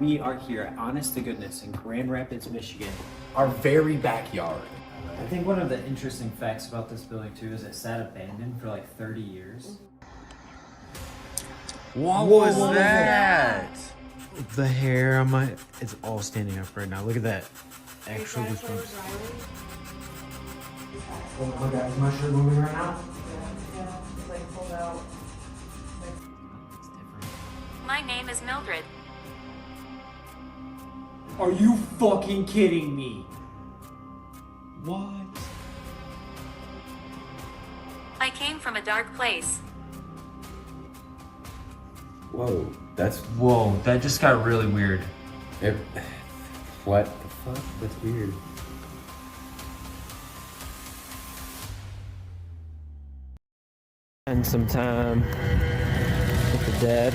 We are here at Honest to Goodness in Grand Rapids, Michigan. Our very backyard. I think one of the interesting facts about this building too is it sat abandoned for like 30 years. What was that? The hair on my, it's all standing up right now. Look at that. Actual goosebumps. Oh my god, is my shirt moving right now? Yeah, it's like pulled out. My name is Mildred. Are you fucking kidding me? What? I came from a dark place. Whoa, that's Whoa, that just got really weird. it. What the fuck? That's weird. Spend some time with the dead.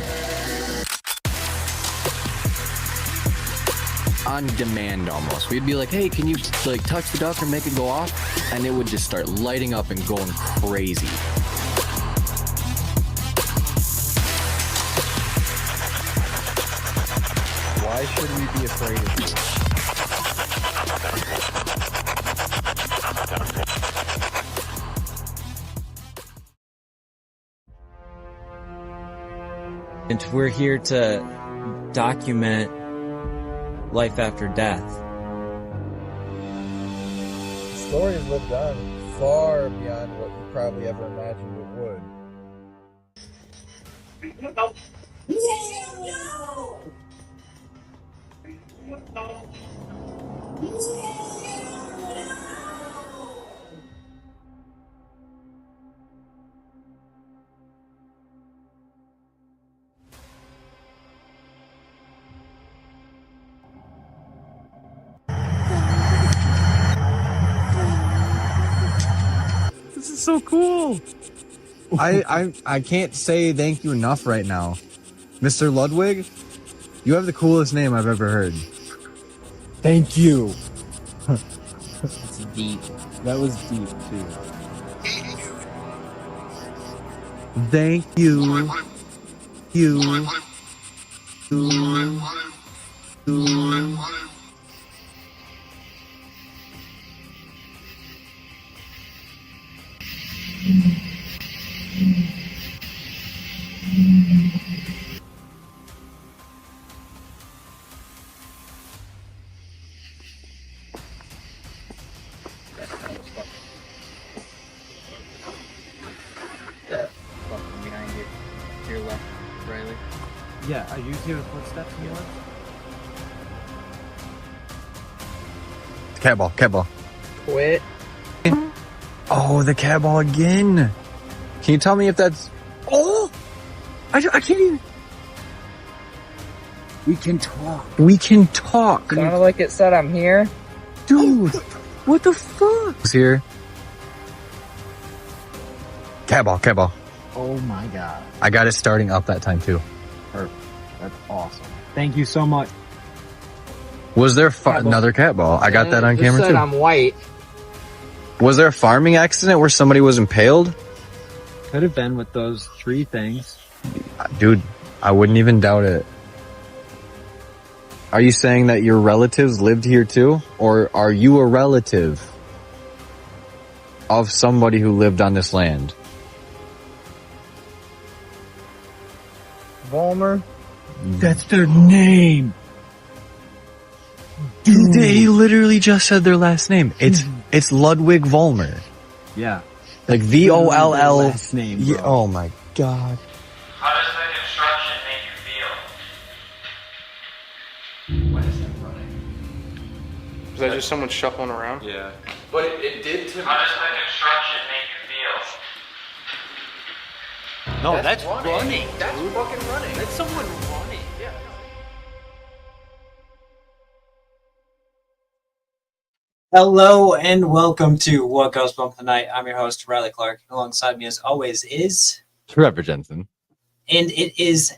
On demand almost. We'd be like, hey, can you like touch the duck or make it go off? And it would just start lighting up and going crazy. Why should we be afraid of you? And we're here to document life after death. The story has lived on far beyond what you probably ever imagined it would. This is so cool. I can't say thank you enough right now. Mr. Ludwig, you have the coolest name I've ever heard. Thank you. It's deep. That was deep too. Thank you. You. Behind you. To your left, Riley. Yeah, are you hear the footsteps anymore? Cat ball, cat ball. Quit. Oh, the cat ball again. Can you tell me if that's... Oh! I can't even... We can talk. We can talk. Sounded like it said I'm here. Dude, what the fuck? It's here. Cat ball, cat ball. Oh my god. I got it starting up that time too. Perfect. That's awesome. Thank you so much. Was there Cat ball. another cat ball? I got that on It camera said too. I'm white. Was there a farming accident where somebody was impaled? Could have been with those tree things. Dude, I wouldn't even doubt it. Are you saying that your relatives lived here too? Or are you a relative of somebody who lived on this land? Volmer. That's their name. Dude, they literally just said their last name. It's Ludwig Vollmer. Yeah. Like Voll. Last name, bro. Yeah, oh my god. How does the construction make you feel? Why is that running? Is that just someone shuffling around? Yeah. But it did to me. How does the construction make you feel? No, that's running. That's fucking running. That's someone running. Yeah. Hello and welcome to What Goes Bump Tonight. I'm your host, Riley Clark. Alongside me, as always, is Trevor Jensen. and it is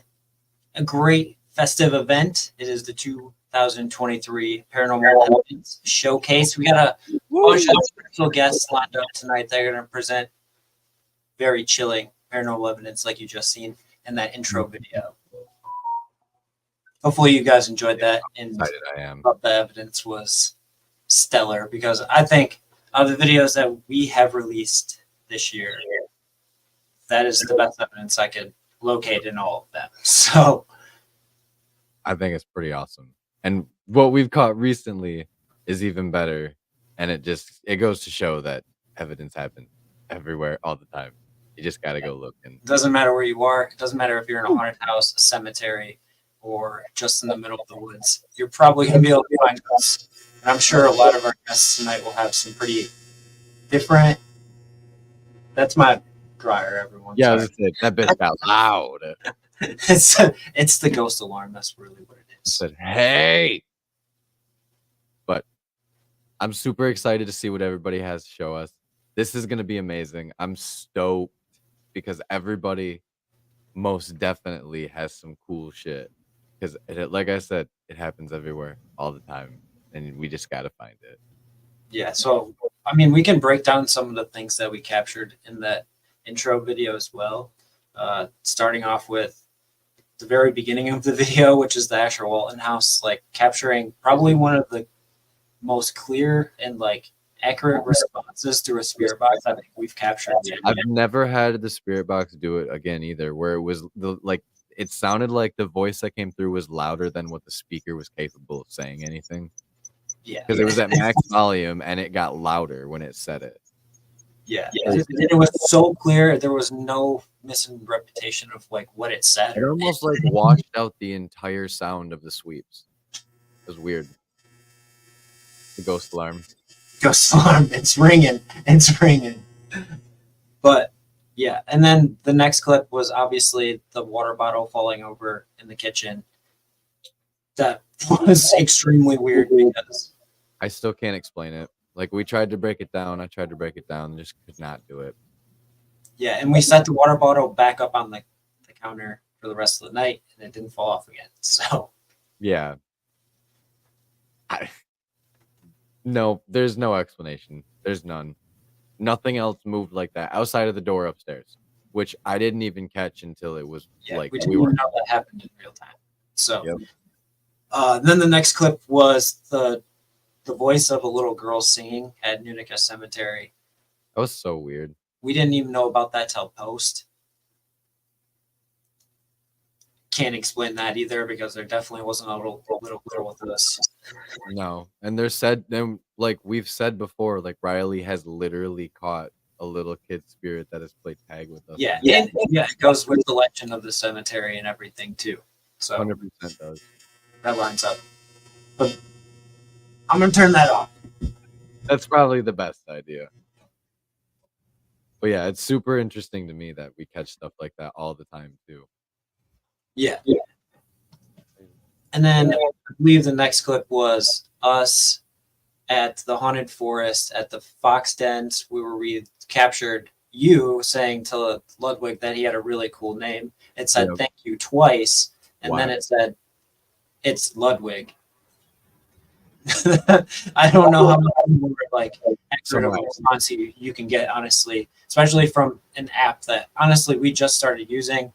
a great festive event. It is the 2023 Paranormal Evidence Showcase. We got a bunch of special guests lined up tonight. They're going to present very chilling paranormal evidence, like you just seen in that intro video. hopefully you guys enjoyed that and Excited I am. thought the evidence was stellar, because I think of the videos that we have released this year, that is the best evidence I could locate in all of them. So I think it's pretty awesome. And what we've caught recently is even better. And it goes to show that evidence happens everywhere all the time. You just got to go looking. it doesn't matter where you are. It doesn't matter if you're in a haunted house, a cemetery, or just in the middle of the woods. You're probably going to be able to find us. And I'm sure a lot of our guests tonight will have some pretty different. That's my dryer, everyone. Yeah, Sorry. that bitch got loud. It's the ghost alarm. That's really what it I is. said, hey. But I'm super excited to see what everybody has to show us. This is going to be amazing. I'm stoked because everybody most definitely has some cool shit. Because, like I said, it happens everywhere all the time. And we just got to find it. Yeah, so I mean, we can break down some of the things that we captured in that intro video as well. Starting off with the very beginning of the video, which is the Asher Walton house, like capturing probably one of the most clear and like accurate responses through a spirit box I think we've captured yet. I've never had the spirit box do it again either, where it was it sounded like the voice that came through was louder than what the speaker was capable of saying anything. Yeah, Because it was at max volume and it got louder when it said it. Yeah, it was so clear. There was no misinterpretation of like what it said. It almost like washed out the entire sound of the sweeps. It was weird. The ghost alarm. Ghost alarm. It's ringing. It's ringing. But yeah, and then the next clip was obviously the water bottle falling over in the kitchen. That was extremely weird because I still can't explain it. Like we tried to break it down. I tried to break it down, just could not do it. Yeah, and we set the water bottle back up on the counter for the rest of the night, and it didn't fall off again. So yeah. No, there's no explanation. There's none. Nothing else moved like that outside of the door upstairs, which I didn't even catch until it was like we didn't even know that happened in real time. So then the next clip was the voice of a little girl singing at Nunica Cemetery. That was so weird. We didn't even know about that till post. Can't explain that either because there definitely wasn't a little girl with us. No, and like we've said before, like Riley has literally caught a little kid spirit that has played tag with us. Yeah, it goes with the legend of the cemetery and everything too. So 100% does. That lines up. But I'm gonna turn that off. That's probably the best idea. But yeah, it's super interesting to me that we catch stuff like that all the time too. Yeah. And then I believe the next clip was us at the haunted forest at the fox dens where we captured you saying to Ludwig that he had a really cool name. It said thank you twice, and then it said it's Ludwig. I don't know how much more like accurate of a response you can get, honestly, especially from an app that honestly we just started using,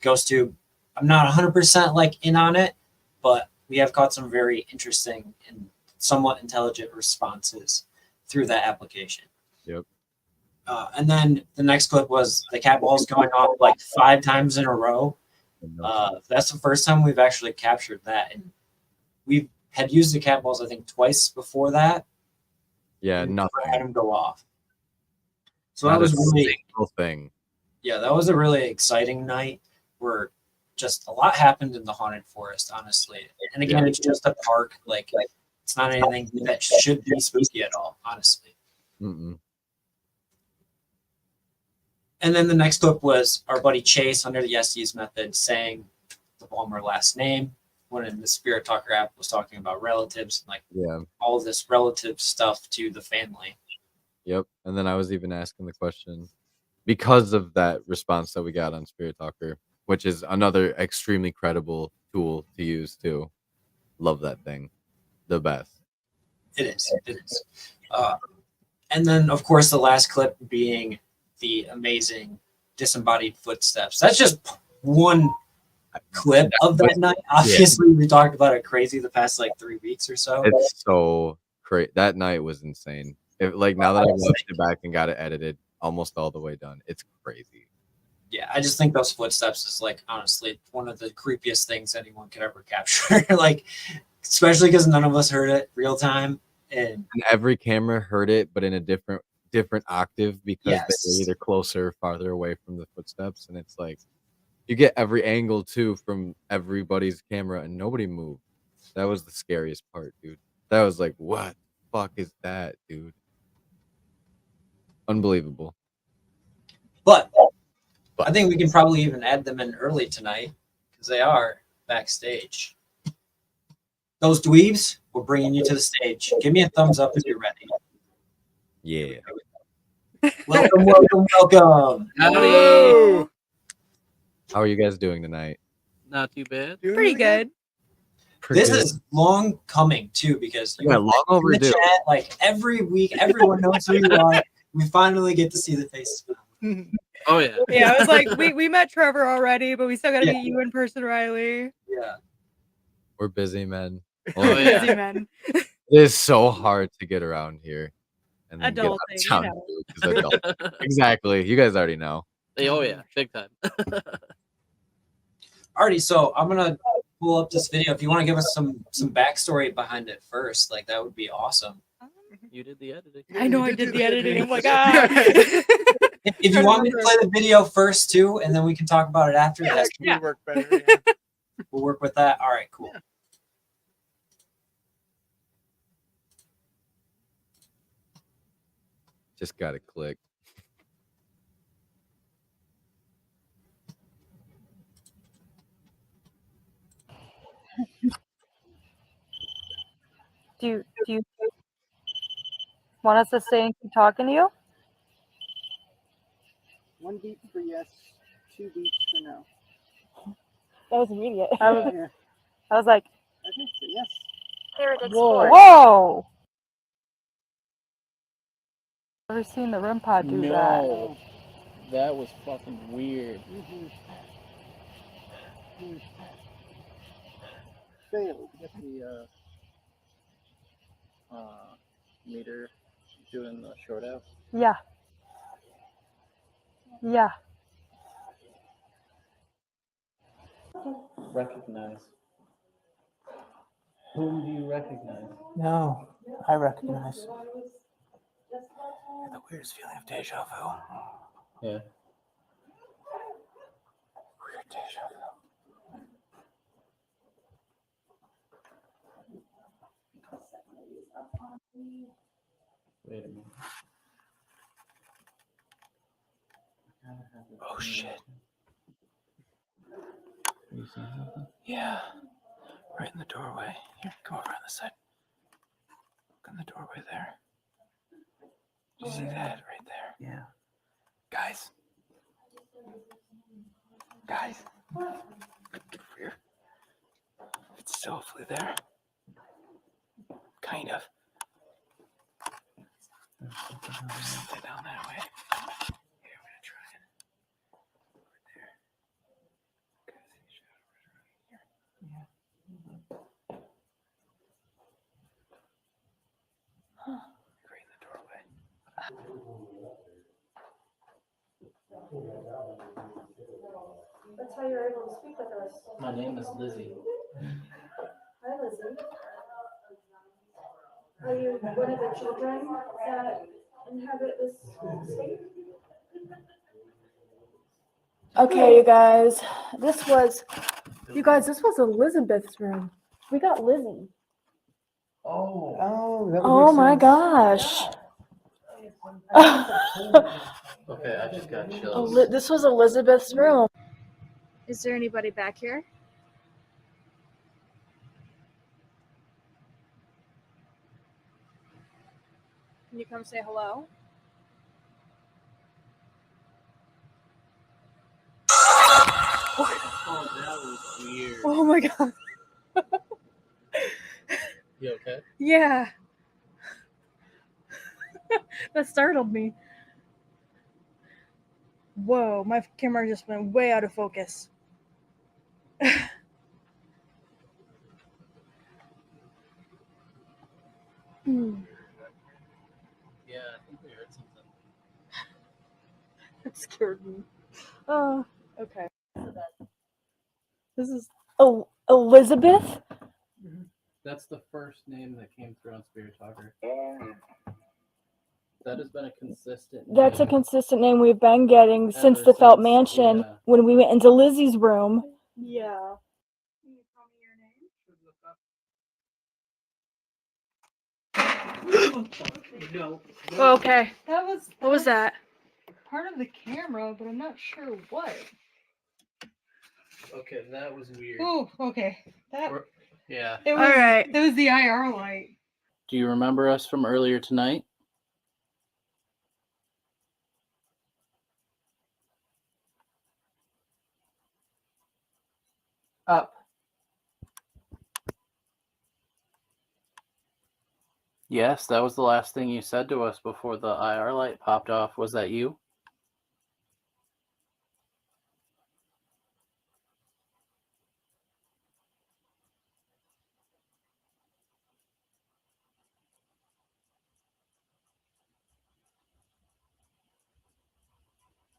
GhostTube. I'm not 100% like in on it, but we have caught some very interesting and somewhat intelligent responses through that application. Yep. And then the next clip was the cat balls going off like 5 times in a row. That's the first time we've actually captured that, and we had used the cat balls I think twice before that. Yeah, nothing. Had them go off. So Not that was a really single thing. Yeah, that was a really exciting night where just a lot happened in the haunted forest, honestly. And again, it's just a park. Like it's not anything that should be spooky at all, honestly. Mm-mm. And then the next clip was our buddy Chase under the Estes method saying the Balmer last name when in the Spirit Talker app was talking about relatives, like all of this relative stuff to the family. Yep. And then I was even asking the question because of that response that we got on Spirit Talker, which is another extremely credible tool to use too. Love that thing. The best. It is. It is. And then, of course, the last clip being the amazing disembodied footsteps. That's just one clip of that night. Obviously, we talked about it crazy the past like 3 weeks or so. It's so crazy. That night was insane. Now that I watched it back and got it edited almost all the way done, it's crazy. Yeah, I just think those footsteps is like honestly one of the creepiest things anyone could ever capture. Like, especially because none of us heard it real time, and every camera heard it, but in a different octave because they were either closer or farther away from the footsteps. And it's like you get every angle too from everybody's camera, and nobody moved. That was the scariest part, dude. That was like, what the fuck is that, dude? Unbelievable. But I think we can probably even add them in early tonight because they are backstage. Those dweebs, we're bringing you to the stage. Give me a thumbs up if you're ready. Yeah. Welcome, welcome, welcome. Howdy. How are you guys doing tonight? Not too bad. Pretty good. This is long coming too because you long overdue. In the chat, like every week, everyone knows who you are. We finally get to see the faces. Oh yeah. Yeah, I was like, we met Trevor already, but we still got to Yeah. meet you in person, Riley. Yeah. We're busy, men. Oh, yeah. Busy men. It is so hard to get around here. And then Adulting, get out of town, you too, 'cause exactly. You guys already know. Oh yeah, big time. Alrighty, so I'm gonna pull up this video. If you want to give us some backstory behind it first, like that would be awesome. You did the editing. I know I did the editing. Oh my god. If you want me to play the video first too, and then we can talk about it after, that's Yeah. Work better. Yeah. we'll work with that. All right, cool. Just gotta click. Do you want us to stay and keep talking to you? 1 beat for yes, 2 beats for no. That was immediate. Yeah. I was like, Okay, so yes. whoa. Whoa! Never seen the REM pod do that. No, that was fucking weird. Failed. Get the meter doing the short out. Yeah. Yeah. Recognize. Whom do you recognize? No, I recognize. The weirdest feeling of deja vu. Yeah. Weird deja vu. Wait a minute. Oh shit. You see something? Yeah. Right in the doorway. Here, come over on this side. Look in the doorway there. Do you see that right there? Yeah. Guys. Guys. Get over here. It's softly there. Kind of. Stay down that way. Here, I'm gonna try it. Over there. Okay, see the shadow right here. Yeah. Huh. Right in the doorway. That's how you're able to speak with us. My name is Lizzie. Hi, Lizzie. Are you one of the children that inhabit this state? Okay, you guys. This was Elizabeth's room. We got Lizzie. Oh, Oh my gosh. Okay, I just got chills. This was Elizabeth's room. Is there anybody back here? Can you come say hello? Oh, that was weird. Oh my god. You okay? Yeah. That startled me. Whoa, my camera just went way out of focus. Yeah, I think we heard something. That scared me. Okay. This is Elizabeth. That's the first name that came through on Spirit Talker. That has been a consistent That's a name. consistent name we've been getting since Ever the Felt since, Mansion yeah. when we went into Lizzie's room. Yeah. No. Oh, okay. What was that? Part of the camera, but I'm not sure what. Okay, that was weird. Oh, okay. Yeah. It was. All right. It was the IR light. Do you remember us from earlier tonight? Up. Yes, that was the last thing you said to us before the IR light popped off. Was that you?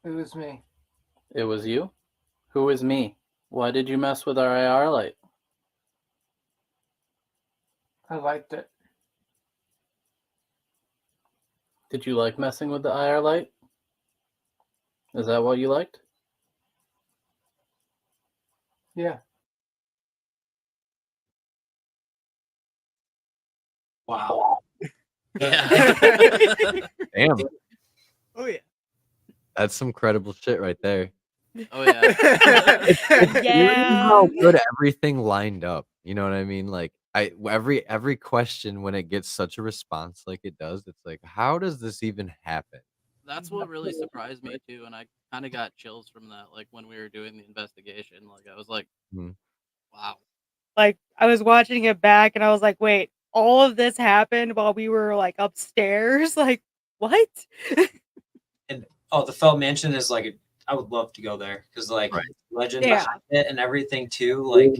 It was me. It was you? Who is me? Why did you mess with our IR light? I liked it. Did you like messing with the IR light? Is that what you liked? Yeah. Wow. Damn. Oh yeah. That's some credible shit right there. Oh yeah. It's Yeah. how good everything lined up. You know what I mean? Like every question when it gets such a response like it does, it's like, how does this even happen? That's what really surprised me too, and I kind of got chills from that. Like when we were doing the investigation, like I was like, Mhm. wow. Like I was watching it back, and I was like, "Wait, all of this happened while we were like upstairs? Like what?" And the Felt Mansion is like I would love to go there because like legend Yeah. behind it and everything too. Like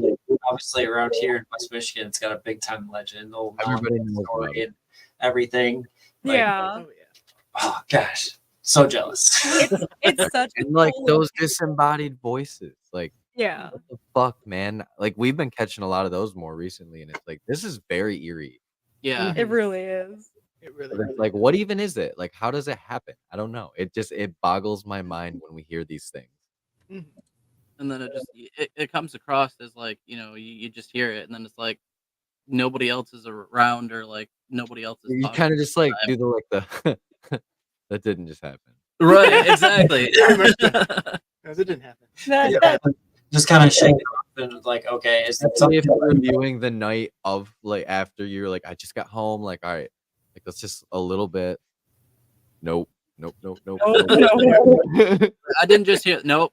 obviously around here in West Michigan, it's got a big time legend, the old Everybody mountain knows about story and everything. Like, Yeah. oh gosh, so jealous. It's such a And like cool those disembodied voices, like Yeah. what the fuck, man? Like we've been catching a lot of those more recently, and it's like this is very eerie. Yeah. It really is. It really. But it's like, what even is it? Like, how does it happen? I don't know. It boggles my mind when we hear these things. And then it comes across as like, you just hear it, and then it's like nobody else is around, or like nobody else is You talking kind at of just the like time. do the that didn't just happen. Right, exactly. Because it didn't happen. Just kind of shake it off and like, okay, is it Especially something? if you're reviewing the night of like after you're like, I just got home, like, all right, like let's just a little bit. Nope. Nope. I didn't just hear no.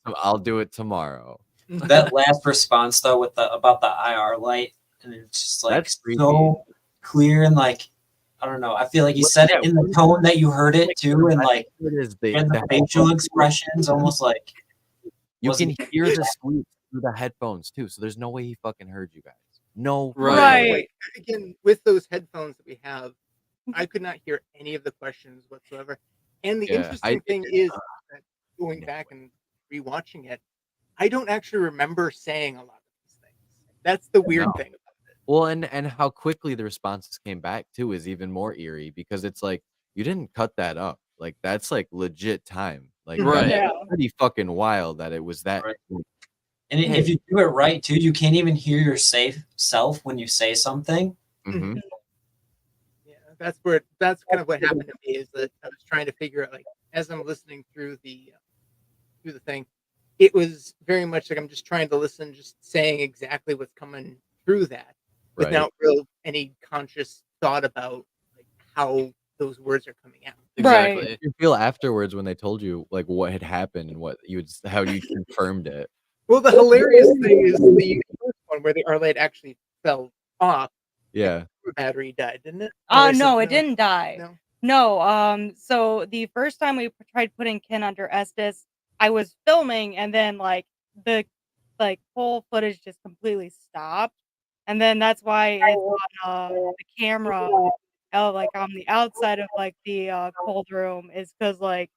I'll do it tomorrow. That last response though with about the IR light, and it's just like That's creepy. so clear and like I don't know. I feel like you said it in the tone that you heard it too, and like and the facial expressions, almost like you can hear the squeak through the headphones too. So there's no way he fucking heard you guys. No. Right. Again, with those headphones that we have, I could not hear any of the questions whatsoever. And the interesting thing is that going back and rewatching it, I don't actually remember saying a lot of these things. That's the weird thing about it. Well, and how quickly the responses came back too is even more eerie because it's like you didn't cut that up. Like that's like legit time. Like that's pretty fucking wild that it was that. And if you do it right too, you can't even hear your safe self when you say something. Mm-hmm. Yeah, that's kind of what happened to me is that I was trying to figure out, like, as I'm listening through the thing, it was very much like I'm just trying to listen, just saying exactly what's coming through that without any conscious thought about like how those words are coming out. Exactly. You feel afterwards when they told you like what had happened and how you confirmed it. Well, the hilarious thing is the first one where the R light actually fell off. Yeah. The battery died, didn't it? No, it didn't die. No. So the first time we tried putting Ken under Estes, I was filming, and then like the like whole footage just completely stopped, and then that's why it's on the camera, like on the outside of like the cold room, is because like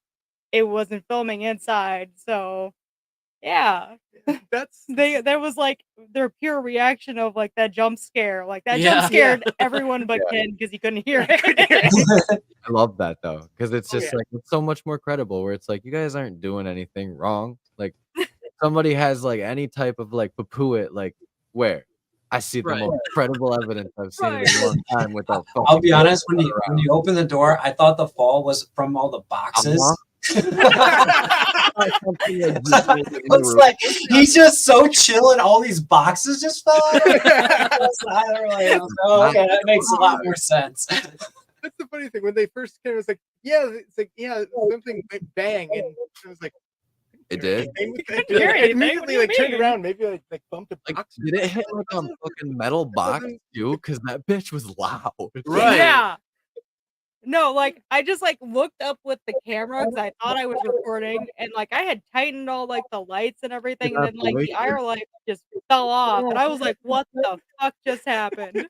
it wasn't filming inside. So yeah, That's there was like their pure reaction of like that jump scare, like that jump Yeah. scared everyone but Yeah. Ken because he couldn't hear it. I love that though, because it's Oh, just yeah. like it's so much more credible. Where it's like you guys aren't doing anything wrong. Like somebody has like any type of like poo it, like where I see the Right. most credible evidence I've seen in a long time without. I'll be honest. When you open the door, I thought the fall was from all the boxes. It's like he's just so chill, and all these boxes just fell out. Oh, okay, that makes a lot more sense. That's the funny thing. When they first came, it was like, yeah, something went bang, and I was like, It did. hear anything. What Immediately, do you like turned mean? around, maybe like bumped a Like, box. did it hit like a fucking metal box too? Because that bitch was loud. Right. Yeah. No, like I just like looked up with the camera because I thought I was recording, and like I had tightened all like the lights and everything, and then like the IR light just fell off, and I was like, "What the fuck just happened?"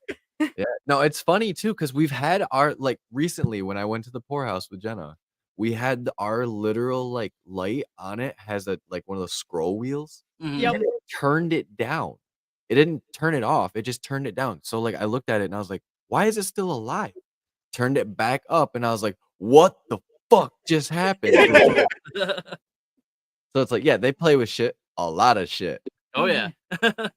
Yeah. No, it's funny too because we've had our like recently when I went to the poorhouse with Jenna, we had our literal like light on it has a like one of those scroll wheels. Yep. And it turned it down. It didn't turn it off. It just turned it down. So like I looked at it and I was like, why is it still alive? Turned it back up and I was like, what the fuck just happened? So it's like, yeah, they play with shit, a lot of shit. Oh yeah.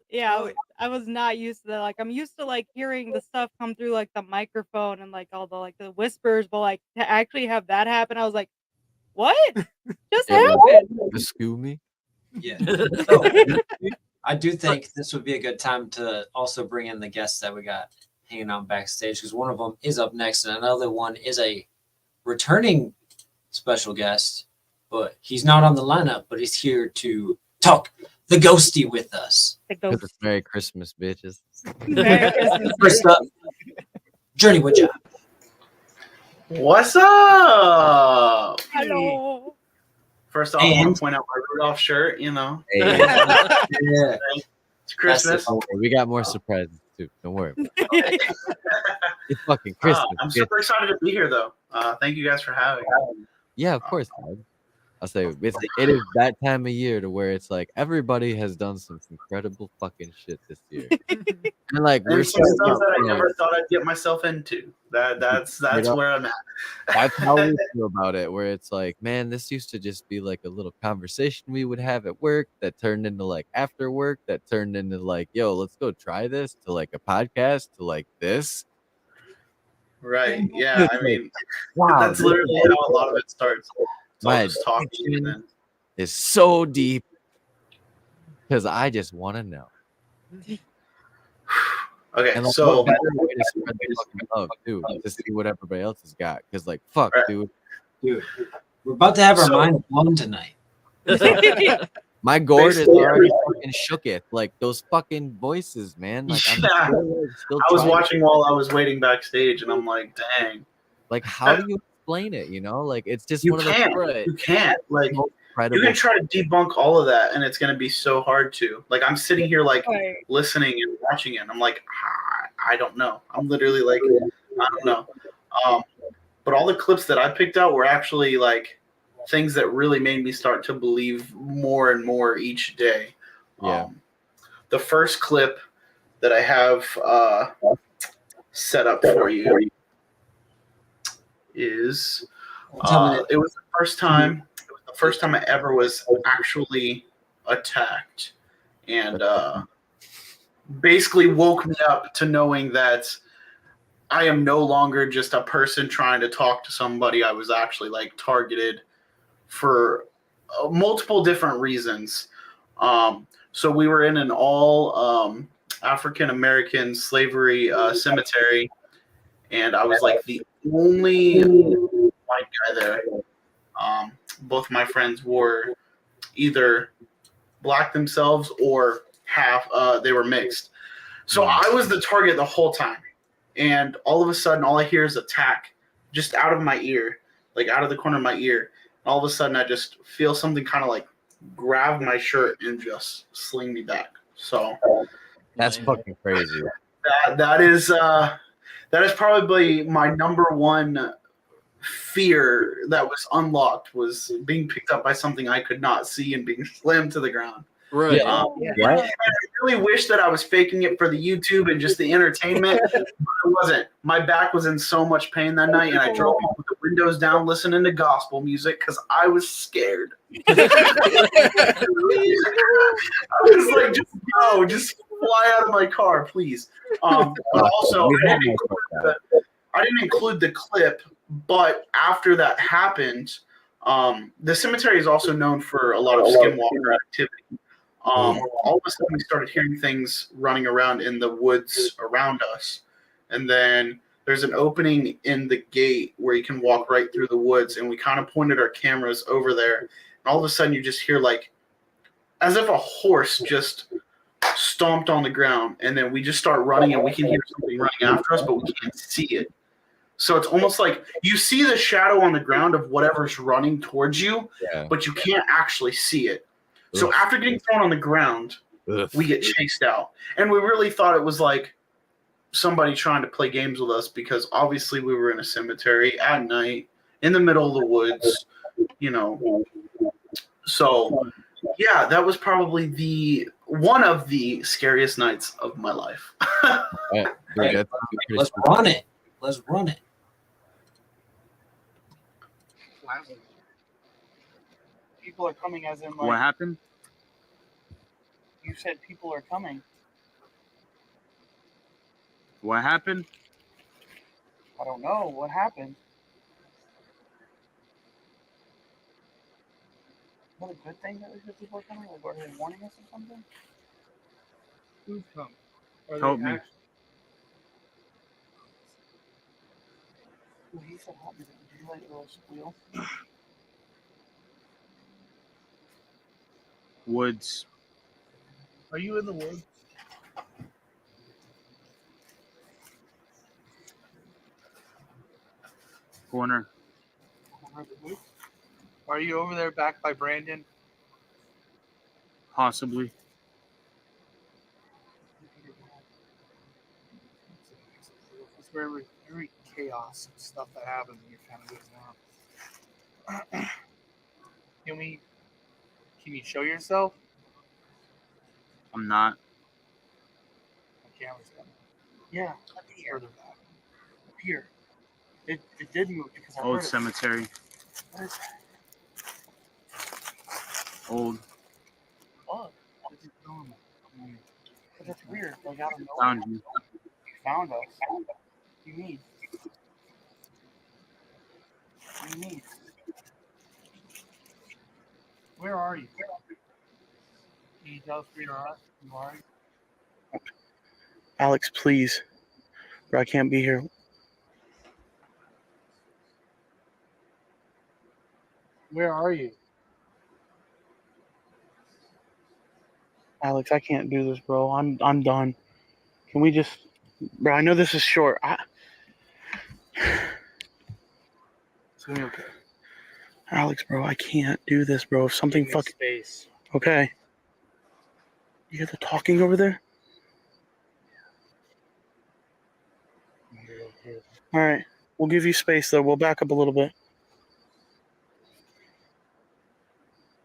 Yeah, I was not used to that. Like I'm used to like hearing the stuff come through like the microphone and like all the like the whispers, but like to actually have that happen, I was like, "What just happened?" Excuse me. Yeah. So, I do think this would be a good time to also bring in the guests that we got hanging out backstage, because one of them is up next and another one is a returning special guest, but he's not on the lineup, but he's here to talk the ghosty with us. The Because ghost. it's Merry Christmas, bitches. Merry Christmas. First up, Journey with Job. What's up? Hello. First off, I want to point out my Rudolph shirt. You know, Hey, Yeah. it's Christmas. don't worry, we got more surprises too. Don't worry. It's fucking Christmas. I'm super excited to be here, though. Thank you guys for having me. Yeah, of course, man. I'll say it is that time of year to where it's like everybody has done some incredible fucking shit this year. And like we're And some starting stuff out that I strong. never thought I'd get myself into. That's up. where I'm at. That's how we feel about it, where it's like, man, this used to just be like a little conversation we would have at work that turned into like after work, that turned into like, yo, let's go try this, to like a podcast, to like this. Right. Yeah. I mean, Wow, that's literally how a lot of it starts. It's all my just talking, and then is so deep because I just want to know. okay. And like, So what better way to spread the fucking love too, to see what everybody else has got. Because like, fuck, Right. dude, We're about to have our So- mind blown tonight. my gourd is Basically, already fucking shooketh. Like those fucking voices, man. Like I'm Yeah. still I was trying. watching while I was waiting backstage, and I'm like, dang. Like, how do you explain it? You know, like it's just You one of those can't. Right. You can't. Like, most you incredible. can try to debunk all of that, and it's going to be so hard to. Like, I'm sitting here, like, Right. listening and watching it. And I'm like, I don't know. I'm literally like, I don't know. But all the clips that I picked out were actually, like, things that really made me start to believe more and more each day. Yeah. The first clip that I have set up for you is it was the first time I ever was actually attacked, and basically woke me up to knowing that I am no longer just a person trying to talk to somebody. I was actually like targeted for multiple different reasons. So we were in an all African American slavery cemetery, and I was like the only white guy there. Both my friends were either black themselves or half. They were mixed. So I was the target the whole time, and all of a sudden, all I hear is attack, just out of my ear, like out of the corner of my ear. And all of a sudden, I just feel something kind of like grab my shirt and just sling me back. So That's fucking crazy. that is probably my number one fear that was unlocked, was being picked up by something I could not see and being slammed to the ground. Right. And I really wish that I was faking it for the YouTube and just the entertainment, but I wasn't. My back was in so much pain that night, and I drove home with the windows down listening to gospel music because I was scared. I was like, just fly out of my car, please. But also, I didn't include the clip, but after that happened, the cemetery is also known for a lot of skinwalker activity. All of a sudden, we started hearing things running around in the woods around us. And then there's an opening in the gate where you can walk right through the woods. And we kind of pointed our cameras over there. And all of a sudden, you just hear like, as if a horse just stomped on the ground. And then we just start running, and we can hear something running after us, but we can't see it. So it's almost like you see the shadow on the ground of whatever's running towards you, but you can't actually see it. So after getting thrown on the ground, we get chased out. And we really thought it was like somebody trying to play games with us, because obviously we were in a cemetery at night in the middle of the woods, you know. So yeah, that was probably one of the scariest nights of my life. Let's run it. Let's run it. People are coming, as in like. What happened? You said people are coming. What happened? I don't know. What happened? Is that a good thing that we heard people are coming? Like, are they warning us or something? Who's coming? Help me. Well, he said help me. Did you like a little squeal? Woods. Are you in the woods? Corner. Corner of the woods? Are you over there back by Brandon? Possibly. It's very chaos and stuff that happens when you're kind of goes down. Can you show yourself? I'm not. The camera's coming. Yeah, further back. Up here. It did move because I Old heard cemetery. It. What is that? Old. Oh, this is normal. But that's weird. Like out of nowhere. Found you. You found us. What do you mean? What do you mean? Where are you? Can you tell us where you're at? Who are you? Alex, please. Bro, I can't be here. Where are you? Alex, I can't do this, bro. I'm done. Can we just, bro? I know this is short. It's gonna be okay. Alex, bro, I can't do this, bro. If something fucking space. Okay. You hear the talking over there? All right. We'll give you space, though. We'll back up a little bit.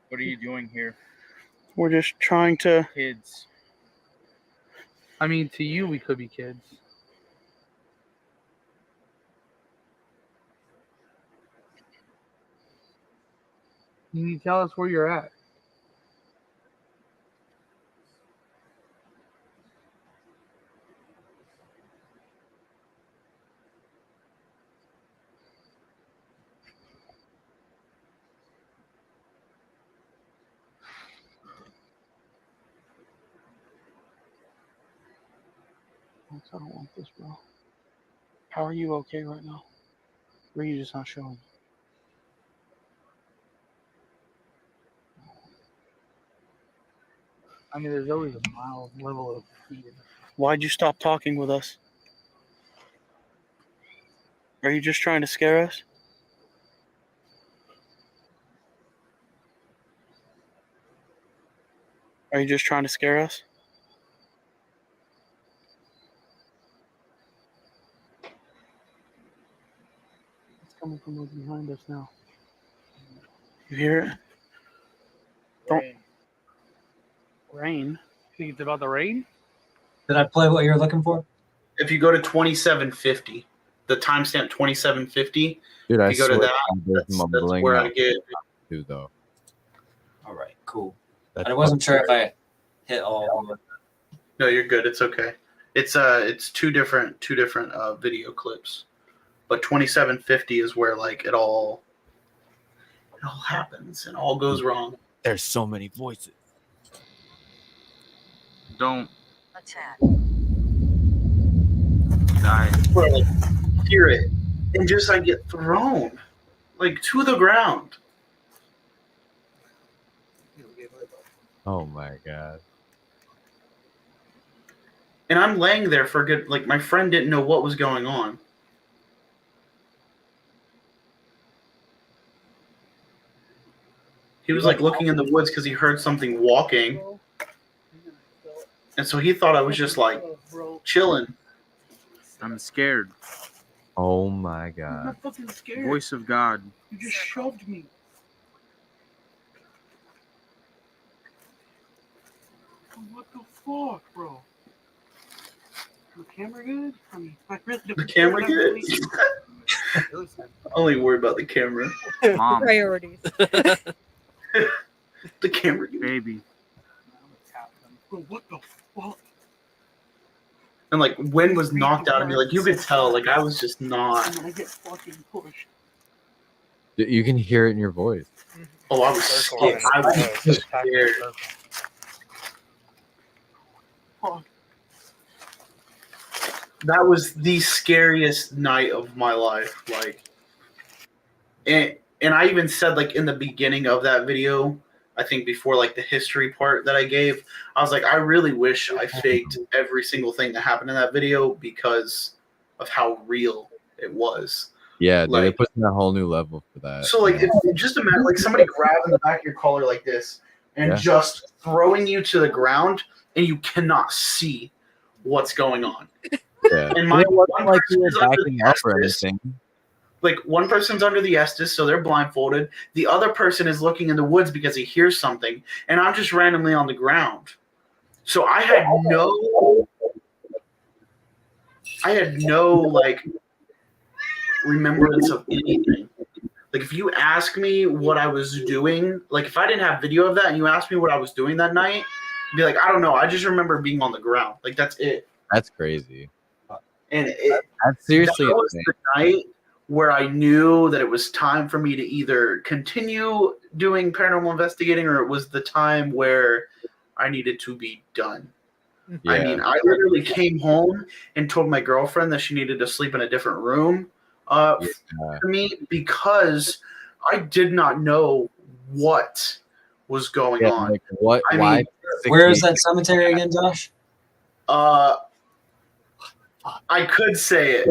What are you doing here? We're just trying to... Kids. I mean, to you, we could be kids. Can you tell us where you're at? Alex, I don't want this, bro. How are you okay right now? Or are you just not showing? I mean, there's always a mild level of fear. Why'd you stop talking with us? Are you just trying to scare us? Are you just trying to scare us? It's coming from over behind us now. You hear it? Rain. Rain? You think it's about the rain? Did I play what you're looking for? If you go to 2750, the timestamp 2750, Dude, I if you go to swear that, I'm just that's mumbling where out I get. too, though. All right, cool. That's I wasn't sure if I hit all of them. No, you're good. It's okay. It's two different video clips, but 2750 is where like it all happens and all goes wrong. There's so many voices. Don't. Die. Where I like, hear it and just I get thrown like to the ground. Oh my god. And I'm laying there for good. Like my friend didn't know what was going on. He was like looking in the woods because he heard something walking, and so he thought I was just like chilling. I'm scared. Oh my I'm god. not fucking scared. Voice of God. You just shoved me. What the fuck, bro? The camera good? I mean, I really The camera good? Only worry about the camera. Mom. Priorities. The camera good. Baby. Bro, what the fuck? And like wind was knocked out of me. Like you could tell. Like I was just not. And I get fucking pushed. You can hear it in your voice. Oh, I was scared. I was scared. Fuck. That was the scariest night of my life. Like, and I even said like in the beginning of that video, I think before like the history part that I gave, I was like, I really wish I faked every single thing that happened in that video because of how real it was. Yeah, dude, Like- they put in a whole new level for that. So like, if just imagine like somebody grabbing the back of your collar like this and Yeah. just throwing you to the ground, and you cannot see what's going on. Yeah. And my It wasn't one like you person were is under backing the up or Estes. anything. Like one person's under the Estes, so they're blindfolded. The other person is looking in the woods because he hears something, and I'm just randomly on the ground. So I had no like remembrance of anything. Like if you ask me what I was doing, like if I didn't have video of that and you asked me what I was doing that night, I'd be like, I don't know. I just remember being on the ground. Like that's it. That's crazy. And That's seriously that was insane. the night where I knew that it was time for me to either continue doing paranormal investigating or it was the time where I needed to be done. I Yeah. mean, I literally came home and told my girlfriend that she needed to sleep in a different room for me because I did not know what was going Yeah, on. like what? I Why? mean, Where is that cemetery again, Josh? I could say it.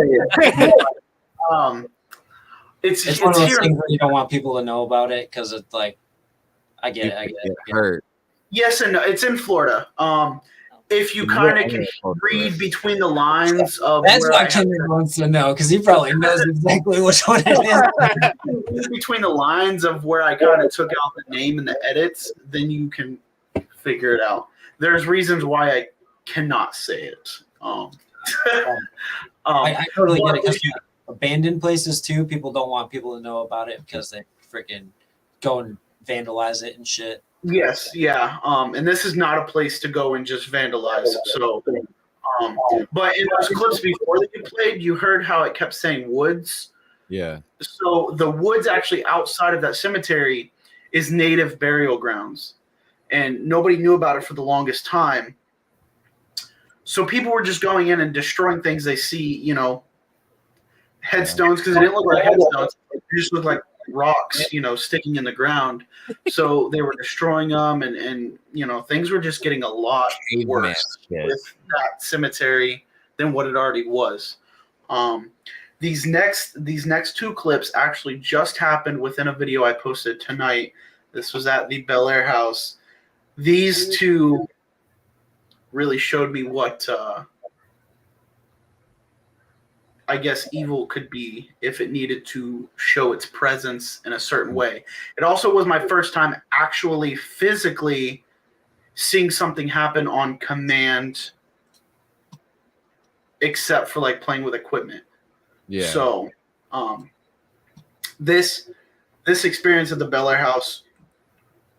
It's one of those here. things where you don't want people to know about it because it's like, I get it. I get it. Get hurt. Yes and no. It's in Florida. If you kind of can read between the lines of That's where why I have Kendrick wants to know because he probably knows exactly which one it is. between the lines of where I kind of took out the name and the edits, then you can figure it out. There's reasons why I cannot say it. I totally get it because abandoned places too. People don't want people to know about it because they freaking go and vandalize it and shit. Yes, yeah. And this is not a place to go and just vandalize. So, but in those clips before that you played, you heard how it kept saying woods. Yeah. So the woods actually outside of that cemetery is native burial grounds, and nobody knew about it for the longest time. So people were just going in and destroying things they see, headstones, because it didn't look like headstones. It just looked like rocks, sticking in the ground. So they were destroying them, and things were just getting a lot worse with that cemetery than what it already was. These next two clips actually just happened within a video I posted tonight. This was at the Bel Air house. these two really showed me what I guess evil could be if it needed to show its presence in a certain way. It also was my first time actually physically seeing something happen on command, except for like playing with equipment. Yeah. So this experience at the Bel Air House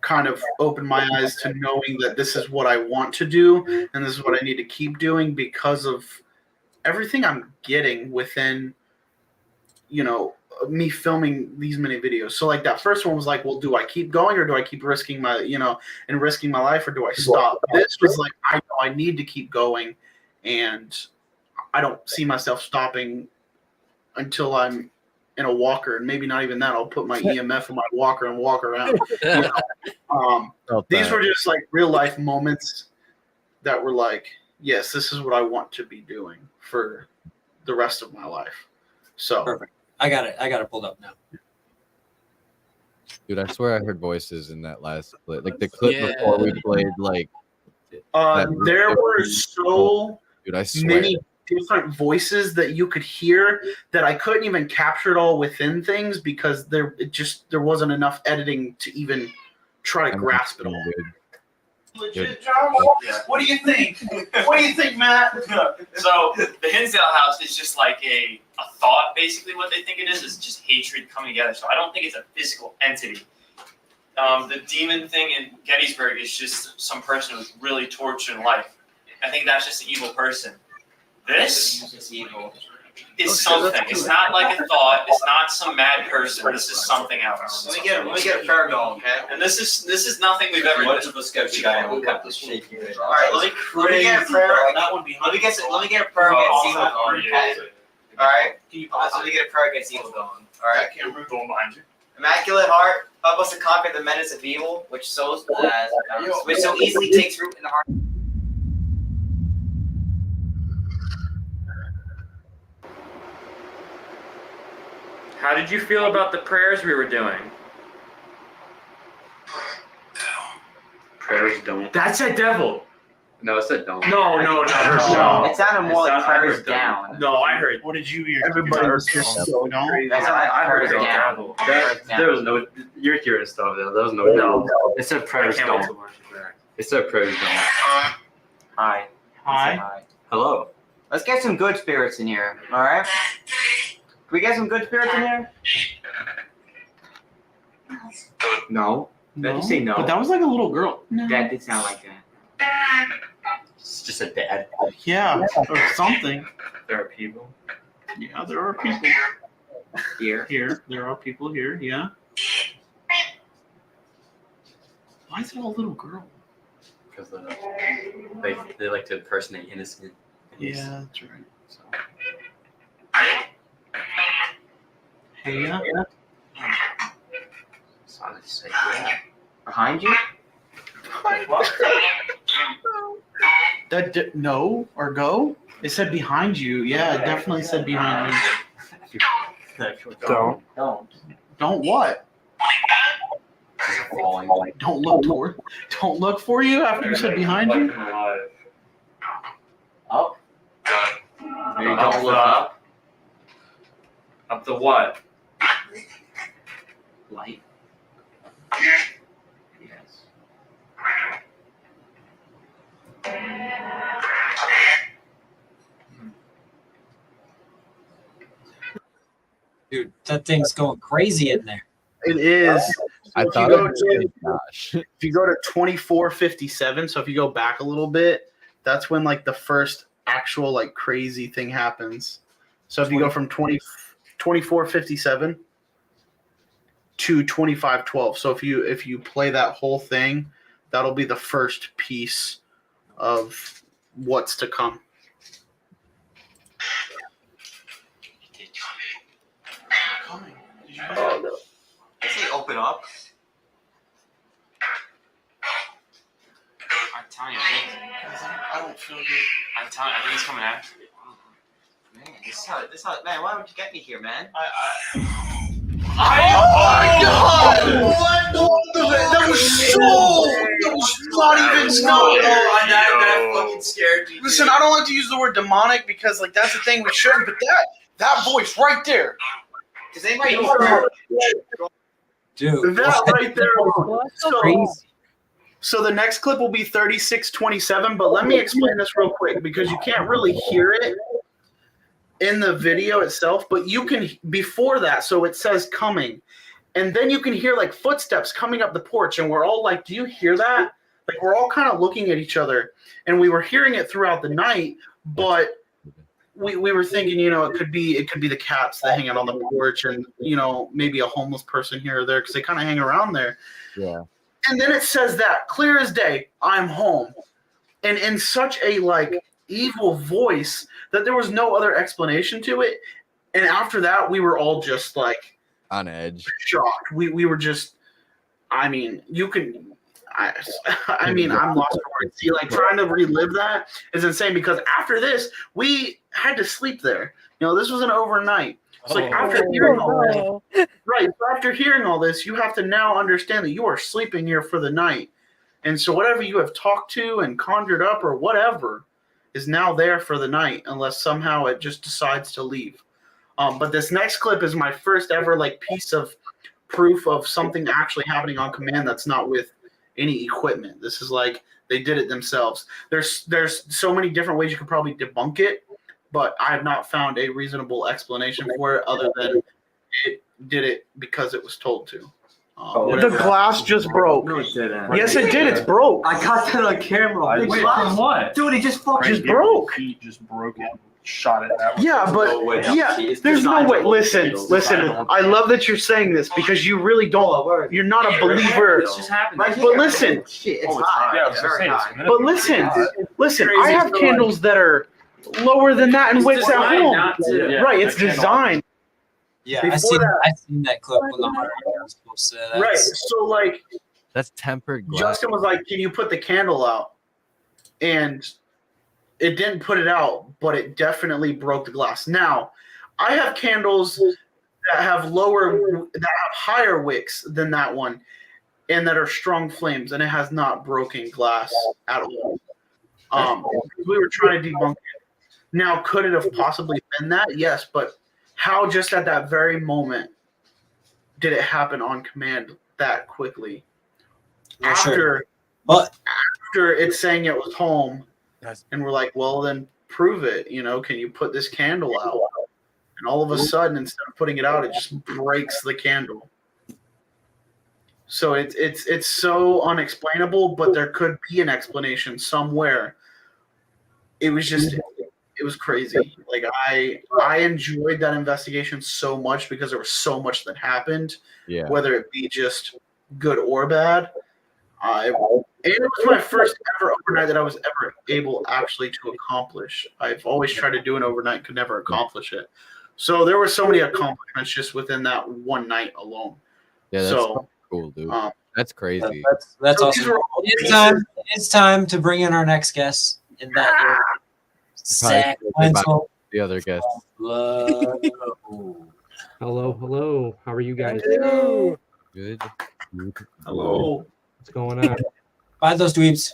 kind of opened my eyes to knowing that this is what I want to do and this is what I need to keep doing because of everything I'm getting within, you know, me filming these many videos. So like that first one was like, well, do I keep going or do I keep risking my, you know, and risking my life, or do I stop? This was like, I know I need to keep going, and I don't see myself stopping until I'm in a walker, and maybe not even that. I'll put my EMF in my walker and walk around. You know? These were just like real life moments that were like, yes, this is what I want to be doing for the rest of my life. So perfect. I got it pulled up now. Dude, I swear I heard voices in that last clip. Like the clip before we played, like there were so dude, I swear. many different voices that you could hear that I couldn't even capture it all within things because there wasn't enough editing to even try to grasp it all. Legit, John? Yeah. What do you think? What do you think, Matt? So the Hinsdale House is just like a thought, basically. What they think it is just hatred coming together. So I don't think it's a physical entity. The demon thing in Gettysburg is just some person who's really tortured in life. I think that's just an evil person. This is evil. It's something. It's not like a thought. It's not some mad person. This is something else. Let me get a prayer going, okay? And this is nothing we've ever done. Of a sketchy guy will cut this shaky. All right, let me get a prayer. Let me get a prayer against evil going, okay? All right. Let me get a prayer against evil going. All right. Camera going behind you. Immaculate Heart, help us to conquer the menace of evil, which so easily takes root in the heart. How did you feel about the prayers we were doing? Prayers don't. That said devil. No, it said don't. No. It sounded more like prayers down. No, I heard. What did you hear? Everybody was just so down. I heard prayers down. There was no. You're hearing stuff there. There was no. It said prayers don't. It said prayers don't. Hi. Hi. Hello. Let's get some good spirits in here, all right? Can we get some good spirits in here? No. Did you say no? But that was like a little girl. That did sound like that. It's just a dad. Yeah, or something. There are people. Yeah, there are people here. There are people here. Yeah. Why is it a little girl? Because they like to impersonate innocent. Yeah, that's right. So. Hey, yeah. So I just say yeah. Behind you? That no or go? It said behind you. Yeah, it definitely said behind you. Don't. Don't what? Don't look toward. Don't look for you after you said behind you. Up. Maybe don't look up. Up the what? Light. Yes. Dude, that thing's going crazy in there. It is. I If thought you go it was to- gosh. If you go to 2457, so if you go back a little bit, that's when like the first actual like crazy thing happens. So if you go from 2457 to 2512, so if you play that whole thing, that'll be the first piece of what's to come. Oh no. I say open up. I'm telling you, I don't feel good. I'm telling you, I think he's coming after you. Man, this how man, why would you get me here, man? Oh my God! What? That was It's not even No, no. that fucking scared me. Listen, I don't like to use the word demonic because like that's the thing we shouldn't. But that voice right there. Does anybody Dude, That right there. crazy. So the next clip will be 3627, but let me explain this real quick because you can't really hear it in the video itself, but you can before that. So it says coming, and then you can hear like footsteps coming up the porch, and we're all like, "Do you hear that?" Like we're all kind of looking at each other, and we were hearing it throughout the night, but we were thinking, you know, it could be the cats that hang out on the porch, and you know maybe a homeless person here or there because they kind of hang around there. Yeah. And then it says that clear as day, I'm home, and in such a like evil voice that there was no other explanation to it. And after that, we were all just like on edge, shocked. We were just, I mean, you can. I mean, I'm lost for words. See, like trying to relive that is insane because after this, we had to sleep there. You know, this was an overnight. It's like after hearing all this, right? So after hearing all this, you have to now understand that you are sleeping here for the night, and so whatever you have talked to and conjured up or whatever is now there for the night, unless somehow it just decides to leave. But this next clip is my first ever like piece of proof of something actually happening on command that's not with any equipment. This is like they did it themselves. There's so many different ways you could probably debunk it, but I have not found a reasonable explanation for it other than it did it because it was told to. The glass just broke. No, it didn't. Yes, it did. It's broke. I got that on camera. Wait, from what? Dude, it just fucking Just broke. He just broke it, shot it that way. Yeah, but there's no way. Listen. I love that you're saying this because you really don't. You're not a believer. This just happened. But listen. Shit, it's Oh, it's hot. hot. Yeah, I was It's gonna very say, it's hot. gonna But be listen. hot. I have candles that are lower than that and wicks at designed home. not to- Yeah, Right, it's that candle. designed. Yeah, Before I've seen that clip when the horror was posted. That's, Right. So like That's tempered glass. Justin was like, "Can you put the candle out?" And it didn't put it out, but it definitely broke the glass. Now, I have candles that have higher wicks than that one, and that are strong flames, and it has not broken glass at all. We were trying to debunk it. Now, could it have possibly been that? Yes, but how just at that very moment did it happen on command that quickly? Yeah, After, sure. But after it's saying it was home, and we're like, well, then prove it. You know, can you put this candle out? And all of a sudden, instead of putting it out, it just breaks the candle. So it's so unexplainable, but there could be an explanation somewhere. It was crazy. Like I enjoyed that investigation so much because there was so much that happened. Yeah. Whether it be just good or bad. It was my first ever overnight that I was ever able actually to accomplish. I've always tried to do an overnight, could never accomplish it. So there were so many accomplishments just within that one night alone. Yeah, that's so cool, dude. That's crazy. that's So awesome. these were all It's time to bring in our next guest in that Probably the other guest. Hello. How are you guys? Good. Hello. What's going on? Bye, those dweebs.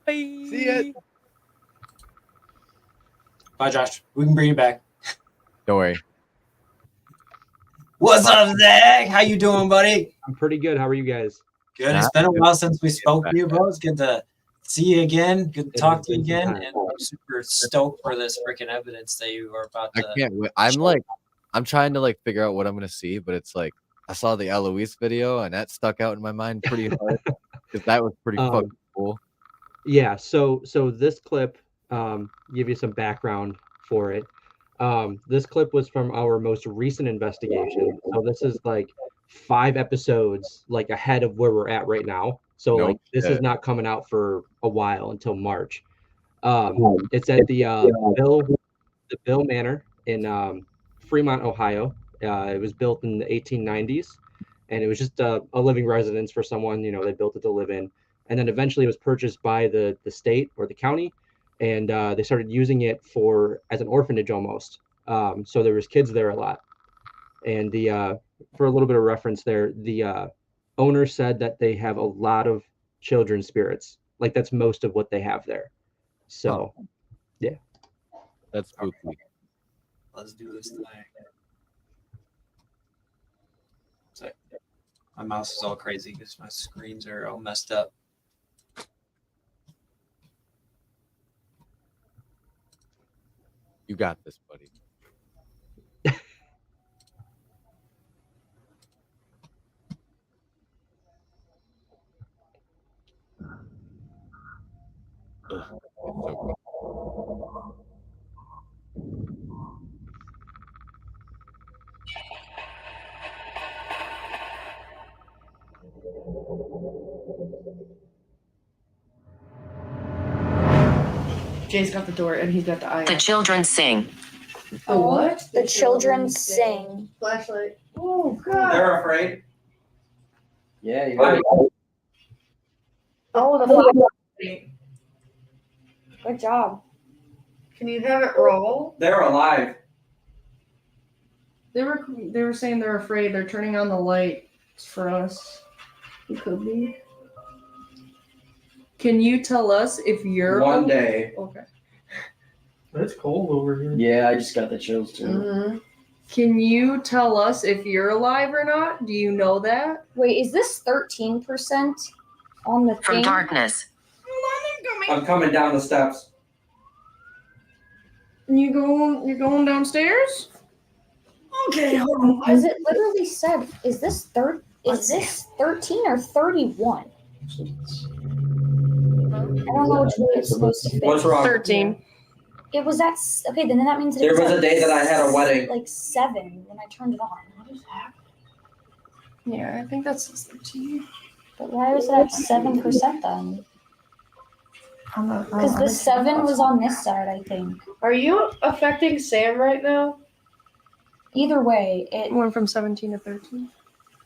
See ya. Bye, Josh. We can bring you back. Don't worry. What's up, Zach? How you doing, buddy? I'm pretty good. How are you guys? Good. It's been a while since we spoke to you, bro. It's good to see you again. Good to talk to you again. And I'm super stoked for this freaking evidence that you are about I to. can't wait. I'm trying to like figure out what I'm gonna see, but it's like I saw the Eloise video and that stuck out in my mind pretty hard because that was pretty fucking cool. Yeah. So this clip, give you some background for it. This clip was from our most recent investigation. So this is like 5 episodes like ahead of where we're at right now. So Nope. like this Yeah. is not coming out for a while until March. It's at the Bill Manor in Fremont, Ohio. It was built in the 1890s, and it was just a living residence for someone. You know, they built it to live in, and then eventually it was purchased by the state or the county, and they started using it as an orphanage almost. So there was kids there a lot, and for a little bit of reference there, the owner said that they have a lot of children's spirits. Like that's most of what they have there. So, yeah. That's spooky. Let's do this thing. So, my mouse is all crazy because my screens are all messed up. You got this, buddy. Ugh, it's so good. Jay's got the door and he's got the eye. The children sing. The what? The children sing. Flashlight. Oh god. They're afraid. Yeah, you Oh, the flashlight. Good job. Can you have it roll? They're alive. They were saying they're afraid. They're turning on the light for us. It could be. Can you tell us if you're One day. Okay. It's cold over here. Yeah, I just got the chills too. Mm-hmm. Can you tell us if you're alive or not? Do you know that? Wait, is this 13% on the From thing? darkness. I'm coming down the steps. You're going downstairs? Okay, hold on. Because it literally said, is this 13 or 31? I don't know which way it's supposed to fit. What's wrong? 13. It was at okay. Then that means There was a day that I had a wedding. Like 7 when I turned it on. What is happening? Yeah, I think that's 13. But why was it at 7% then? Because the 7 was on this side, I think. Are you affecting Sam right now? Either way, it went from 17 to 13.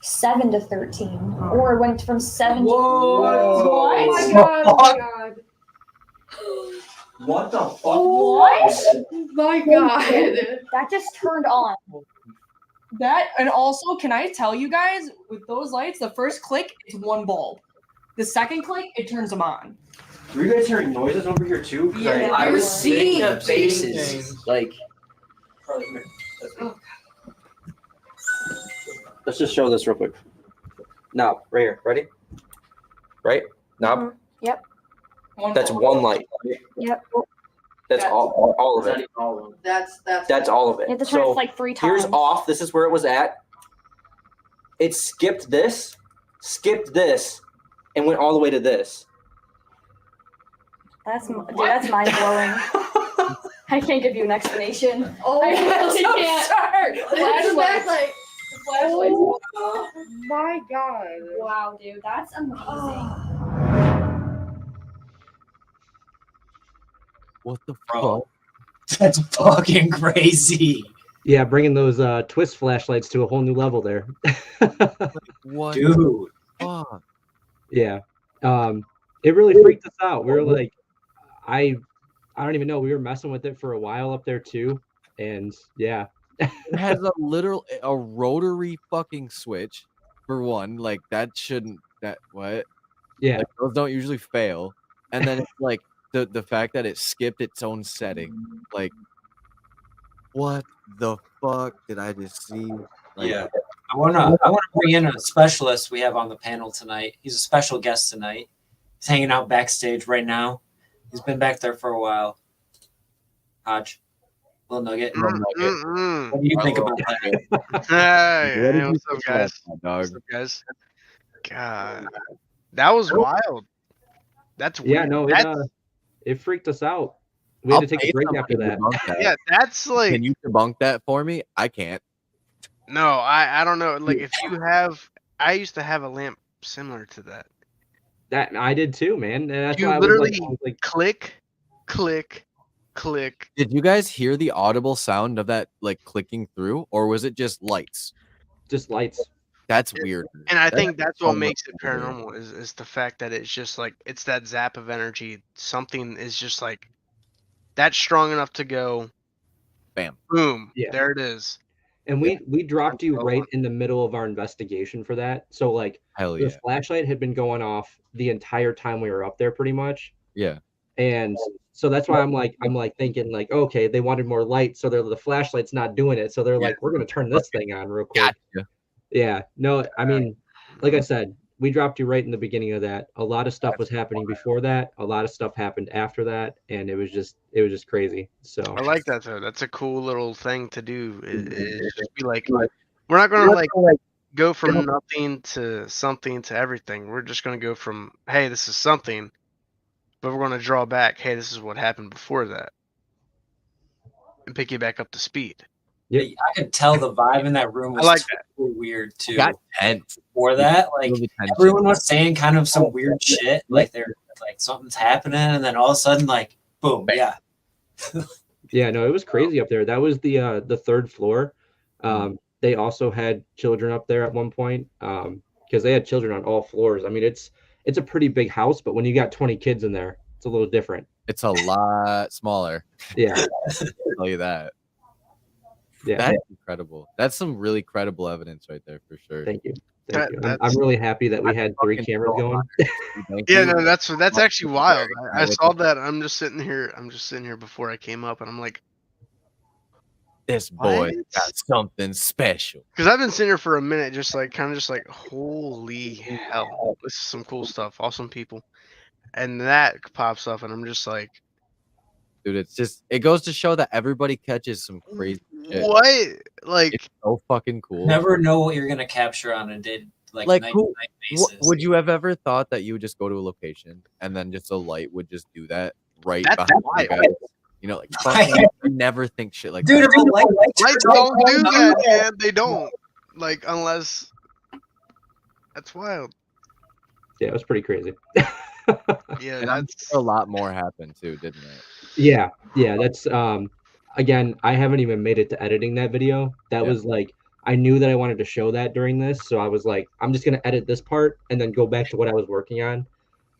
7 to 13, or it went from 7 Whoa. to what? Oh my god! Oh my god! What the fuck? What? My god! That just turned on. That, and also, can I tell you guys, with those lights, the first click, it's one bulb. The second click, it turns them on. Were you guys hearing noises over here too? 'Cause Yeah, I they were was seeing seeing faces. Like, let's just show this real quick. Now, right here. Ready? Right? Knob. Yep. That's one light. Yep. That's all of it. That's all of it. You have to turn it like 3 Here's times. off. This is where it was at. It skipped this, and went all the way to this. That's mind blowing. I can't give you an explanation. Oh, I really can't. Flashlight. Oh, My god. wow, dude, that's amazing. What the Bro, that's fucking crazy. Yeah, bringing those twist flashlights to a whole new level there. What? Dude. Fuck? Yeah. It really freaked us out. We were like, I don't even know. We were messing with it for a while up there too. And yeah. It has a rotary fucking switch for one. Like what? Yeah. Like, those don't usually fail. And then it's like the fact that it skipped its own setting. Like, what the fuck did I just see? Like, Yeah. I wanna bring in a specialist we have on the panel tonight. He's a special guest tonight. He's hanging out backstage right now. He's been back there for a while. Hodge, little nugget. What do you think about that? Hey, What did you what's up, think guys? about that, dog? What's up, guys? God, that was wild. That's weird. Yeah, no, it freaked us out. We I'll had to take pay a break somebody after to that. debunk that. Yeah, that's like Can you debunk that for me? I can't. no, I don't know. Like if you have, I used to have a lamp similar to that. That I did too, man. And that's You why I literally was like, click, click, click. Did you guys hear the audible sound of that like clicking through, or was it just lights? just lights. That's weird. And I think that's so what much makes it weirder. paranormal is the fact that it's just like it's that zap of energy. Something is just like that's strong enough to go Bam. boom. Yeah. There it is. And we dropped you right in the middle of our investigation for that. So like Hell the yeah. flashlight had been going off the entire time we were up there pretty much. Yeah. And so that's why I'm like thinking like, okay, they wanted more light, so the flashlight's not doing it. So they're like, we're gonna turn this thing on real quick. Gotcha. Yeah. No, I mean, like I said, we dropped you right in the beginning of that. A lot of stuff was happening before that. A lot of stuff happened after that, and it was just crazy. So I like that though. That's a cool little thing to do. Is just be like, we're not gonna like go from nothing to something to everything. We're just gonna go from, hey, this is something, but we're gonna draw back. Hey, this is what happened before that, and pick you back up to speed. Yeah, I could tell the vibe in that room was I like that. totally weird too. Got tense. Before that, like Really tense. everyone was saying kind of some weird shit, like they're like something's happening, and then all of a sudden, like boom, yeah. yeah, no, it was crazy up there. That was the third floor. They also had children up there at one point because they had children on all floors. I mean, it's a pretty big house, but when you got 20 kids in there, it's a little different. It's a lot smaller. Yeah, I'll tell you that. Yeah, That's incredible. That's some really credible evidence right there for sure. Thank you. Thank you. I'm really happy that we had 3 cameras going. Yeah, no, that's actually wild. I saw that. I'm just sitting here before I came up, and I'm like, this boy What? got something special. because I've been sitting here for a minute, just like holy hell, this is some cool stuff, awesome people, and that pops up, and I'm just like, Dude, it's just it goes to show that everybody catches some crazy shit. what? Like, It's so fucking cool. Never know what you're gonna capture on a day like night who, basis. would you have ever thought that you would just go to a location and then just a light would just do that right That's behind you wild. guys? You know, like fucking I never think shit like Dude, that. if a light lights don't do that, man. They don't. Like, unless that's wild. Yeah, it was pretty crazy. Yeah, And I'm that's sure a lot more happened too, didn't it? Yeah, that's again, I haven't even made it to editing that video. That was like I knew that I wanted to show that during this, so I was like, I'm just gonna edit this part and then go back to what I was working on.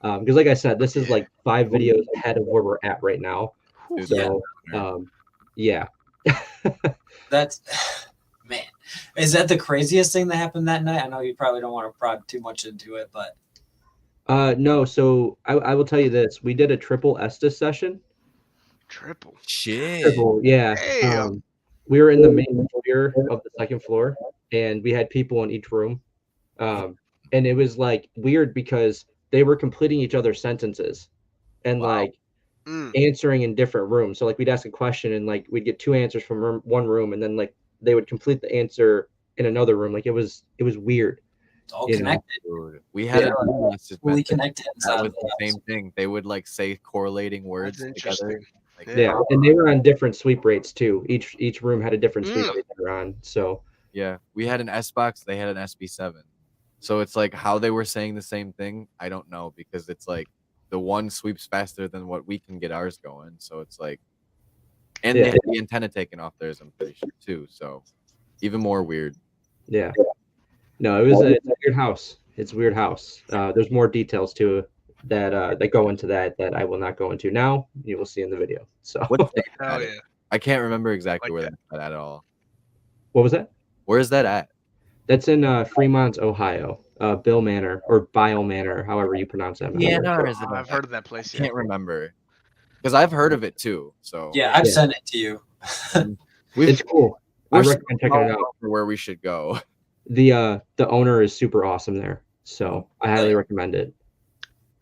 Because like I said, this is like 5 videos ahead of where we're at right now. Dude, So yeah. That's man. Is that the craziest thing that happened that night? I know you probably don't want to prod too much into it, but No, so I will tell you this. We did a triple Estes session. triple. Shit. Triple, yeah. Damn. We were in the main foyer of the second floor, and we had people in each room. And it was like weird because they were completing each other's sentences and like answering in different rooms. So like we'd ask a question and like we'd get 2 answers from one room, and then like they would complete the answer in another room. Like it was weird. it's all You know? connected. Dude, we had Yeah. a Estes Fully method. connected That inside was of the the same thing. They would like say correlating words That's together. interesting. Like, Yeah, and they were on different sweep rates too. Each room had a different sweep rate they were on. So yeah, we had an S box. They had an SB7. So it's like how they were saying the same thing. I don't know because it's like the one sweeps faster than what we can get ours going. So it's like, and they Yeah. had the antenna taken off theirs. I'm pretty sure too. So even more weird. yeah, no, it's a weird house. It's a weird house. There's more details to that go into that I will not go into now. You will see in the video. So What's that Hell at? yeah. I can't remember exactly Like where that. that's at all. what was that? Where is that at? That's in Fremont, Ohio. Bill Manor or Bile Manor, however you pronounce that. I've heard of that place. I Yeah. can't remember because I've heard of it too. So Yeah, I've sent it to you. It's cool. I we're recommend checking it out. for where we should go. The owner is super awesome there, so I highly recommend it.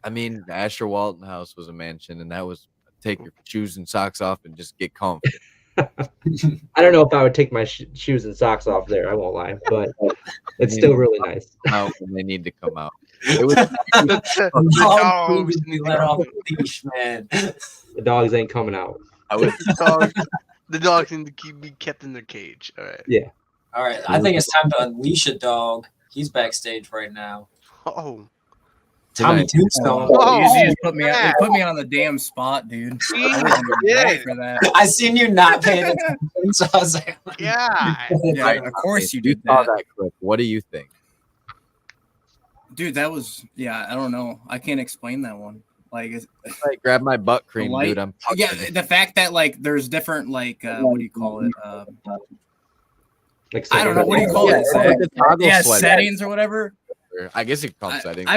I mean, the Asher Walton house was a mansion, and that was take your shoes and socks off and just get comfy. I don't know if I would take my shoes and socks off there. I won't lie, but it's still really nice. Out when they need to come out. It was The dogs Need to be let off the leash, man. The dogs ain't coming out. I was the dogs need to be kept in their cage. All right. Yeah. All right, I think it's time to unleash a dog. He's backstage right now. Oh. Tommy Tombstone. Oh, You just put me yeah. you put me on the damn spot, dude. I wasn't even Yeah. ready for that. I seen you not paying attention, so I was like, Yeah. Yeah, of course you did saw that. that clip. What do you think? Dude, that was I don't know. I can't explain that one. Like it's Like, grab my butt cream, light- dude. I'm yeah, fucking- the fact that like there's different like what do you call it? Like I don't know. What do you call it, Zach? Yeah, settings or whatever. I guess you can call them settings.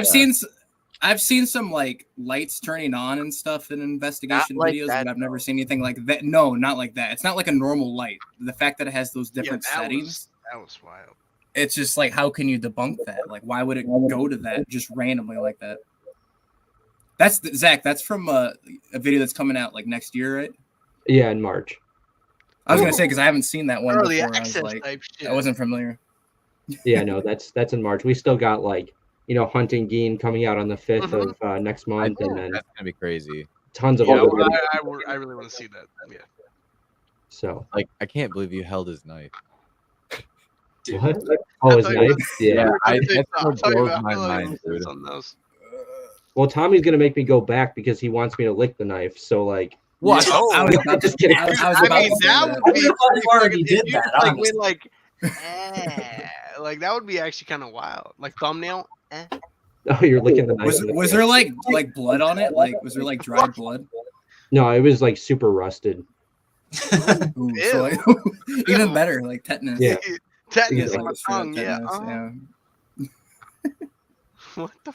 I've seen some like lights turning on and stuff in investigation like videos, that, but I've never seen anything like that. No, not like that. It's not like a normal light. The fact that it has those different settings, that was wild. it's just like, how can you debunk that? Like, why would it go to that just randomly like that? That's Zach. That's from a video that's coming out like next year, right? Yeah, in March. I was gonna say because I haven't seen that one Early before. I was access like, type shit. I wasn't familiar. Yeah, no, that's in March. We still got like, you know, Hunting Geen coming out on the 5th of next month, and then That's gonna be crazy. tons of Yeah, other. well, I really want to see that. Yeah. So like, I can't believe you held his knife. What? Oh, his knife? Yeah. That still blows my mind, dude. Well, Tommy's gonna make me go back because he wants me to lick the knife. So like, what? Oh, I was about just kidding. I was about to say that that. would be You already if did you that, just, like honestly. went like, like that would be actually kind of wild. Like thumbnail. Oh, you're licking the knife. Was there like blood on it? Like was there like dried blood? No, it was like super rusted. Ooh, so like, even better, like tetanus. Yeah. Tetanus Like on my straight up tongue. Yeah. tetanus, What the?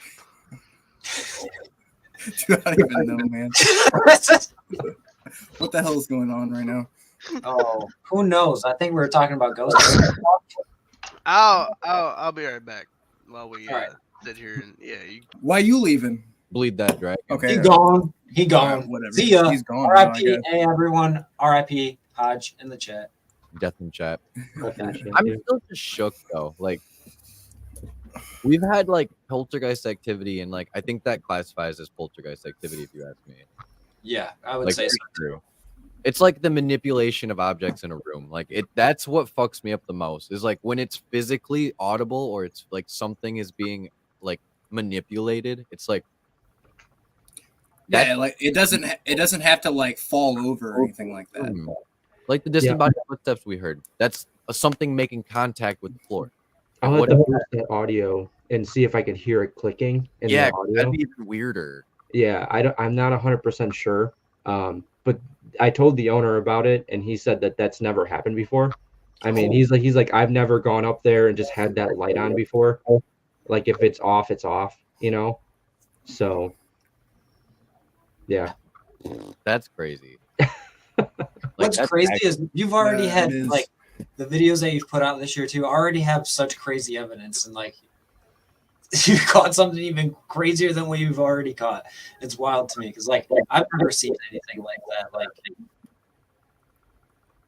Dude, I don't even know, man. What the hell is going on right now? Oh, who knows? I think we were talking about ghosts. I'll be right back while we sit here and you. Why you leaving? Bleed that dragon. Okay. He gone. He gone. Whatever. See ya. He's gone. R.I.P. Hey everyone. R.I.P. Hodge in the chat. Death in chat. Yeah. I'm still just shook though. Like, we've had like poltergeist activity, and like I think that classifies as poltergeist activity if you ask me. Yeah, I would Like, say so. true. It's like the manipulation of objects in a room. Like that's what fucks me up the most. Is like when it's physically audible or it's like something is being like manipulated. It's like Yeah, like it doesn't have to like fall over or anything like that. like the disembodied footsteps we heard. That's something making contact with the floor. I'll Like, have to boost that audio and see if I could hear it clicking in yeah, the audio. that'd be even weirder. Yeah, I'm not 100% sure. But I told the owner about it, and he said that that's never happened before. I mean, he's like, I've never gone up there and just had that light on before. Like if it's off, it's off, you know? So, yeah. That's crazy. What's that's crazy actually- is you've already Yeah, had it is. like the videos that you've put out this year too already have such crazy evidence, and like you caught something even crazier than what you've already caught. It's wild to me because like I've never seen anything like that. Like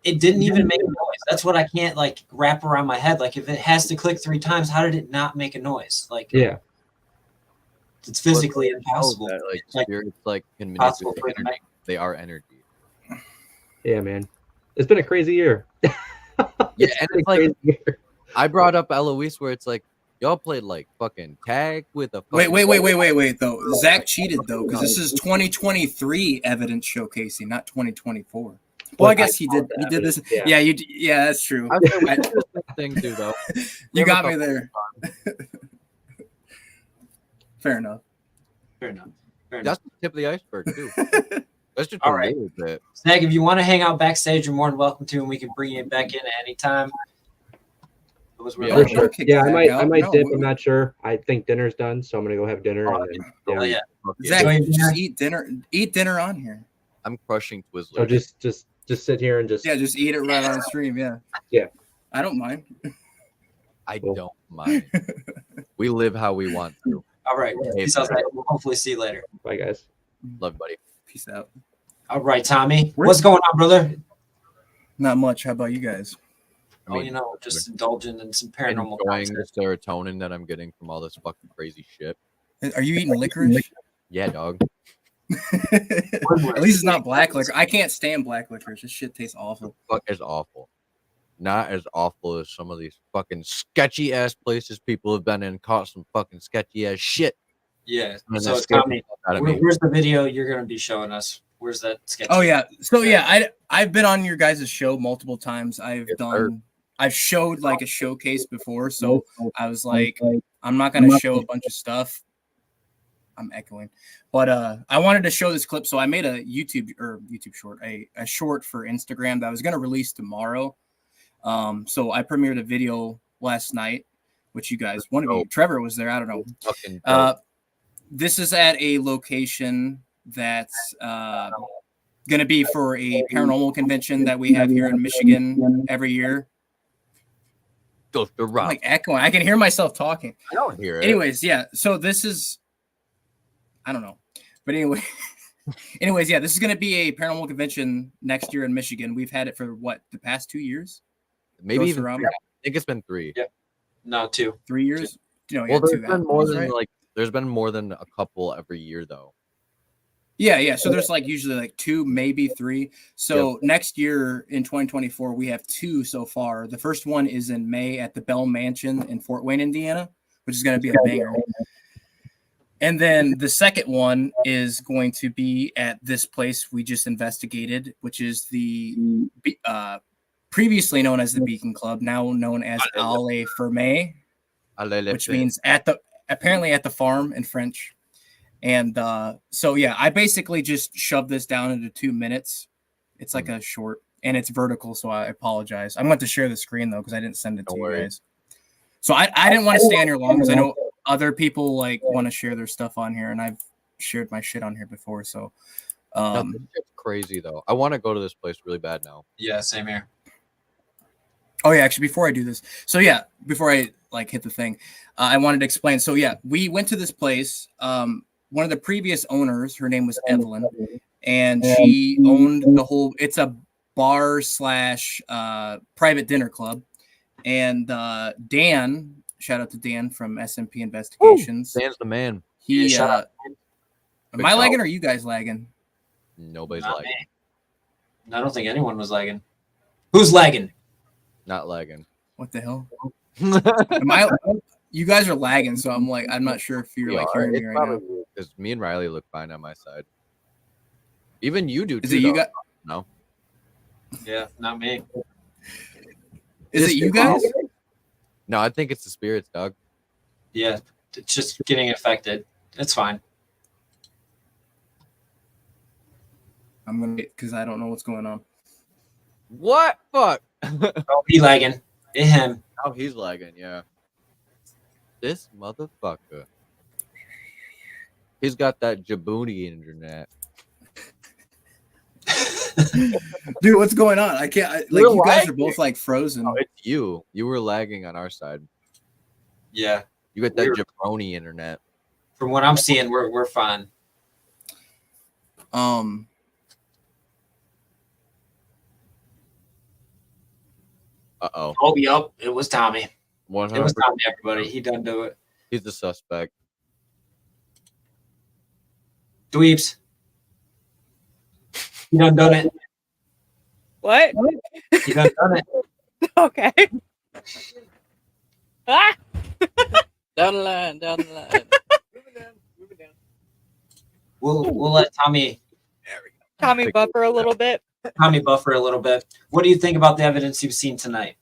it didn't even make a noise. That's what I can't like wrap around my head. Like if it has to click 3 times, how did it not make a noise? Like Yeah. it's physically Well, impossible. that, like It's, like, spirits like can possible manipulate for them. energy. They are energy. Yeah, man. It's been a crazy year. Yeah, and it's like I brought up Eloise where it's like y'all played like fucking tag with a Wait fucking though. Zach cheated though because this is 2023 evidence showcasing, not 2024. Well, I guess he did this. Yeah. Yeah, that's true. I said we did the same thing too, though. You We have got a me couple there. Fair enough. Fair enough. That's the tip of the iceberg too. That's just All a right. little bit. Snag, if you want to hang out backstage, you're more than welcome to, and we can bring you back in at any time. It was really For sure. kick Yeah, I Zach might out. dip. No, I'm not sure. I think dinner's done, so I'm gonna go have dinner. And then, Oh yeah. Zach, Enjoy your just dinner. eat dinner on here. I'm crushing Twizzlers. So just sit here and just Just eat it right on stream. Yeah. Yeah. I don't mind. I don't mind. We live how we want to. All right. Peace out. We'll hopefully see you later. Bye, guys. Love, buddy. Peace out. All right, Tommy. What's going on, brother? Not much. How about you guys? I mean, you know, just indulging in some paranormal enjoying content. the serotonin that I'm getting from all this fucking crazy shit. Are you eating licorice? Yeah, dog. At least it's not black liquor. I can't stand black licorice. This shit tastes awful. Fuck is awful. Not as awful as some of these fucking sketchy ass places people have been in, caught some fucking sketchy ass shit. Yeah. And So that scared Tommy, the fuck out of me. where's the video you're going to be showing us? Where's that sketch? Oh yeah. So yeah, I've been on your guys' show multiple times. I've showed like a showcase before, so I was like, I'm not gonna show a bunch of stuff. I'm echoing, but I wanted to show this clip, so I made a YouTube short, a short for Instagram that I was gonna release tomorrow. So I premiered a video last night, which you guys, one of you, Trevor was there. I don't know. This is at a location that's going to be for a paranormal convention that we have here in Michigan every year. I'm like echoing. I can hear myself talking. I don't hear it. Anyways, yeah. So this is, I don't know, but anyway, yeah. This is going to be a paranormal convention next year in Michigan. We've had it for what, the past 2 years? Maybe even 3. I think it's been 3. Yeah. No, 2. 3 years. Well, there's been more than there's been more than a couple every year though. Yeah. So there's like usually like 2, maybe 3. So next year in 2024, we have 2 so far. The first one is in May at the Bell Mansion in Fort Wayne, Indiana, which is going to be a banger. And then the second one is going to be at this place we just investigated, which is the previously known as the Beacon Club, now known as Allée Fermée, which means apparently at the farm in French. And so, yeah, I basically just shoved this down into 2 minutes. It's like a short, and it's vertical, so I apologize. I'm going to share the screen, though, because I didn't send it to you guys. So I didn't want to stay on here long, because I know other people like want to share their stuff on here, and I've shared my shit on here before. So this shit's crazy, though. I want to go to this place really bad now. Yeah, same here. Oh, yeah, actually, before I do this. So, yeah, before I like hit the thing, I wanted to explain. So, yeah, we went to this place. One of the previous owners, her name was Evelyn, and she owned the whole, it's a bar / private dinner club. And Dan, shout out to Dan from SMP Investigations. Dan's the man. He, am I lagging or are you guys lagging? Nobody's Not lagging. me. I don't think anyone was lagging. Who's lagging? Not lagging. What the hell? You guys are lagging, so I'm like, I'm not sure if you're like hearing me right now. Because me and Riley look fine on my side. Even you do too. Is it you guys? No. Yeah, not me. Is it you guys? No, I think it's the spirits, dog. Yeah, it's just getting affected. It's fine. I'm gonna because I don't know what's going on. What? Fuck. Oh, he lagging. It's him. Oh, he's lagging. Yeah. This motherfucker. He's got that Djibouti internet. Dude, what's going on? I can't. You guys are both like frozen. Oh, it's you. You were lagging on our side. Yeah. You got that jabroni internet. From what I'm seeing, we're fine. Uh-oh. Oh, yep. It was Tommy. 100%. It was Tommy, everybody. He done do it. He's the suspect. Dweebs. He done it. What? He done it. Okay. Ah! Down the line, down the line. We'll let Tommy buffer a little bit. Tommy buffer a little bit. What do you think about the evidence you've seen tonight?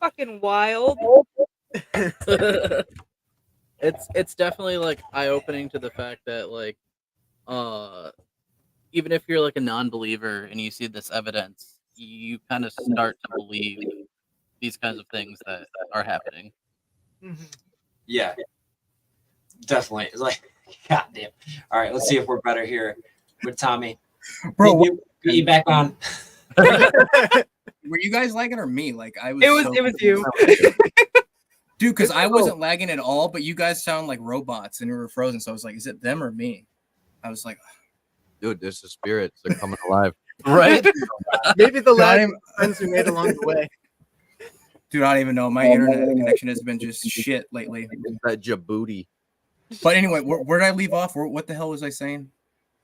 Fucking wild. It's definitely like eye-opening to the fact that like even if you're like a non-believer and you see this evidence, you kind of start to believe these kinds of things that are happening. Yeah, definitely. It's like, goddamn. All right, let's see if we're better here with Tommy. Bro, get you back on. Were you guys lagging or me? Like I was. It was you, dude. Because I wasn't lagging at all, but you guys sound like robots and you were frozen. So I was like, is it them or me? I was like, dude, there's the spirits. They're coming alive. Right? Maybe the last friends we made along the way. Dude, I don't even know. My internet connection has been just shit lately. That Djibouti. But anyway, where did I leave off? What the hell was I saying?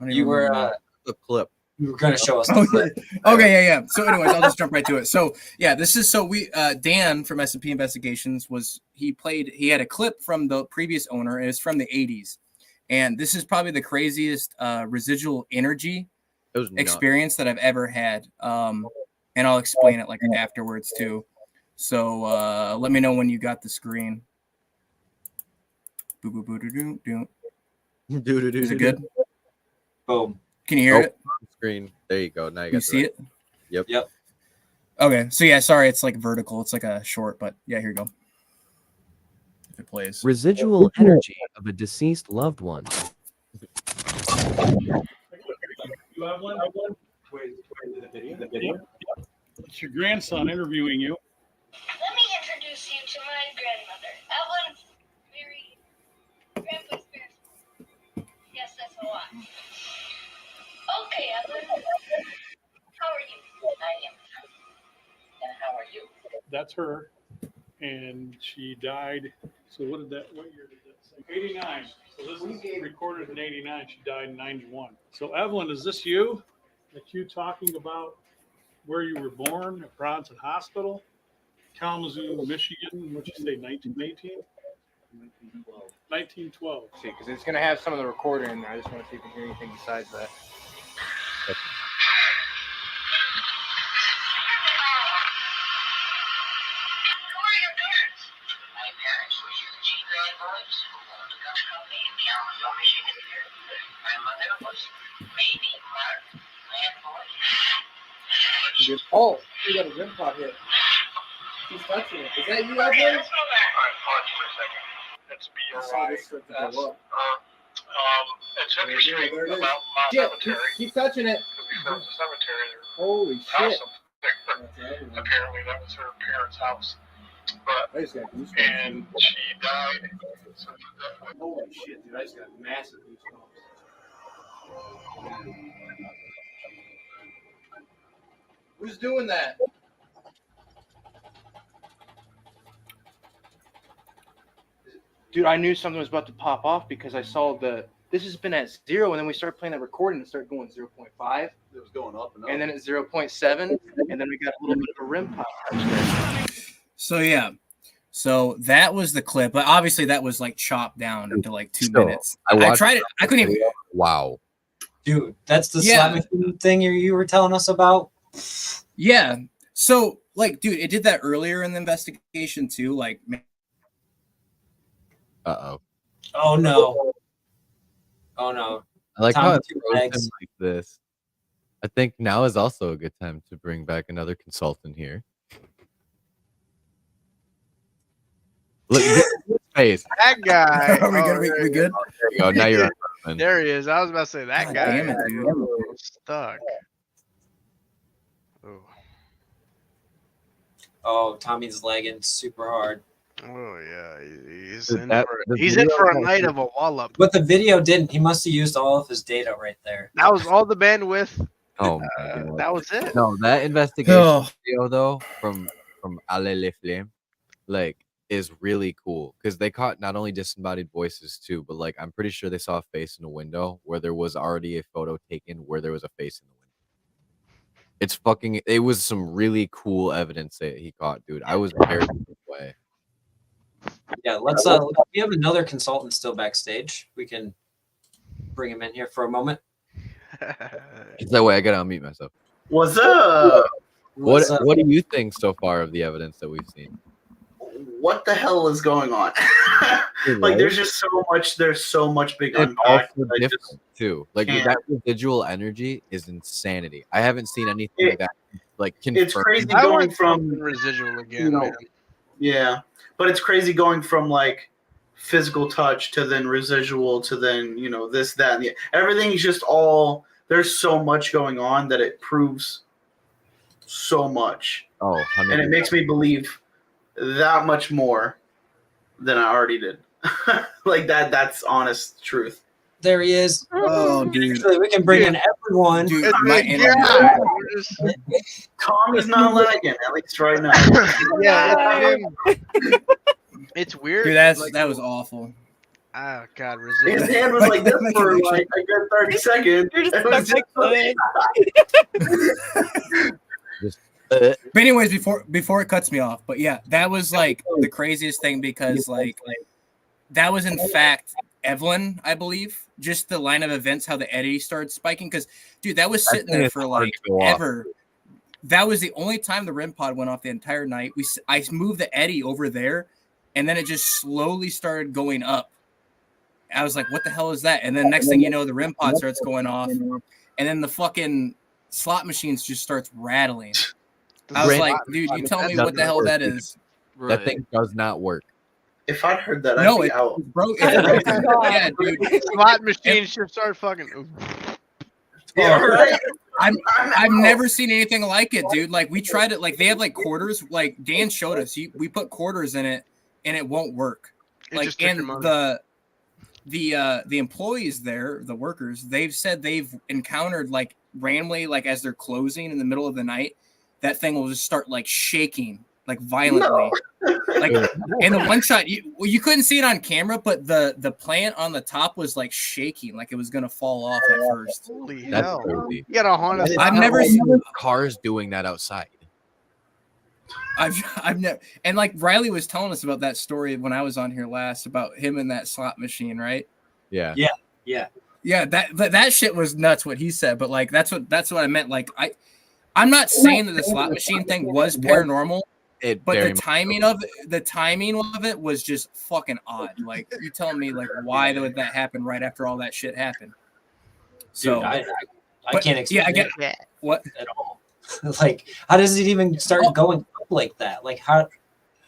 You were the clip. You were going to show us the clip. Okay, yeah. So, anyways, I'll just jump right to it. So, yeah, this is we Dan from S&P Investigations he had a clip from the previous owner. And it's from the 80s, and this is probably the craziest residual energy experience that I've ever had. And I'll explain it like afterwards too. So let me know when you got the screen. Is it good? Boom. Can you hear it? Screen. There you go. Now you see it? Yep. Okay, so yeah, sorry, it's like vertical. It's like a short, but yeah, here you go. If it plays. Residual energy of a deceased loved one. You have one? Wait, the video? It's your grandson interviewing you. Let me introduce you to my grandmother. Evelyn, very grandpa's parents. Yes, that's a lot. Okay, Evelyn. How are you? I am. And how are you? That's her. And she died. So what year did that say? 89. So this is recorded in 89. She died in 91. So Evelyn, is this you? That you talking about where you were born at Bronson Hospital? Kalamazoo, Michigan, what'd you say, 1918? 1912. See, because it's going to have some of the recording in there. I just want to see if you can hear anything besides that. My parents were huge bad boys who owned a gun company in Kalamazoo, Michigan. My mother was maybe Mark Landboy. Oh, we got a rim pod here. He's touching it. Is that you, Evelyn? Let's go back. All right, pause for a second. That's B-O-I-S. It's interesting about Mount Cemetery. Keep touching it. Because we found the cemetery there. Holy shit. Apparently that was her parents' house. But and she died. Holy shit, dude! I just got massive goosebumps. Who's doing that? Dude, I knew something was about to pop off because I saw this has been at 0, and then we started playing that recording and it started going 0.5. It was going up and up. And then it's 0.7, and then we got a little bit of a rim pop. So yeah, so that was the clip, but obviously that was like chopped down into like 2 minutes. I tried it. I couldn't even. Wow, dude, that's the slot machine thing you were telling us about. Yeah. So like, dude, it did that earlier in the investigation too. Like, oh no. Oh no. I like Tom how with it two throws legs. him like this. I think now is also a good time to bring back another consultant here. Look at his face. That guy. Are we good? We good? There you go. Now you're on. There he is. I was about to say that God guy. damn it, dude. Stuck. Oh, Tommy's lagging super hard. Oh yeah, he's Dude, in that- for the he's in video for a got night you. of a wallop. But the video didn't. He must have used all of his data right there. That was all the bandwidth. Oh my God. That was it. No, that investigation Oh. video though from Ale Le Flame, like, is really cool because they caught not only disembodied voices too, but like I'm pretty sure they saw a face in a window where there was already a photo taken where there was a face in the window. It was some really cool evidence that he caught, dude. I was very blown away. Yeah, let's we have another consultant still backstage. We can bring him in here for a moment. That way I gotta unmute myself. What's up? What do you think so far of the evidence that we've seen? What the hell is going on? Like, there's just so much. There's so much big And unpack. also that I different just too. Like can't. that residual energy is insanity. I haven't seen anything that like It's confirmed. crazy I going want from something residual again, you know, man. yeah, but it's crazy going from like physical touch to then residual to then this, that, and the everything's just all. There's so much going on that it proves so much. Oh, and it makes me believe that much more than I already did. Like that's honest truth. There he is. Oh, dude. Actually, we can bring in everyone. Dude, It's my like, internet. yeah, we're just- Tommy's not lagging, at least right now. yeah, it's weird. Dude, like, that was awful. oh god, His residual. hand was like this for like a good 30 seconds. It was just But anyways, before it cuts me off, but yeah, that was like the craziest thing because like that was in fact Evelyn, I believe. Just the line of events, how the eddy started spiking. Because dude, that was sitting there for like ever. That was the only time the REM pod went off the entire night. I moved the eddy over there, and then it just slowly started going up. I was like, what the hell is that? And then next thing you know, the REM pod starts going off, and then the fucking slot machines just starts rattling. I was Granted, like, dude, you tell me that what the hell doesn't that work, is. dude. That thing does not work. If I'd heard that, I'd No, be it's out. broke. It's broken. Yeah, dude. Slot machine should start fucking. Yeah, right. I've never seen anything like it, dude. Like we tried it. Like they have like quarters. Like Dan showed us. We put quarters in it, and it won't work. It Like just took your and money. the employees there, the workers, they've said they've encountered like randomly, like as they're closing in the middle of the night, that thing will just start like shaking, like violently. Like in the one shot, you couldn't see it on camera, but the plant on the top was like shaking, like it was gonna fall off at first. Holy That's hell! crazy. You got a Honda. I've never seen cars doing that outside. I've never, and like Riley was telling us about that story when I was on here last about him and that slot machine, right? Yeah. Yeah, that shit was nuts what he said, but like that's what I meant. Like I'm not saying that the slot machine thing was paranormal, but the timing of it was just fucking odd. Like you telling me like why would that happen right after all that shit happened? So Dude, I can't explain I get what at all. Like, how does it even start going up like that? Like, how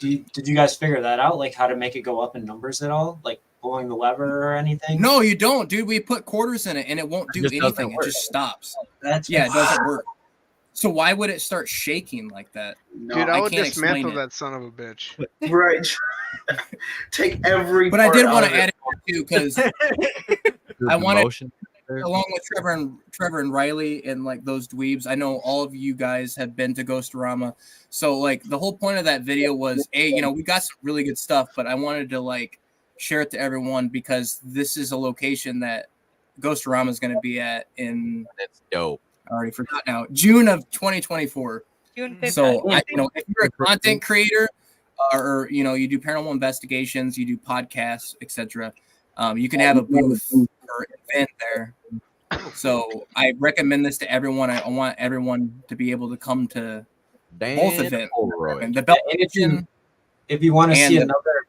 did you guys figure that out? Like, how to make it go up in numbers at all? Like pulling the lever or anything? No, you don't, dude. We put quarters in it and it won't do just doesn't anything. It work. just stops. That's it doesn't work. So why would it start shaking like that? Dude, I would can't explain dismantle it. that son of a bitch. Right. Take every. But I did want want to add it too because I wanted, along with Trevor and Riley and like those dweebs. I know all of you guys have been to Ghostorama, so like the whole point of that video was, we got some really good stuff, but I wanted to like share it to everyone because this is a location that Ghostorama is going to be at in. That's dope. I already forgot now. June of 2024. June 5th. So if you're a content creator, or you do paranormal investigations, you do podcasts, etc., you can have a booth or event there. So I recommend this to everyone. I want everyone to be able to come to both events. And the Bell if you want to see and another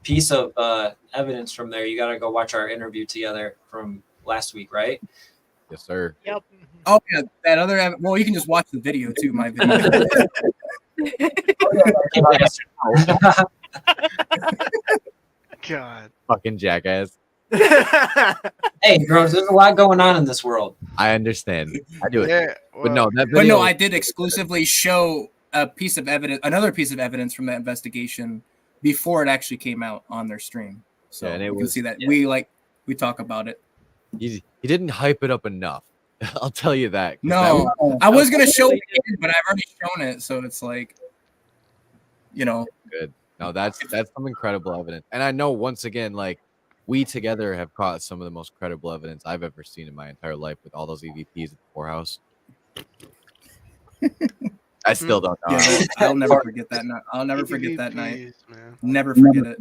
piece of evidence from there, you got to go watch our interview together from last week, right? Yes, sir. Yep. Oh yeah, that other. Well, you can just watch the video too. My video. God. Fucking jackass. Hey, bros, there's a lot going on in this world. I understand. I do it. Yeah, but no, that But video. no, I did exclusively show a piece of evidence, another piece of evidence from that investigation before it actually came out on their stream. So Yeah, and it you can was- see that yeah. we talk about it. He didn't hype it up enough. I'll tell you that. 'cause No, that I was gonna show it again, but I've already shown it, so it's like, good. No, that's some incredible evidence. And I know once again, like we together have caught some of the most credible evidence I've ever seen in my entire life with all those EVPs at the poorhouse. I still don't know. Yeah, I'll never forget that night. I'll never forget that night. Never forget it.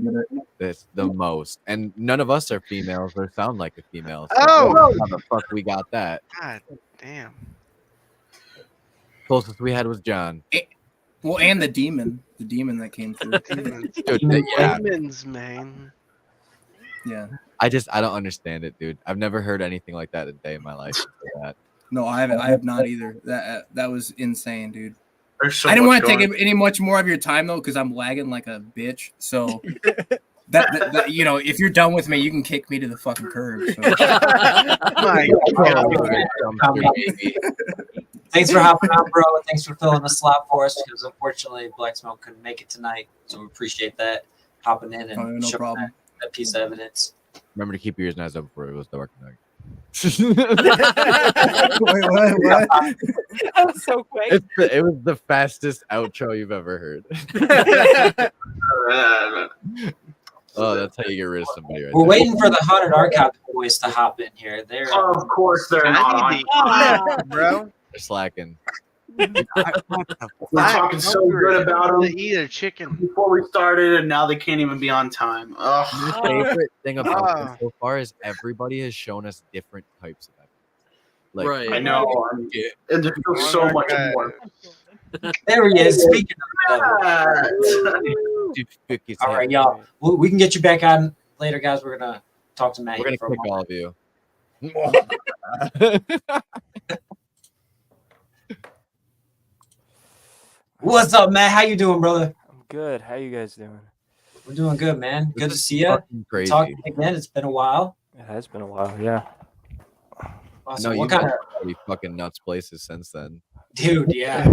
It's the most. And none of us are females or sound like a female. So Oh! how the fuck we got that? God damn. Closest we had was John. Well, and the demon that came through. Dude, yeah. Demons, man. Yeah. I don't understand it, dude. I've never heard anything like that a day in my life. Before that. No, I haven't. I have not either. That was insane, dude. There's so I didn't much want to take going- any much more of your time though, because I'm lagging like a bitch. So that if you're done with me, you can kick me to the fucking curb. So. My Thanks for hopping on, bro. And thanks for filling the slot for us because unfortunately Black Smoke couldn't make it tonight. So we appreciate that hopping in and no showing problem. that piece of evidence. Remember to keep your ears and eyes open before it goes dark tonight. Wait, what? That was so quick. It was the fastest outro you've ever heard. Oh, that's how you get rid of somebody. Right We're there. waiting for the Haunted Archive boys to hop in here. They're Of course they're not on. Bro. They're slacking. We're talking so good about them To eat a chicken. before we started, and now they can't even be on time. My Ugh. favorite thing about Oh. this so far is everybody has shown us different types of evidence. Like, Right. I know. And there's still so much more. there he is. Speaking of the Dude, All right, y'all. We can get you back on later, guys. We're gonna talk to Matt. We're gonna for a kick moment. all of you. What's up, Matt? How you doing, brother? I'm good. How you guys doing? We're doing good, man. Good to is see you. fucking crazy. Talking again. It's been a while. It has been a while, yeah. Awesome. No, What you've kind been of pretty fucking nuts places since then. dude? Yeah.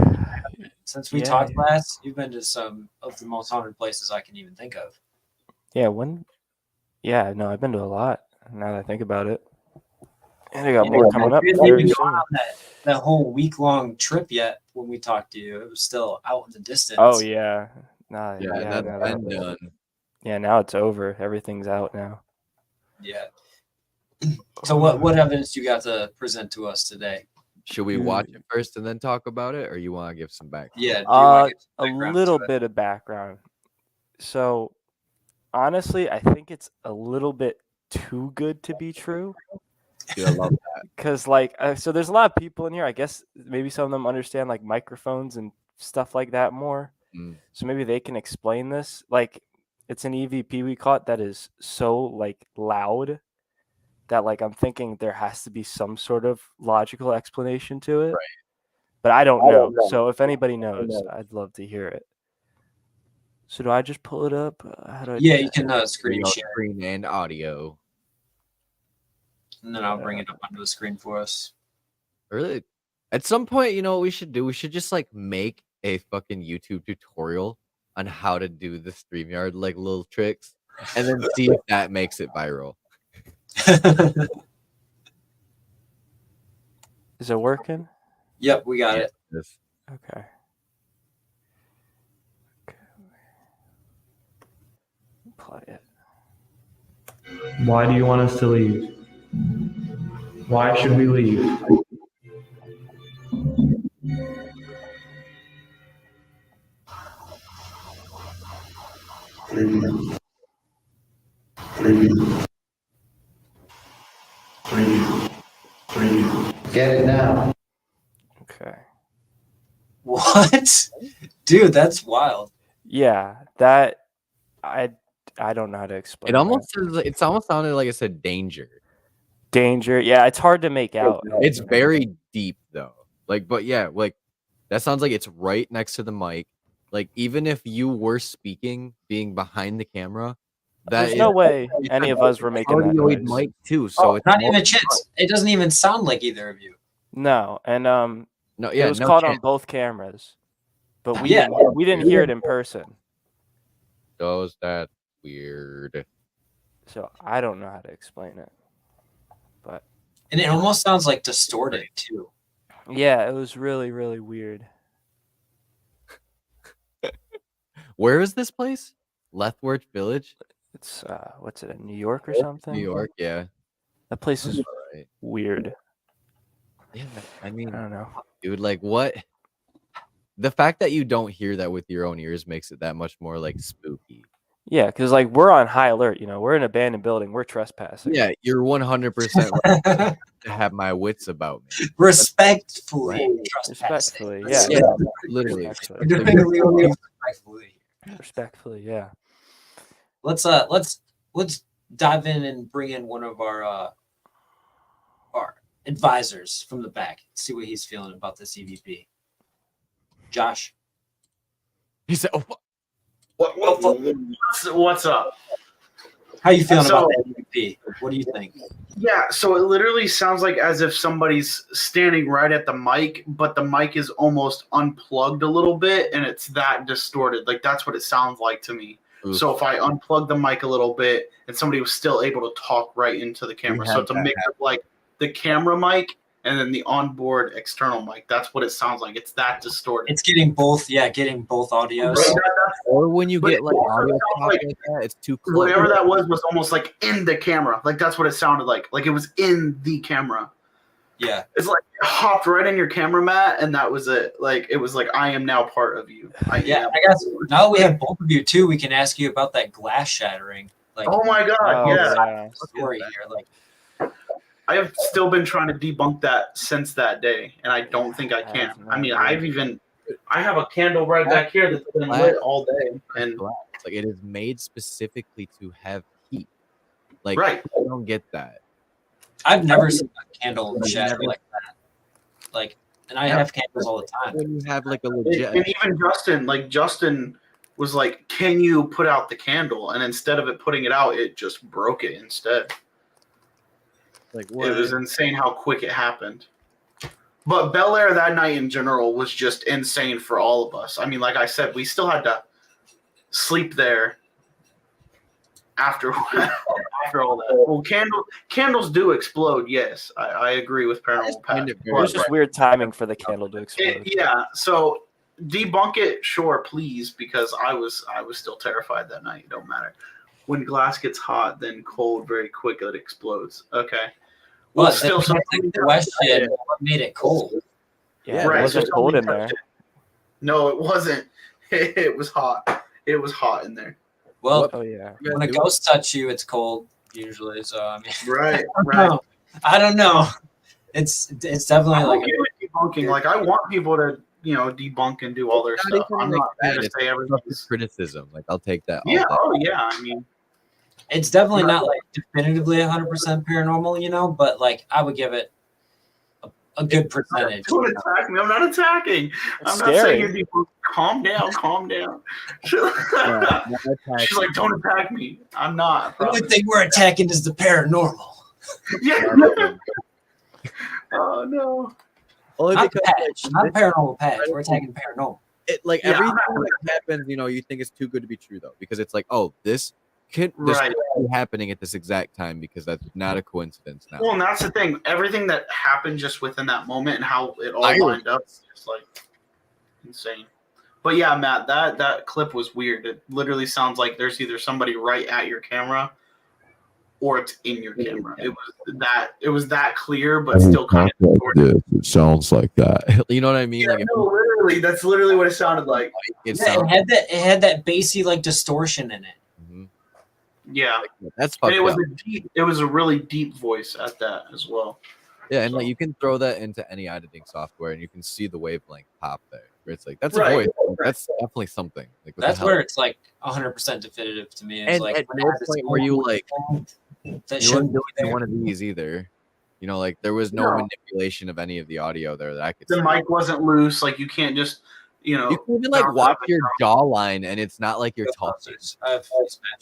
Since we Yeah, talked yeah. last, you've been to some of the most haunted places I can even think of. Yeah, yeah, no, I've been to a lot now that I think about it. And I got more coming up We hadn't very even soon. gone on that whole week-long trip yet when we talked to you. It was still out in the distance. Oh yeah. Nah, Yeah, yeah, that's no, been done. Yeah, now it's over. Everything's out now. Yeah. So what evidence you got to present to us today? Should we watch it first and then talk about it, or you want to give some background? Yeah. Do you want to give some A background little to it? bit of background. So, honestly, I think it's a little bit too good to be true. Dude, I love that. Because, like, so there's a lot of people in here. I guess maybe some of them understand, like, microphones and stuff like that more. Mm. So maybe they can explain this. Like, it's an EVP we caught that is so, like, loud that, like, I'm thinking there has to be some sort of logical explanation to it. Right. But I don't know. So if anybody knows, I'd love to hear it. So do I just pull it up? How do I do Yeah, you that? can screen Video, share, screen and audio. and then I'll bring it up onto the screen for us. Really? At some point, you know what we should do? We should just like make a fucking YouTube tutorial on how to do the StreamYard like little tricks, and then see if that makes it viral. Is it working? Yep, we got it. Yes. Okay. Play it. Why do you want us to leave? Why should we leave? Get it now. Okay. What? Dude, that's wild. Yeah, that I don't know how to explain. It almost it's almost sounded like it said danger. Danger. Yeah, it's hard to make out. It's very deep though. Like, but yeah, like that sounds like it's right next to the mic. Like, even if you were speaking, being behind the camera, There's no way any of us were making that audioid noise. mic too. So it's not more- even a chance. It doesn't even sound like either of you. No, and No, yeah, it was no caught chance. on both cameras, but we Yeah. didn't hear it in person. Does that weird? So I don't know how to explain it, but And it almost sounds like distorted too. yeah, it was really really weird. Where is this place? Lethbridge Village. It's what's it in New York or something? New York, yeah. That place is Right. weird. Yeah, I mean, I don't know. dude, like what? The fact that you don't hear that with your own ears makes it that much more like spooky. Yeah, because like we're on high alert. You know, we're in an abandoned building. We're trespassing. Yeah, you're 100% right to have my wits about me. Respectfully. Respectfully, Let's- yeah. Literally. Respectfully. We're doing it really respectfully. Respectfully, yeah. Let's dive in and bring in one of our advisors from the back. See what he's feeling about this EVP. Josh. He said, What's up? How you feeling So- about that EVP? What do you think? Yeah, so it literally sounds like as if somebody's standing right at the mic, but the mic is almost unplugged a little bit and it's that distorted. Like that's what it sounds like to me. Oof. So if I unplug the mic a little bit and somebody was still able to talk right into the camera. So had it's a that mix of like the camera mic and then the onboard external mic. That's what it sounds like. It's that distorted. It's getting both audios. Right, or when you But get it like also audio sounds stuff like like that, it's too close. whatever that was almost like in the camera. Like that's what it sounded like. Like it was in the camera. Yeah. It's like it hopped right in your camera mat, and that was it. Like it was like I am now part of you. I Yeah, am. I guess now that we have both of you too, we can ask you about that glass shattering. Like, Oh my god, yeah. story here. Like, I have still been trying to debunk that since that day, and I don't think I can. I mean, I have a candle right back here that's been lit all day, and like it is made specifically to have heat. Like, Right. I don't get that. I've never seen a candle shatter like that. Like, and I have candles all the time. When you have like a And legit, even Justin was like, "Can you put out the candle?" And instead of it putting it out, it just broke it instead. like It was insane how quick it happened. But Bel Air that night in general was just insane for all of us. I mean, like I said, we still had to sleep there after after all that. Well, candles do explode. Yes, I agree with Paranormal Pat. It was just weird timing for the candle to explode. Yeah, so debunk it, sure, please, because I was still terrified that night. It don't matter. When glass gets hot, then cold very quick, it explodes. Okay. Well, still the question, what made it cold? Yeah, it wasn't cold in there. No, it wasn't. It was hot. It was hot in there. Well, oh yeah. When a ghost touch you, it's cold usually. So I mean, Right, I don't right. know. I don't know. It's definitely I'm like okay with debunking. Like I want people to debunk and do all their stuff. I'm not here to say everything's criticism. Like I'll take that. all Yeah. day. Oh yeah. I mean, it's definitely not like definitively 100% paranormal, but like I would give it a good percentage. don't attack me. I'm not attacking. I'm not saying you're debunking. Calm down. Calm down. She's like, don't attack me. I'm not. The only thing we're attacking is the paranormal. Yeah. Oh no. Only Not because patch, not paranormal patch. We're attacking paranormal. Everything that happens, you think it's too good to be true though, because it's like, oh, this could be happening at this exact time because that's not a coincidence now. Well, and that's the thing. Everything that happened just within that moment and how it all lined up is like insane. But yeah, Matt, that clip was weird. It literally sounds like there's either somebody right at your camera or it's in your camera. It was that clear, but still kind of. It sounds like that. You know what I mean? Yeah, no, literally, that's literally what it sounded like. It had that bassy like distortion in it. Yeah, that's and fucked up. it was a really deep voice at that as well. Yeah, and like you can throw that into any editing software, and you can see the wavelength pop there. Where it's like that's a voice. That's definitely something. Like what That's the hell? where it's like 100% definitive to me. It's And like at when no I had this point were you like, that you shouldn't weren't be doing there. one of these either. Like there was no No. manipulation of any of the audio there that I could. The see. mic wasn't loose. Like you can't just You can even like bounce watch up and your down. jawline, and it's not like you're talking.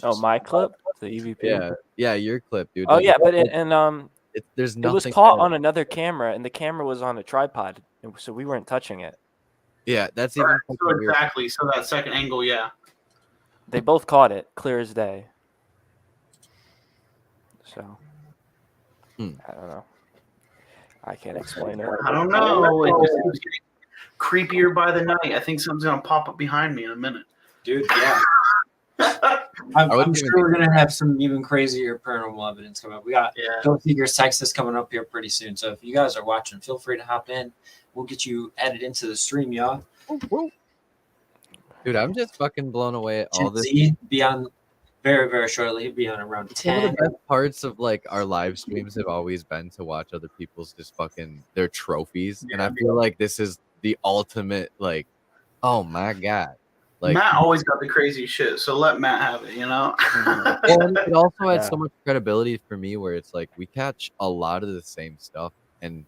Oh, my clip, the EVP. Yeah, your clip, dude. Oh Like, yeah, but there's it was nothing caught there. on another camera, and the camera was on a tripod, so we weren't touching it. Yeah, that's even Right, fucking so weird. exactly. So that second angle, yeah. They both caught it, clear as day. So I don't know. I can't explain it. I don't know. It just keeps getting creepier by the night. I think something's gonna pop up behind me in a minute. Dude, yeah. I'm sure we're gonna have some even crazier paranormal evidence coming up. We got Don't Figure Texas coming up here pretty soon. So if you guys are watching, feel free to hop in. We'll get you added into the stream, y'all. Dude, I'm just fucking blown away at all this. Z be on very, very shortly. He'll be on around Some of 10. the best parts of like our live streams have always been to watch other people's just fucking their trophies, and I feel like this is the ultimate. Like, oh my god, like Matt always got the crazy shit, so let Matt have it. and it also had so much credibility for me, where it's like we catch a lot of the same stuff, and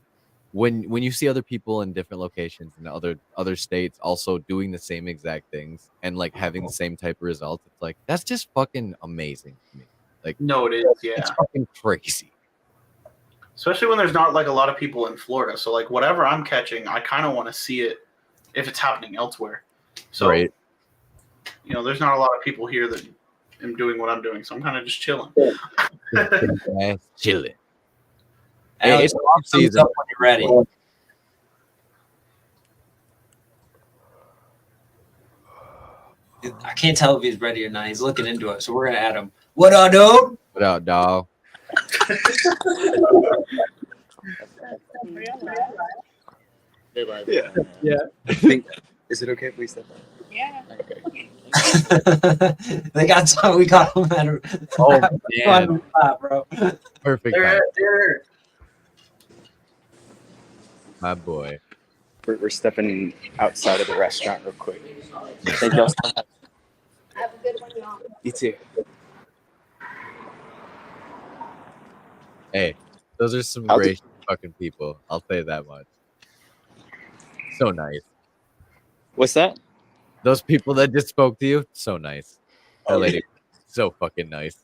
when you see other people in different locations in other states also doing the same exact things and like having the same type of results, it's like that's just fucking amazing to me. Like, No, it is. Yeah, it's fucking crazy. especially when there's not like a lot of people in Florida. So like whatever I'm catching, I kind of want to see it if it's happening elsewhere. So Right. There's not a lot of people here that am doing what I'm doing, so I'm kind of just chilling. Chilling. Alex, It's thumbs off season. up when you're ready. I can't tell if he's ready or not. He's looking into it, so we're gonna add him. What up, dude? What up, dog? Yeah. I think, is it okay if we step up? Yeah. Okay. They got some. We got him at a man. bro. Perfect. There, time. there. My boy. We're stepping outside of the restaurant real quick. Thank you. Have a good one, y'all. You too. Hey, those are some I'll great fucking people. I'll say that much. So nice. What's that? Those people that just spoke to you, so nice. That lady, so fucking nice.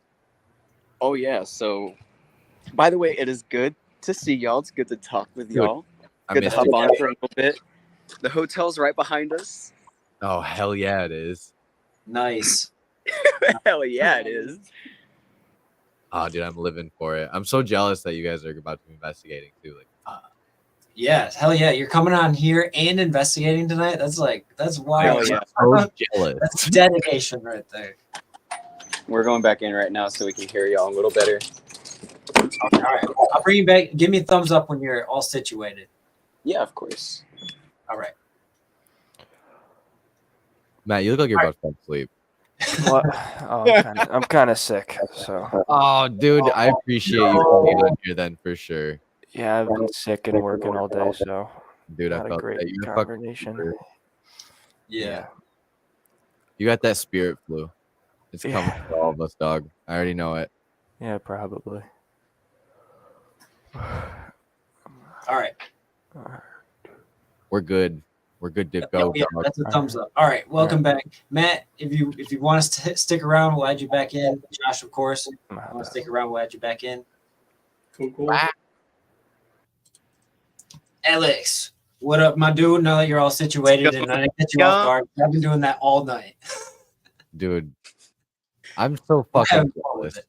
Oh yeah. So, by the way, it is good to see y'all. It's good to talk with Dude, y'all. I Good to missed hop you. on for a little bit. The hotel's right behind us. Oh hell yeah, it is. Nice. Hell yeah, it is. Oh, dude, I'm living for it. I'm so jealous that you guys are about to be investigating too. Like, Yeah, hell yeah. You're coming on here and investigating tonight. That's wild. yeah. so jealous. That's dedication right there. We're going back in right now so we can hear y'all a little better. All right. I'll bring you back. Give me a thumbs up when you're all situated. Yeah, of course. All right. Matt, you look like you're about to fall asleep. What? Oh, I'm kind of sick. So. Oh, dude, I appreciate you coming on here then for sure. Yeah, I've been sick and working all day, so. Dude, I not a felt great that you're combination. fucking. Yeah. You got that spirit flu. It's coming Yeah. for all of us, dog. I already know it. Yeah, probably. All right. We're good. We're good to go. Yeah, dog. that's a thumbs up. All right, welcome back, Matt. If you want us to stick around, we'll add you back in. Josh, of course, if you want to stick around, we'll add you back in. Cool. Alex, what up, my dude? Now that you're all situated and I didn't get you off guard, I've been doing that all night. Dude, I'm so fucking jealous.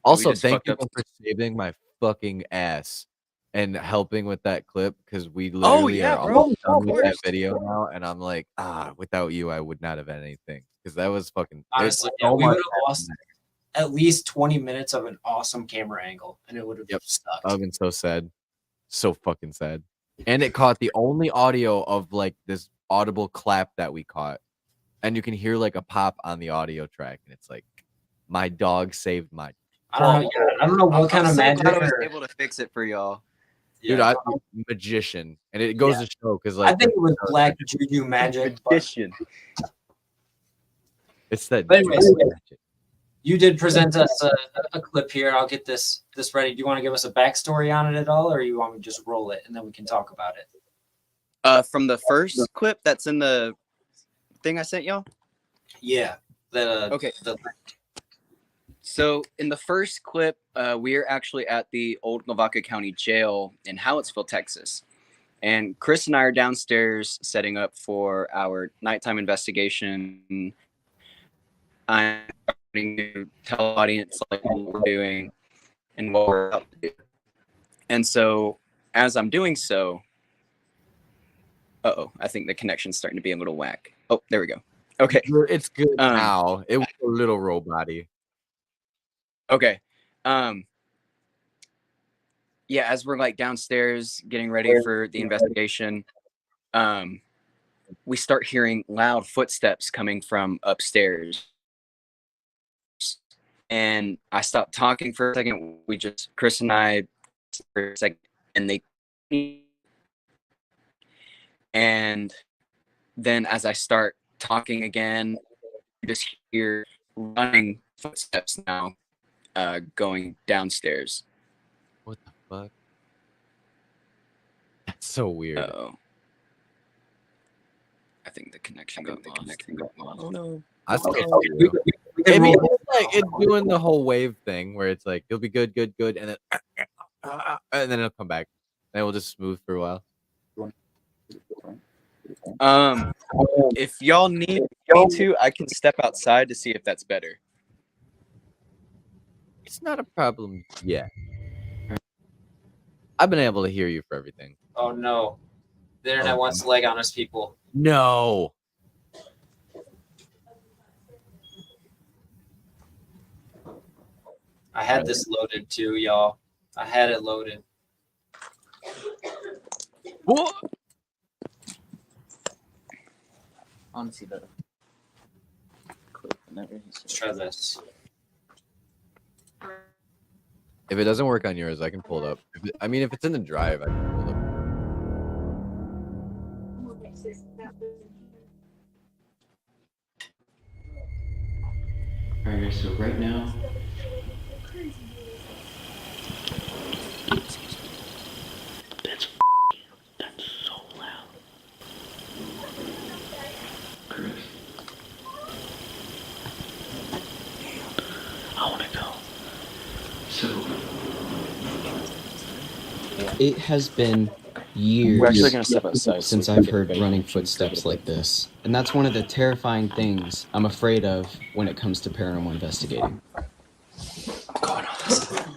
Also, just thank fucked you up. for saving my fucking ass and helping with that clip because we literally yeah, are bro. almost done Of with that course. video now, and I'm like, without you, I would not have had anything because that was fucking. Honestly, there's so we would much have lost at least 20 minutes of an awesome camera angle, and it would have stuck. I've been so sad, so fucking sad, and it caught the only audio of like this audible clap that we caught, and you can hear like a pop on the audio track, and it's like, my dog saved my. I don't know. Yeah, I don't know what kind of so magic. glad I was or- able to fix it for y'all. Dude, Yeah. I'm a magician, and it goes to show because like I think it was black juju magic. but- Magician. it's that. But anyways, juju magic. you did present us a clip here. I'll get this ready. Do you want to give us a backstory on it at all, or you want me to just roll it and then we can talk about it? From the first clip that's in the thing I sent y'all? Yeah. Okay. So in the first clip, we're actually at the old Lavaca County Jail in Hallettsville, Texas. And Chris and I are downstairs setting up for our nighttime investigation. I'm starting to tell the audience like what we're doing and what we're about to do. And so as I'm doing so, I think the connection's starting to be a little whack. Oh, there we go. Okay. It's good now. It was a little robot-y. Okay. Yeah, as we're like downstairs getting ready for the investigation, we start hearing loud footsteps coming from upstairs. And I stopped talking for a second. Chris and I for a second, and then as I start talking again, you just hear running footsteps now going downstairs. What the fuck? That's so weird. Uh-oh. I think the connection got lost. Oh no. I still Okay. see you. I mean, it's doing the whole wave thing where it's like, you'll be good, and then it'll come back. And we'll just smooth for a while. If y'all need me to, I can step outside to see if that's better. It's not a problem yet. I've been able to hear you for everything. Oh no. The internet wants to leg on us, people. No. I had this loaded too, y'all. I had it loaded. What? I want to see the clip. Let's try this. If it doesn't work on yours, I can pull it up. If it's in the drive, I can pull it up. All right, so right now, that's so I want to go. So. It has been We're actually years gonna step outside so since we can I've get heard ready. running footsteps like this. And that's one of the terrifying things I'm afraid of when it comes to paranormal investigating. Going on this side.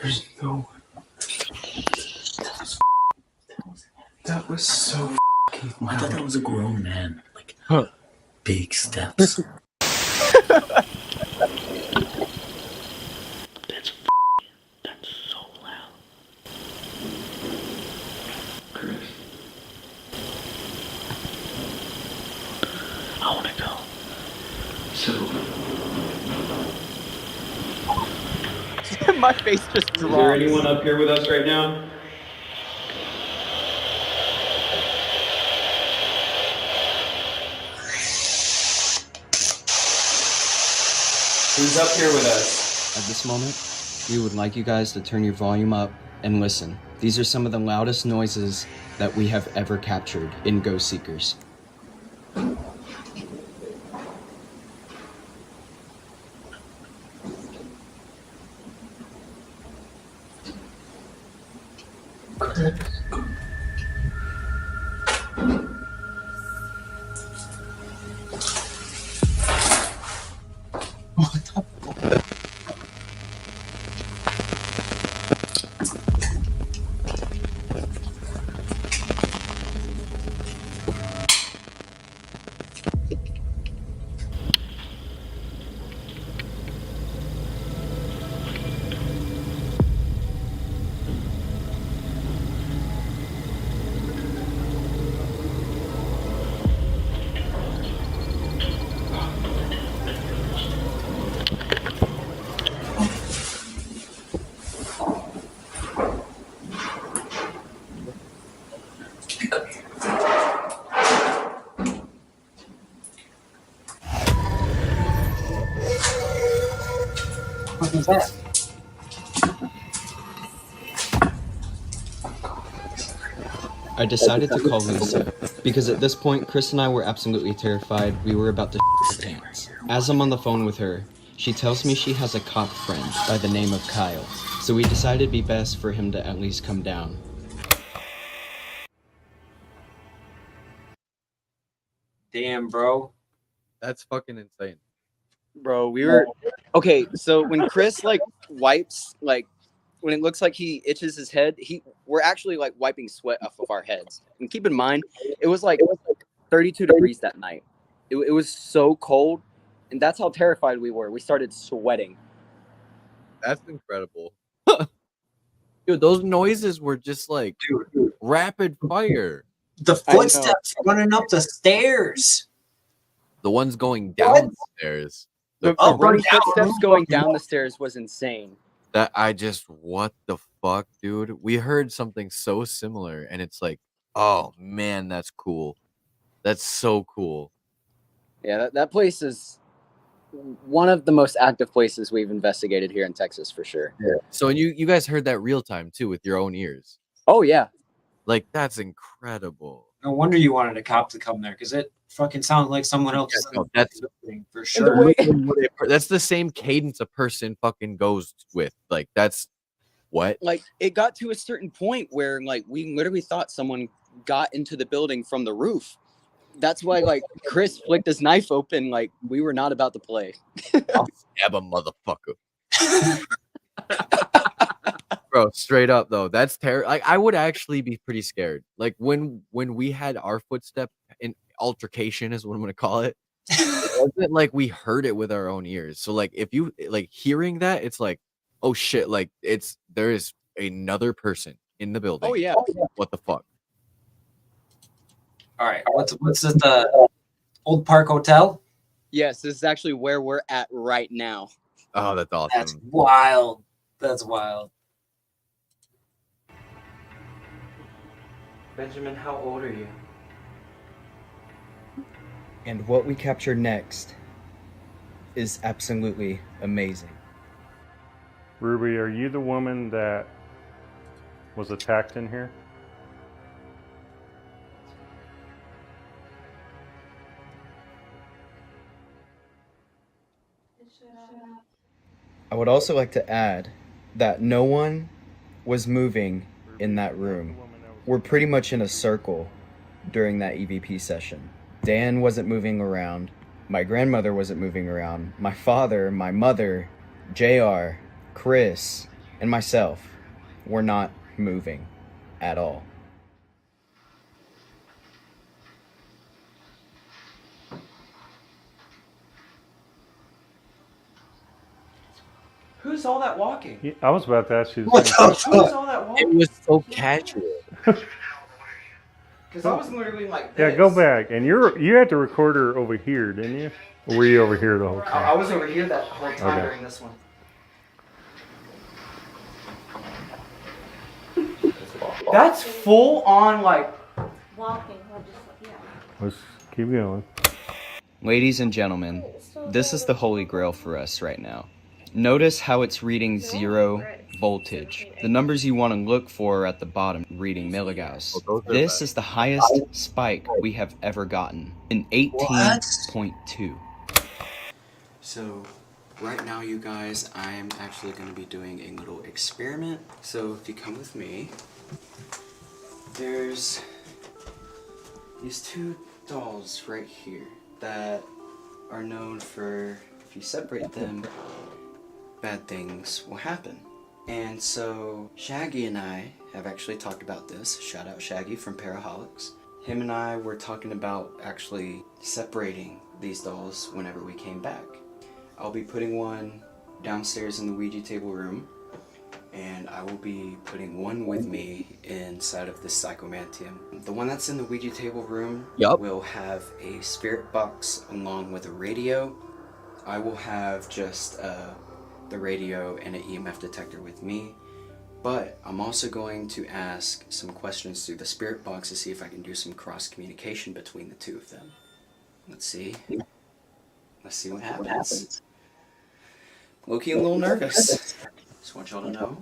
There's no. That was so fucking loud. I thought that was a grown man. Like, big steps. That's so loud. Chris. I want to go. So. My face just dropped. Is there anyone up here with us right now? Who's up here with us? At this moment, we would like you guys to turn your volume up and listen. These are some of the loudest noises that we have ever captured in Ghost Seekers. What was that? I decided to call Lisa because at this point, Chris and I were absolutely terrified. We were about to shit our pants. As I'm on the phone with her, she tells me she has a cop friend by the name of Kyle. So we decided it'd be best for him to at least come down. Damn, bro. That's fucking insane. Bro, we were okay. So when Chris like wipes, like when it looks like he itches his head, we're actually like wiping sweat off of our heads. And keep in mind, it was like 32 degrees that night. It was so cold, and that's how terrified we were. We started sweating. That's incredible. Dude, those noises were just like rapid fire. The footsteps running up the stairs. The ones going downstairs. The running footsteps going down the stairs was insane. What the fuck, dude? We heard something so similar, and it's like, oh man, that's cool. That's so cool. Yeah, that place is one of the most active places we've investigated here in Texas for sure. Yeah. So you guys heard that real time too with your own ears. Oh yeah. Like that's incredible. No wonder you wanted a cop to come there because it fucking sounded like someone else. That's for sure. That's the same cadence a person fucking goes with. Like that's what? Like it got to a certain point where like we literally thought someone got into the building from the roof. That's why like Chris flicked his knife open. Like we were not about to play. I'll stab a motherfucker. Bro, straight up though, that's terrible. Like I would actually be pretty scared. Like when we had our footstep in altercation is what I'm gonna call it. It wasn't like we heard it with our own ears. So like if you like hearing that, it's like, oh shit, like there is another person in the building. Oh yeah. What the fuck? All right, what's at the Old Park Hotel? Yes, this is actually where we're at right now. Oh, that's awesome. That's wild. That's wild. Benjamin, how old are you? And what we captured next is absolutely amazing. Ruby, are you the woman that was attacked in here? I would also like to add that no one was moving in that room. We're pretty much in a circle during that EVP session. Dan wasn't moving around. My grandmother wasn't moving around. My father, my mother, JR, Chris, and myself were not moving at all. Who's all that walking? Yeah, I was about to ask you the What same the question. fuck? Who's all that walking? It was so casual. Because I was literally like Yeah, this. go back. And you had the recorder over here, didn't you? Or were you over here the whole I time? was over here that whole time Okay. during this one. That's full on like Walking. Let's keep going. Ladies and gentlemen, this is the holy grail for us right now. Notice how it's reading 0 voltage. The numbers you want to look for are at the bottom, reading milligauss. This is the highest spike we have ever gotten, in 18.2. So right now, you guys, I'm actually going to be doing a little experiment. So if you come with me, there's these two dolls right here that are known for, if you separate them, bad things will happen. And so Shaggy and I have actually talked about this. Shout out Shaggy from Paraholics. Him and I were talking about actually separating these dolls whenever we came back. I'll be putting one downstairs in the Ouija table room, and I will be putting one with me inside of this psychomantium. The one that's in the Ouija table room will have a spirit box along with a radio. I will have just the radio and an EMF detector with me, but I'm also going to ask some questions through the spirit box to see if I can do some cross communication between the two of them. Let's see. Let's see what happens. Low-key a little nervous. Just want y'all to know.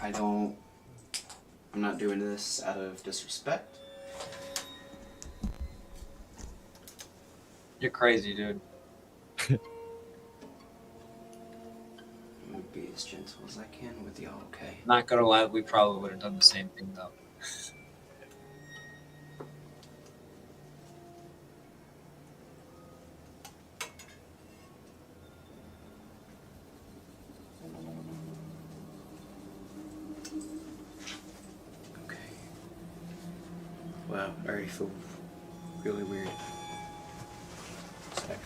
I'm not doing this out of disrespect. You're crazy, dude. I'm gonna be as gentle as I can with y'all, okay? Not gonna lie, we probably would have done the same thing though. Wow, I already feel really weird. Sec.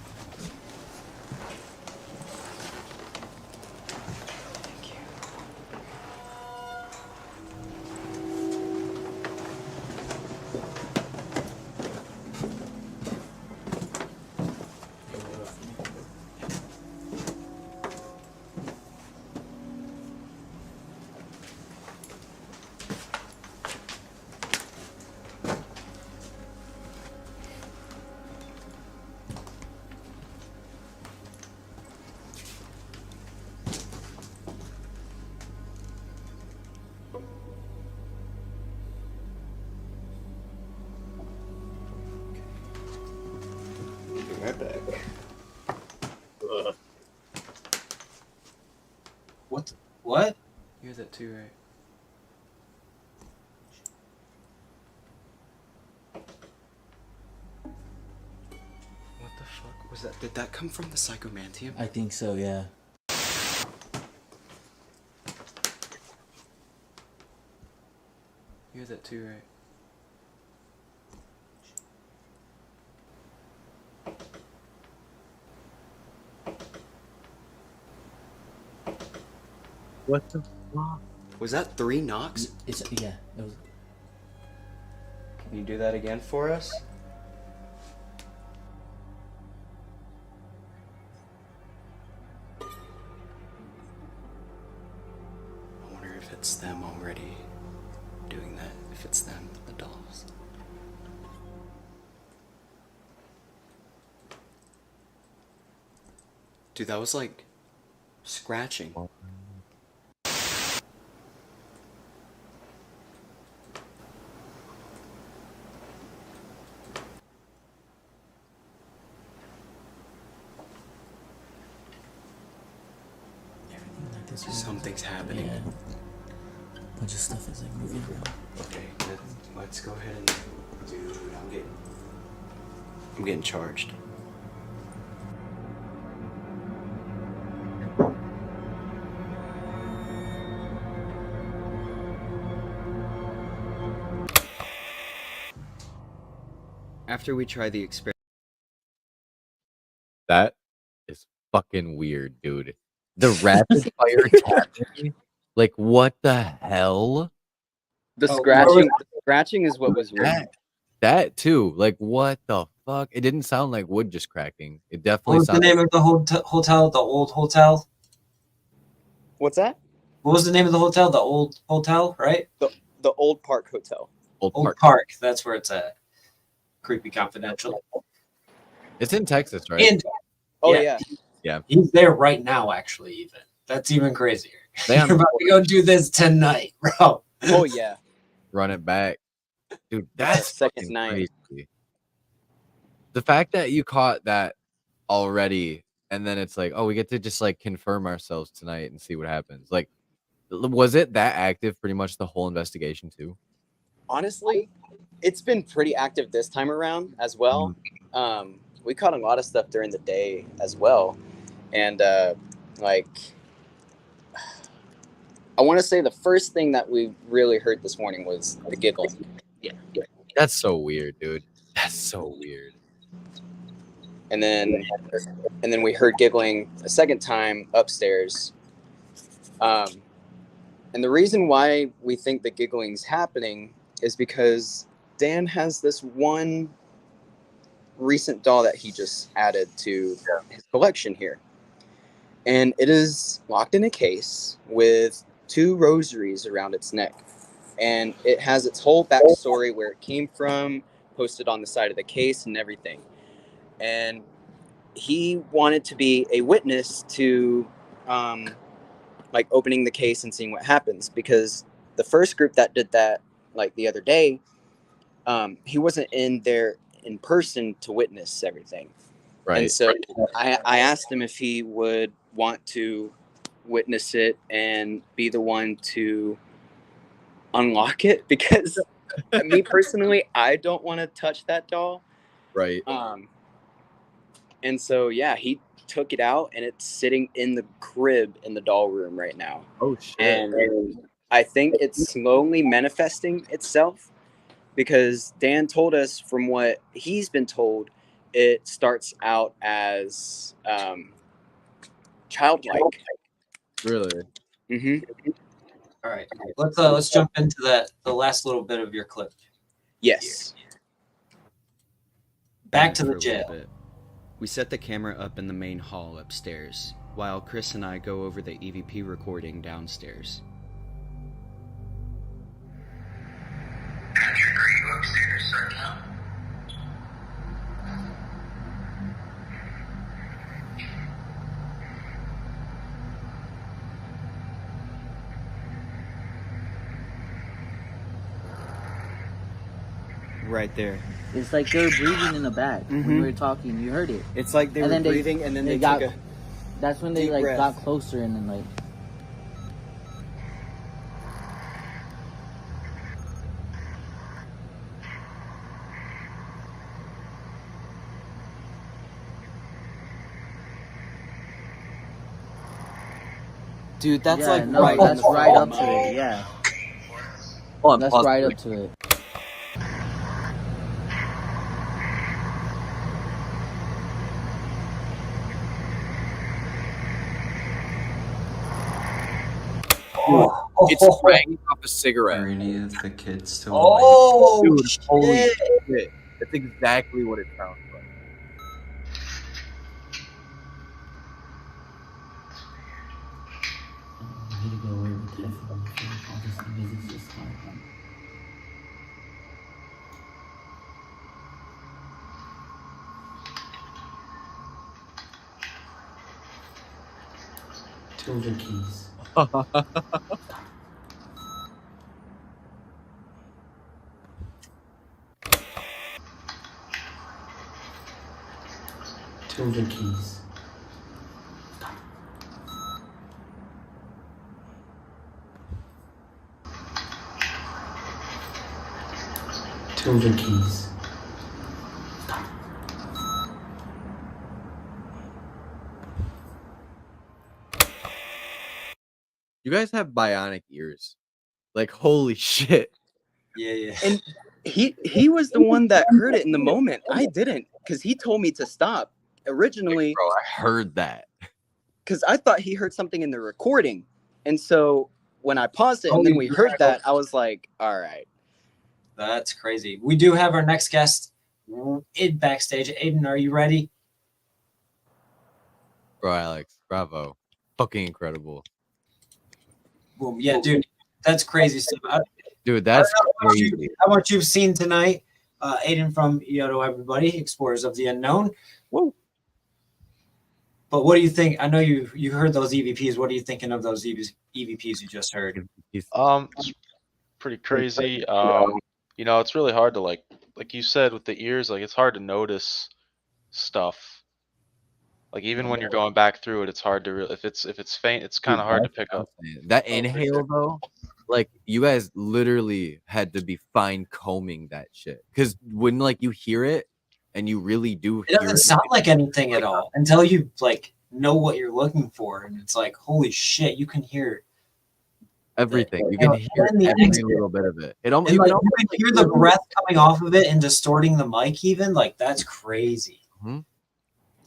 Be right back. What? What? You hear that too, right? What the fuck was that? Did that come from the psychomantium? I think so, yeah. You hear that too, right? What the fuck? Was that 3 knocks? Yeah, it was. Can you do that again for us? I wonder if it's them already doing that. If it's them, the dolls. Dude, that was like scratching. Something's happening. A bunch of stuff is like moving around. Okay, let's go ahead and. Dude, I'm getting charged. After we try the experiment. That is fucking weird, dude. The rapid fire tapping? Like, what the hell? The Oh, scratching is what was weird. That too. Like, what the fuck? It didn't sound like wood just cracking. It What definitely was the sounded name of the hotel? The old hotel? What's that? What was the name of the hotel? The old hotel, right? The Old Park Hotel. Old Park. That's where it's at. Creepy Confidential. It's in Texas, right? And Oh yeah. Yeah. he's there right now. Actually, even that's even crazier. They You're about to go do this tonight, bro. Oh yeah. Run it back. Dude, that's second fucking night. crazy. The fact that you caught that already, and then it's like, oh, we get to just like confirm ourselves tonight and see what happens. Like, was it that active pretty much the whole investigation too? Honestly, it's been pretty active this time around as well. We caught a lot of stuff during the day as well, and like I want to say the first thing that we really heard this morning was the giggling. Yeah. That's so weird, dude. That's so weird. And then we heard giggling a second time upstairs. And the reason why we think the giggling's happening is because Dan has this one recent doll that he just added to his collection here. And it is locked in a case with 2 rosaries around its neck. And it has its whole backstory, where it came from, posted on the side of the case and everything. And he wanted to be a witness to like opening the case and seeing what happens, because the first group that did that like the other day, he wasn't in there in person to witness everything. Right. And so I asked him if he would want to witness it and be the one to unlock it, because me personally, I don't want to touch that doll. Right. And so yeah, he took it out and it's sitting in the crib in the doll room right now. Oh shit. And I think it's slowly manifesting itself, because Dan told us, from what he's been told, it starts out as childlike. Really? Mm-hmm. All right, let's jump into the last little bit of your clip. Yes. Back to For the a little jail. bit. We set the camera up in the main hall upstairs, while Chris and I go over the EVP recording downstairs. Patrick, are you upstairs right now? Right there. It's like they were breathing in the back when we Mhm. were talking. You heard it. It's like they And were then breathing and then they got. took a That's when they deep like breath. got closer and then like. Dude, that's yeah, like no, right. that's in the right fall up to mode. it. Yeah. Oh, I'm That's positive. right up to it. It's spraying off a cigarette. Are any of the kids still Oh, Dude, shit. holy shit. That's exactly what it sounds like. I need to go away with the headphones. I feel like all this noise is just like. 200 keys. 200 keys. 200 keys. You guys have bionic ears. Like, holy shit. Yeah. And he was the one that heard it in the moment. I didn't, because he told me to stop originally. Bro, I heard that. Because I thought he heard something in the recording. And so when I paused it and then we heard that, I was like, all right. That's crazy. We do have our next guest in backstage. Aiden, are you ready? Bro, Alex, bravo. Fucking incredible. Boom. Yeah, dude, that's crazy stuff. Dude, that's crazy. How much you've seen tonight. Aiden from Yoto, everybody, Explorers of the Unknown. Whoa. But what do you think? I know you heard those EVPs. What are you thinking of those EVPs you just heard? It's pretty crazy. You know, it's really hard to like you said with the ears, like it's hard to notice stuff. Like even when you're going back through it, it's hard to if it's faint, it's kind of hard to pick up. That inhale though, like you guys literally had to be fine combing that shit. Because when like you hear it and you really do It doesn't sound like anything at all until you like know what you're looking for, and it's like, holy shit, you can hear everything. You can hear every little bit of it. It almost you can hear the breath coming off of it and distorting the mic. Even like that's crazy.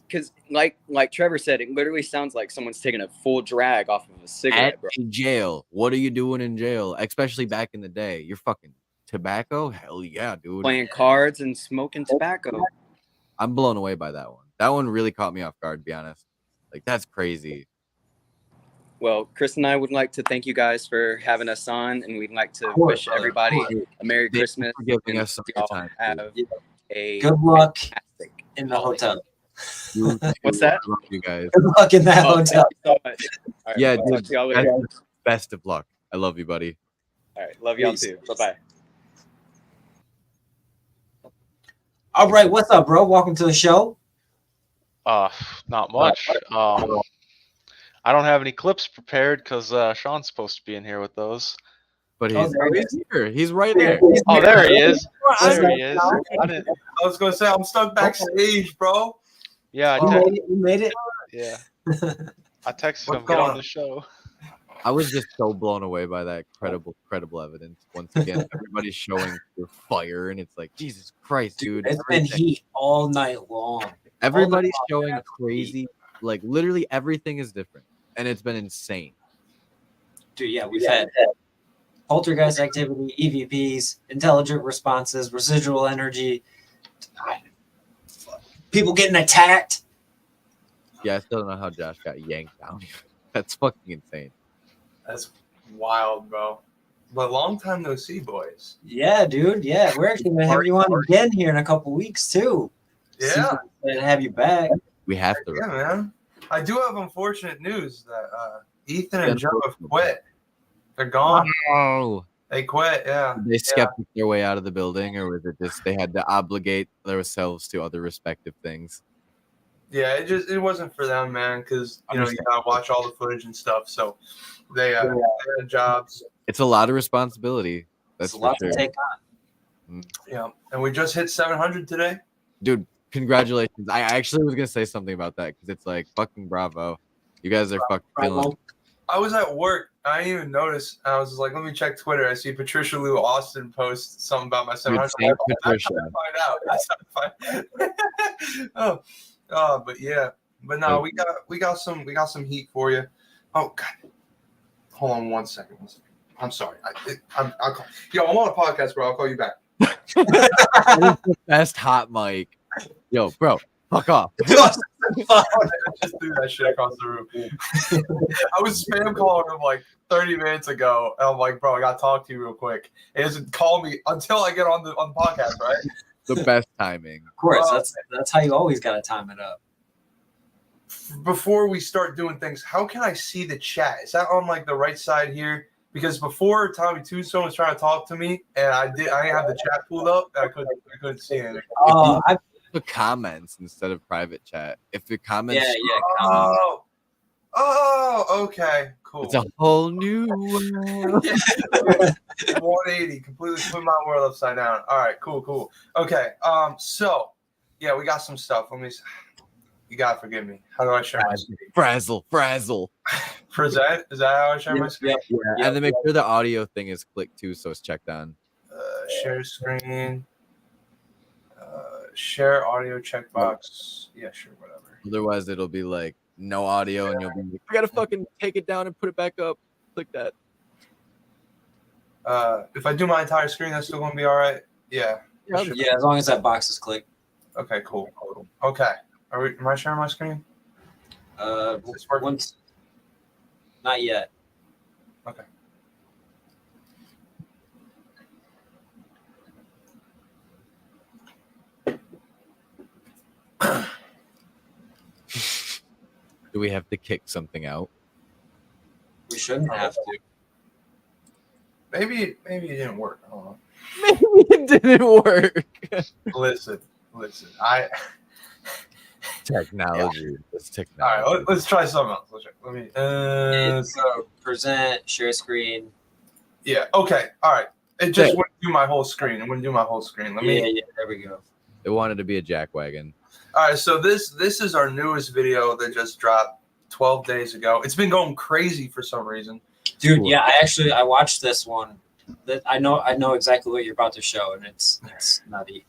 Because like Trevor said, it literally sounds like someone's taking a full drag off of a cigarette, bro. In jail. What are you doing in jail? Especially back in the day. You're fucking tobacco? Hell yeah, dude. Playing cards and smoking tobacco. I'm blown away by that one. That one really caught me off guard, to be honest. Like, that's crazy. Well, Chris and I would like to thank you guys for having us on, and we'd like to wish everybody a Merry Christmas. For giving us some all time. have a Good luck in the hotel. What's that? I love you guys. Good luck in that hotel. Thank you so much. All right, Yeah, we'll talk dude. to y'all later. Best of luck. I love you, buddy. All right, love y'all Peace. too. Bye-bye. All right, what's up, bro? Welcome to the show. Not much. I don't have any clips prepared because Sean's supposed to be in here with those. But he's here. He's right here. Oh, there he is. There he is. I was gonna say I'm stuck backstage, bro. Yeah, You made it. Yeah. I texted him, get on the show. I was just so blown away by that credible evidence. Once again, everybody's showing their fire, and it's like, Jesus Christ, dude. It's been heat all night long. Everybody's showing crazy, like literally everything is different, and it's been insane. Dude, yeah, we've had poltergeist activity, EVPs, intelligent responses, residual energy, people getting attacked. Yeah, I still don't know how Josh got yanked down. That's fucking insane. That's wild, bro. But long time no see, boys. Yeah, dude. Yeah, we're actually gonna have you on again here in a couple weeks too. Yeah, and have you back. We have to. Yeah, man. I do have unfortunate news that Ethan and Joe have quit. They're gone. Oh, They quit. Yeah. they skeptic their way out of the building, or was it just they had to obligate themselves to other respective things? Yeah, it wasn't for them, man, because you gotta watch all the footage and stuff. So they had jobs. It's a lot of responsibility. That's It's a lot for to sure. take on. Yeah, and we just hit 700 today. Dude, congratulations. I actually was gonna say something about that because it's like fucking bravo. You guys are fucking killing it. I was at work. I didn't even notice. I was just like, let me check Twitter. I see Patricia Lou Austin post something about my 700. Dude, That's Patricia. how I find out. That's how I find. But yeah, but no, we got some heat for you. Oh God, hold on 1 second. I'm sorry. I'm on a podcast, bro. I'll call you back. That is the best hot mic. Yo, bro, fuck off. Just threw that shit across the room. I was spam calling him like 30 minutes ago, and I'm like, bro, I gotta talk to you real quick. He doesn't call me until I get on the podcast, right? The best timing. Of course, that's how you always gotta time it up. before we start doing things, how can I see the chat? Is that on like the right side here? Because before Tommy Tombstone was trying to talk to me, and I have the chat pulled up. I couldn't see anything. I put comments instead of private chat. If your comments, Okay, cool. it's a whole new world. 180, completely put my world upside down. All right, cool. Okay, so yeah, we got some stuff. You gotta forgive me. How do I share my screen? Frazzle. Present? Is that how I share my screen? Yeah. And then make sure the audio thing is clicked too, so it's checked on. Share screen. Share audio checkbox. Yeah, sure, whatever. Otherwise, it'll be like no audio, and you'll be like, I gotta fucking take it down and put it back up. Click that. If I do my entire screen, that's still gonna be all right. Yeah. Yeah, as long as that box is clicked. Okay, cool. Okay. Am I sharing my screen? Once. Not yet. Okay. Do we have to kick something out? We shouldn't have to. Maybe it didn't work. I don't know. Maybe it didn't work. Listen. Technology. Yeah. It's technology. All right, let's try something else. Let me. So present, share screen. Yeah. Okay. All right. It just wouldn't do my whole screen. It wouldn't do my whole screen. Yeah. There we go. It wanted to be a jackwagon. All right. So this is our newest video that just dropped 12 days ago. It's been going crazy for some reason. Dude, yeah. I watched this one. That I know exactly what you're about to show, and it's nutty.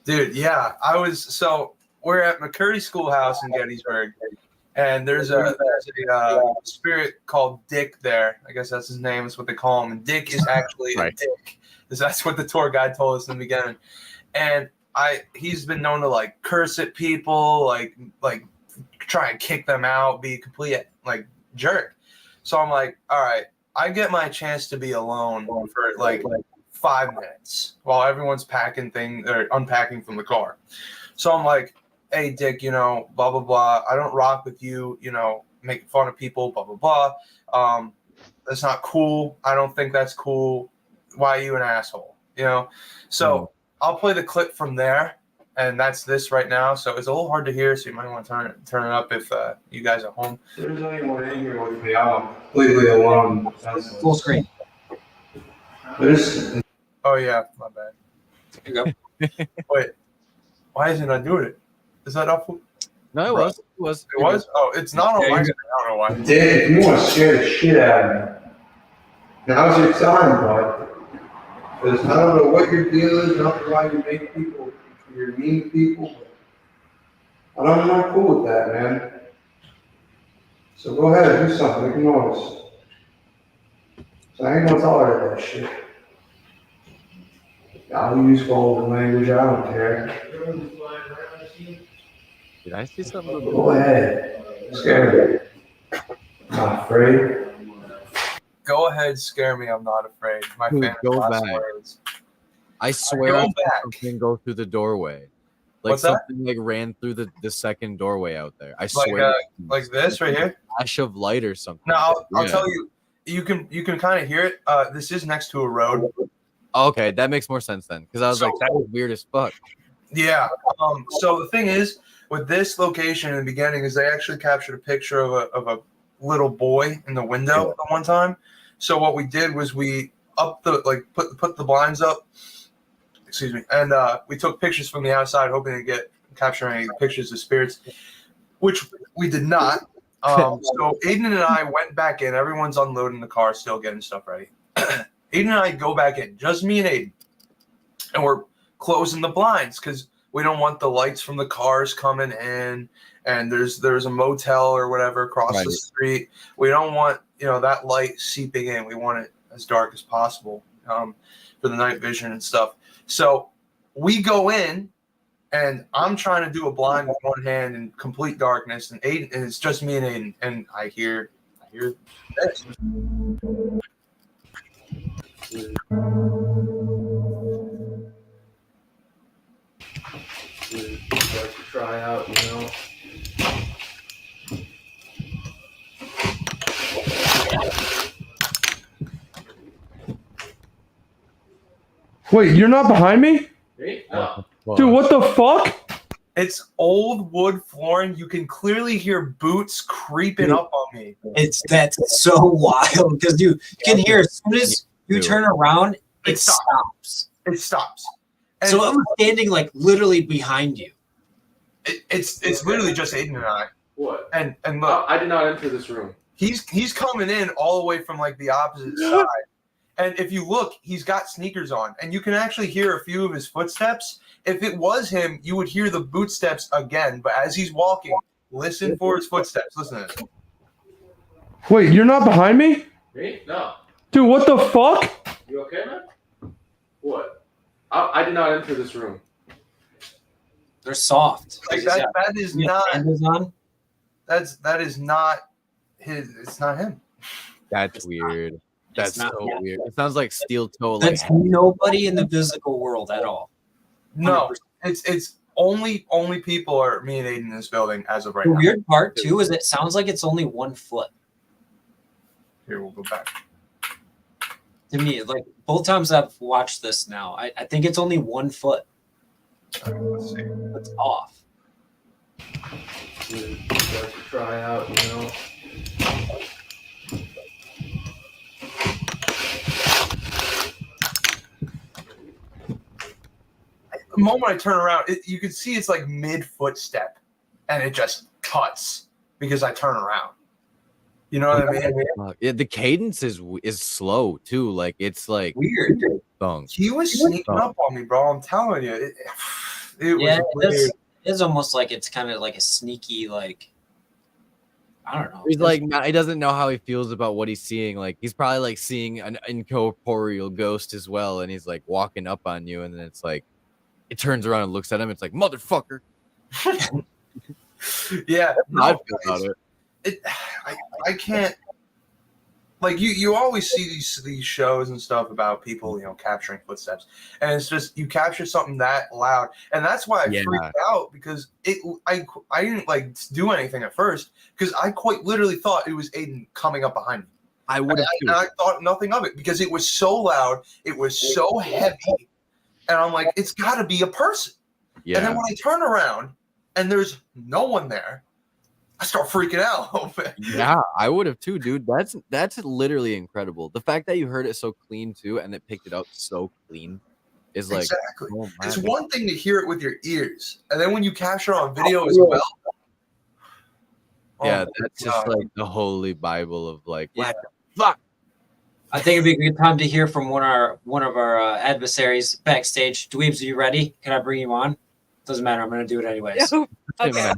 Dude, yeah. We're at McCurdy Schoolhouse in Gettysburg, and there's a spirit called Dick there. I guess that's his name. That's what they call him. And Dick is actually a dick. That's what the tour guide told us in the beginning. And he's been known to like curse at people, like try and kick them out, be a complete like jerk. So I'm like, all right, I get my chance to be alone for like 5 minutes while everyone's packing things or unpacking from the car. So I'm like, hey, Dick, blah, blah, blah. I don't rock with you, making fun of people, blah, blah, blah. That's not cool. I don't think that's cool. Why are you an asshole? So I'll play the clip from there, and that's this right now. So it's a little hard to hear, so you might want to turn it up if you guys are home. If there's anyone in here with me, I'm completely alone. Full screen. Oh, yeah, my bad. Here you go. Wait, why isn't I doing it? Is that up? No, it was. It was? Oh, it's not on my screen. I don't know why. Dick, if you want to scare the shit out of me, now's your time, bud. Because I don't know what your deal is, not why you make people, you're mean people. But I'm not cool with that, man. So go ahead and do something, make noise. So I ain't gonna tolerate that shit. I'll use vulgar language, I don't care. Did I see something? Go ahead. Scare me. Not afraid. Go ahead, scare me. I'm not afraid. My famous Go last back. words. I swear Go I saw back. something go through the doorway. Like What's that? something like ran through the second doorway out there. I swear. Like this right here? Flash of light or something. No, I'll Yeah. tell you. You can kind of hear it. This is next to a road. Okay, that makes more sense then. Because I was like, that was weird as fuck. Yeah. So the thing is, with this location in the beginning, is they actually captured a picture of a little boy in the window at one time. So what we did was we put the blinds up. Excuse me, and we took pictures from the outside, hoping to capture any pictures of spirits, which we did not. So Aiden and I went back in. Everyone's unloading the car, still getting stuff ready. Aiden and I go back in, just me and Aiden, and we're closing the blinds because we don't want the lights from the cars coming in. And there's a motel or whatever across the street. We don't want that light seeping in. We want it as dark as possible for the night vision and stuff. So we go in, and I'm trying to do a blind with one hand in complete darkness, and it's just me and Aiden, and I hear this. Try out, Wait, you're not behind me? No. Dude, what the fuck? It's old wood flooring. You can clearly hear boots creeping up on me. That's so wild because you can hear as soon as you turn around, it stops. It stops. So it was standing like literally behind you. It's literally just Aiden and I. What? And look, I did not enter this room. he's coming in all the way from like the opposite side. And if you look, he's got sneakers on, and you can actually hear a few of his footsteps. If it was him, you would hear the boot steps again. But as he's walking, listen for his footsteps. Listen to this. Wait, you're not behind me? Me? No. Dude, what the fuck? You okay, man? What? I did not enter this room. They're soft. Like that is not. That is not his. It's not him. That's weird. That's not so him. weird. It sounds like steel toe. Like That's nobody in the physical world at all. No, it's only people are me and Aiden in this building as of right The now. weird part too is it sounds like it's only 1 foot. Here, we'll go back. To me, like both times I've watched this now, I think it's only 1 foot. Let's see. It's off. Try out, you know. The moment I turn around, you can see it's like mid footstep, and it just cuts because I turn around. You know what I mean? Yeah, the cadence is slow too. Like it's like weird. Thunk. He was sneaking up on me, bro. I'm telling you, it was weird. It's almost like it's kind of like a sneaky, like I don't know. He's like he doesn't know how he feels about what he's seeing. Like he's probably like seeing an incorporeal ghost as well, and he's like walking up on you, and then it's like it turns around and looks at him. It's like motherfucker. Yeah, I feel about it. I can't. Like you always see these shows and stuff about people, capturing footsteps, and it's just you capture something that loud, and that's why I freaked out because I didn't like do anything at first because I quite literally thought it was Aiden coming up behind me. I would have. And I thought nothing of it because it was so loud, it was so heavy, and I'm like, it's got to be a person. Yeah. And then when I turn around and there's no one there, I start freaking out. Yeah, I would have too, dude. That's literally incredible. The fact that you heard it so clean too, and it picked it up so clean, is like Exactly. oh, It's man. one thing to hear it with your ears, and then when you capture on video as well. Yeah, Oh, that's just God. like the holy Bible of like Yeah. fuck. I think it'd be a good time to hear from one of our adversaries backstage. Dweebs, are you ready? Can I bring you on? Doesn't matter. I'm going to do it anyways. Okay.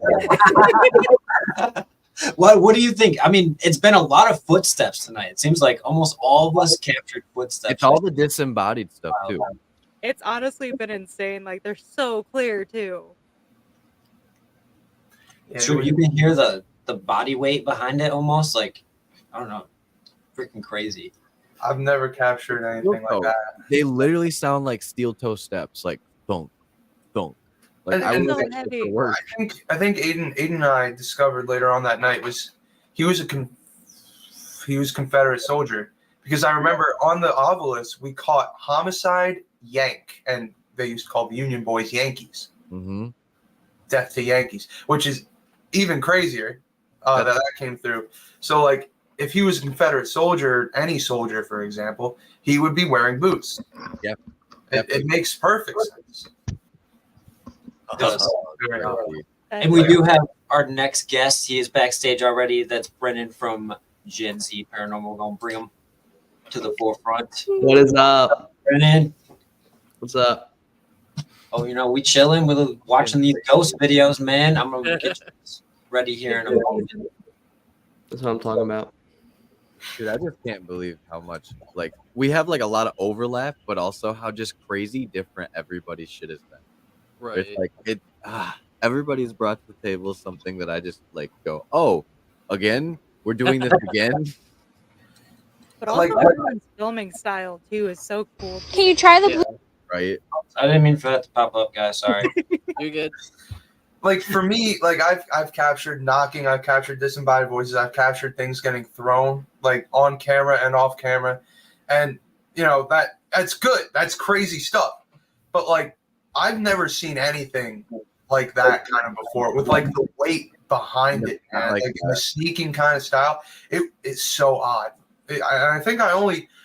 What do you think? I mean, it's been a lot of footsteps tonight. It seems like almost all of us captured footsteps. It's all the disembodied stuff too. It's honestly been insane. Like they're so clear too. True, you can hear the body weight behind it almost like I don't know, freaking crazy. I've never captured anything like that. They literally sound like steel toe steps, like thunk, thunk. Like I would think it's the worst. I think Aiden and I discovered later on that night he was a Confederate soldier because I remember on the obelisk we caught homicide Yank, and they used to call the Union boys Yankees. Mm-hmm. Death to Yankees, which is even crazier that came through. So like if he was a Confederate soldier, any soldier for example, he would be wearing boots. Yep. It makes perfect sense. It does. And we do have our next guest. He is backstage already. That's Brennan from Gen Z Paranormal. We're gonna bring him to the forefront. What is up, Brennan? What's up? Oh, we chilling. We're watching these ghost videos, man. I'm gonna get you ready here in a moment. That's what I'm talking about. Dude, I just can't believe how much like we have like a lot of overlap, but also how just crazy different everybody's shit has been. Right. It's like everybody's brought to the table something that I just like go, oh, again, we're doing this again. But also everyone's filming style too is so cool. Can you try the blue? Right. I didn't mean for that to pop up, guys. Sorry. You're good. Like for me, like I've captured knocking, I've captured disembodied voices, I've captured things getting thrown like on camera and off camera, and that that's good. That's crazy stuff. But like, I've never seen anything like that kind of before, with like the weight behind it, man. Like in the sneaking kind of style. It's so odd. I think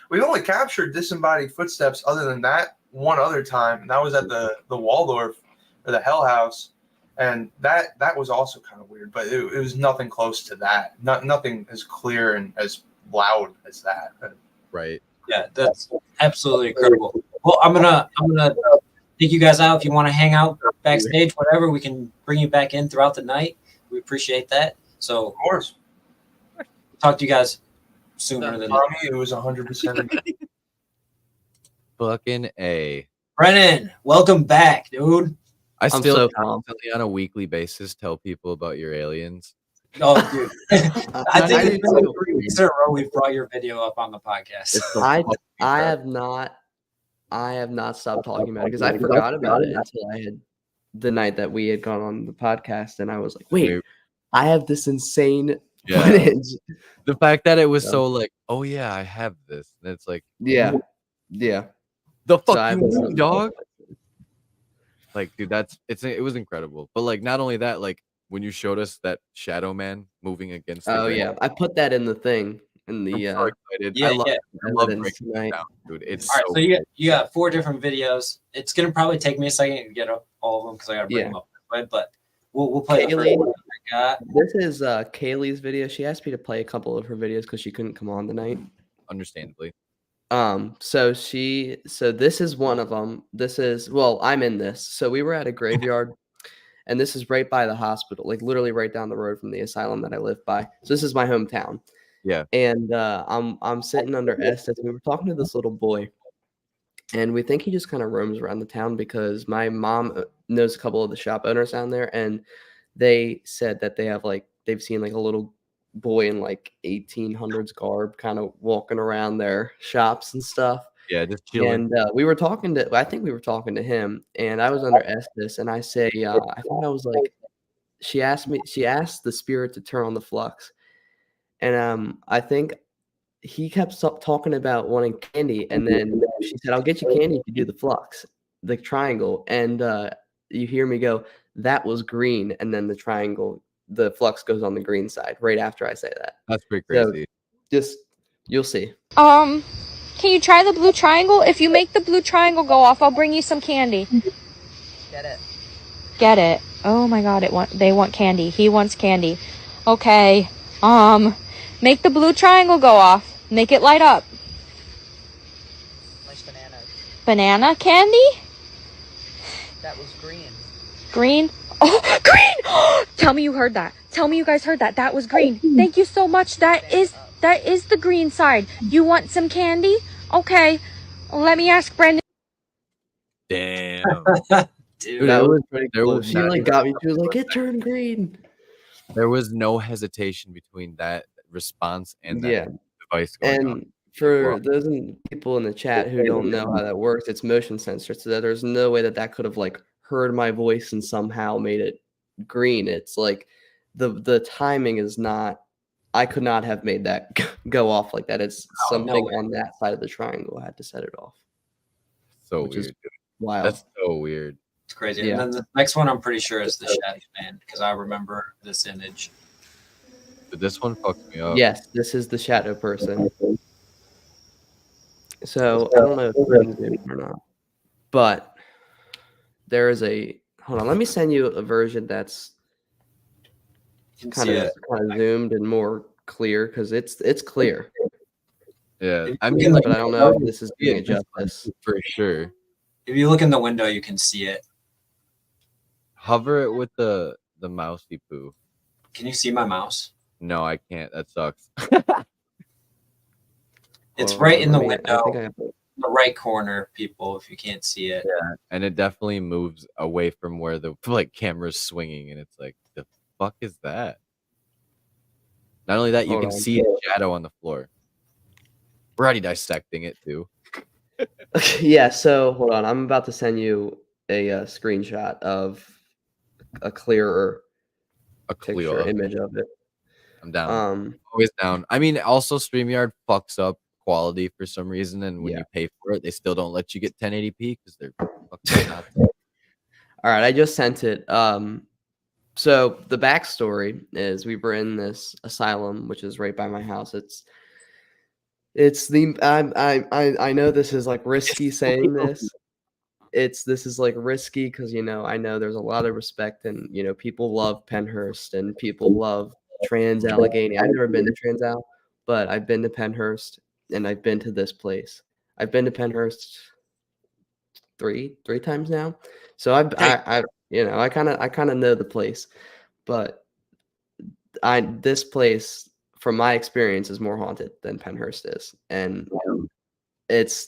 we only captured disembodied footsteps other than that one other time, and that was at the Waldorf or the Hell House. And that was also kind of weird, but it was nothing close to that. Nothing as clear and as loud as that. Right. Yeah, that's absolutely incredible. Well, I'm gonna take you guys out. If you want to hang out backstage, whatever, we can bring you back in throughout the night. We appreciate that. So, of course, talk to you guys sooner than Tommy. It was 100%. Fucking A. Brennan, welcome back, dude. I I'm still so constantly on a weekly basis tell people about your aliens. Oh, dude. I think I it's do been too. 3 weeks in a row we've brought your video up on the podcast. I have not stopped talking about it because I forgot about it until I had the night that we had gone on the podcast, and I was like, wait, I have this insane footage. The fact that it was so like, oh yeah, I have this. And it's like, Yeah. The fuck So I you was- mean, dog? Like, dude, it was incredible. But like, not only that, like when you showed us that Shadow Man moving against the Oh grain, yeah, I put that in the thing in the. I'm so excited. Yeah, I love evidence breaking it tonight. down, dude. It's All right, so so you got 4 different videos. It's gonna probably take me a second to get all of them because I gotta bring Yeah. them up. Right, but we'll play the first Kaylee, one I got. this is Kaylee's video. She asked me to play a couple of her videos because she couldn't come on tonight. understandably. So this is one of them. I'm in this. So we were at a graveyard, and this is right by the hospital, like literally right down the road from the asylum that I live by. So this is my hometown. Yeah. And I'm sitting under Estes. We were talking to this little boy, and we think he just kind of roams around the town because my mom knows a couple of the shop owners down there, and they said that they've seen like a little boy in like 1800s garb kind of walking around their shops and stuff. Yeah, just chilling. And I think we were talking to him, and I was under Estes, and I say, I think I was like, she asked the spirit to turn on the flux. And I think he kept talking about wanting candy, and then she said, I'll get you candy if you do the flux, the triangle. And you hear me go, that was green, and then the flux goes on the green side right after I say that. That's pretty So crazy. you'll see. Can you try the blue triangle? If you make the blue triangle go off, I'll bring you some candy. Get it. Oh my god, they want candy. He wants candy. Okay. Make the blue triangle go off. Make it light up. Nice bananas. Banana candy? That was green. Green? Oh, green! Tell me you heard that. Tell me you guys heard that. That was green. Thank you so much. That is the green side. You want some candy? Okay. Let me ask Brendan. Damn. Dude, That it was pretty there cool. was She not like even- got me. She was like, it turned green. There was no hesitation between that response and that Yeah. device going on. And for those people in the chat who don't know how that works, it's motion sensor, so that there's no way that could have like heard my voice and somehow made it green. It's like the timing is not. I could not have made that go off like that. It's something on that side of the triangle. I had to set it off. So which weird. is dude. wild. That's so weird. It's crazy. Yeah. And then the next one I'm pretty sure is the Shadow Man because I remember this image. But this one fucked me up. Yes, this is the shadow person. So I don't know if it's zoomed or not, but there is a. Hold on, let me send you a version that's kind see of it. zoomed and more clear because it's clear. Yeah, I you mean, look But I don't know if this is doing yeah, it justice. for sure. If you look in the window, you can see it. Hover it with the mousey poo. Can you see my mouse? No, I can't. That sucks. It's Hold right on, in the let me- I window, think I have to- the right corner, people. If you can't see it, Yeah, and it definitely moves away from where the like camera's swinging, and it's like, the fuck is that? Not only that, you Hold can on. see a shadow on the floor. We're already dissecting it too. Yeah, so hold on. I'm about to send you a screenshot of a clearer picture image of it. I'm down. Um, Always down. I mean, also StreamYard fucks up quality for some reason, and when Yeah. you pay for it, they still don't let you get 1080p because they're fucking not. All right, I just sent it. So the backstory is we were in this asylum, which is right by my house. It's the I know this is like risky saying this. This is like risky because I know there's a lot of respect and people love Penhurst and people love Trans Allegheny. I've never been to Trans Al, but I've been to Penhurst and I've been to this place. I've been to Penhurst three times now. So I kind of know the place, but this place from my experience is more haunted than Penhurst is, and it's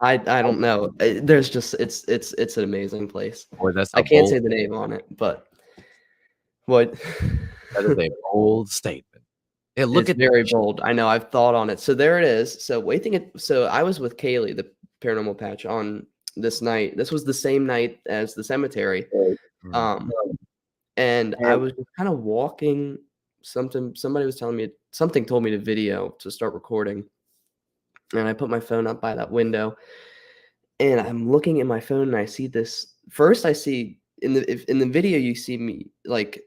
I don't know. There's just it's an amazing place. Boy, that's I a can't bold say the name on it, but what? That is a bold statement. Hey, look It's at very bold. I know. I've thought on it. So there it is. So So I was with Kaylee, the paranormal patch, on this night. This was the same night as the cemetery. And I was just kind of walking. Somebody was telling me something told me to video to start recording, and I put my phone up by that window, and I'm looking at my phone, and I see this. First, I see in the video you see me like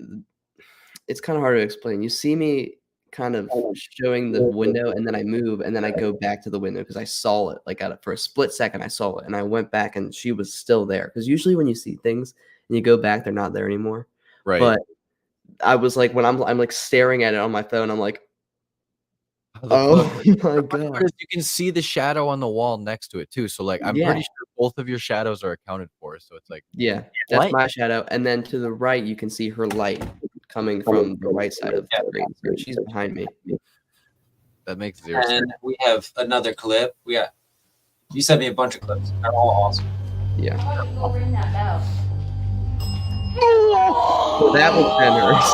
it's kind of hard to explain. You see me kind of showing the window, and then I move, and then I go back to the window because I saw it. Like for a split second, I saw it, and I went back, and she was still there. Because usually when you see things and you go back, they're not there anymore. Right. But I was like, when I'm like staring at it on my phone, I'm like, oh my god! Because you can see the shadow on the wall next to it too. So like, I'm Yeah. pretty sure both of your shadows are accounted for. So it's like, Yeah, that's what? my shadow. And then to the right, you can see her light coming from the right side of the screen. So she's behind me. That makes zero sense. And we have another clip. You sent me a bunch of clips. They're all awesome. Yeah. How about you go ring that bell? So that was Penhurst.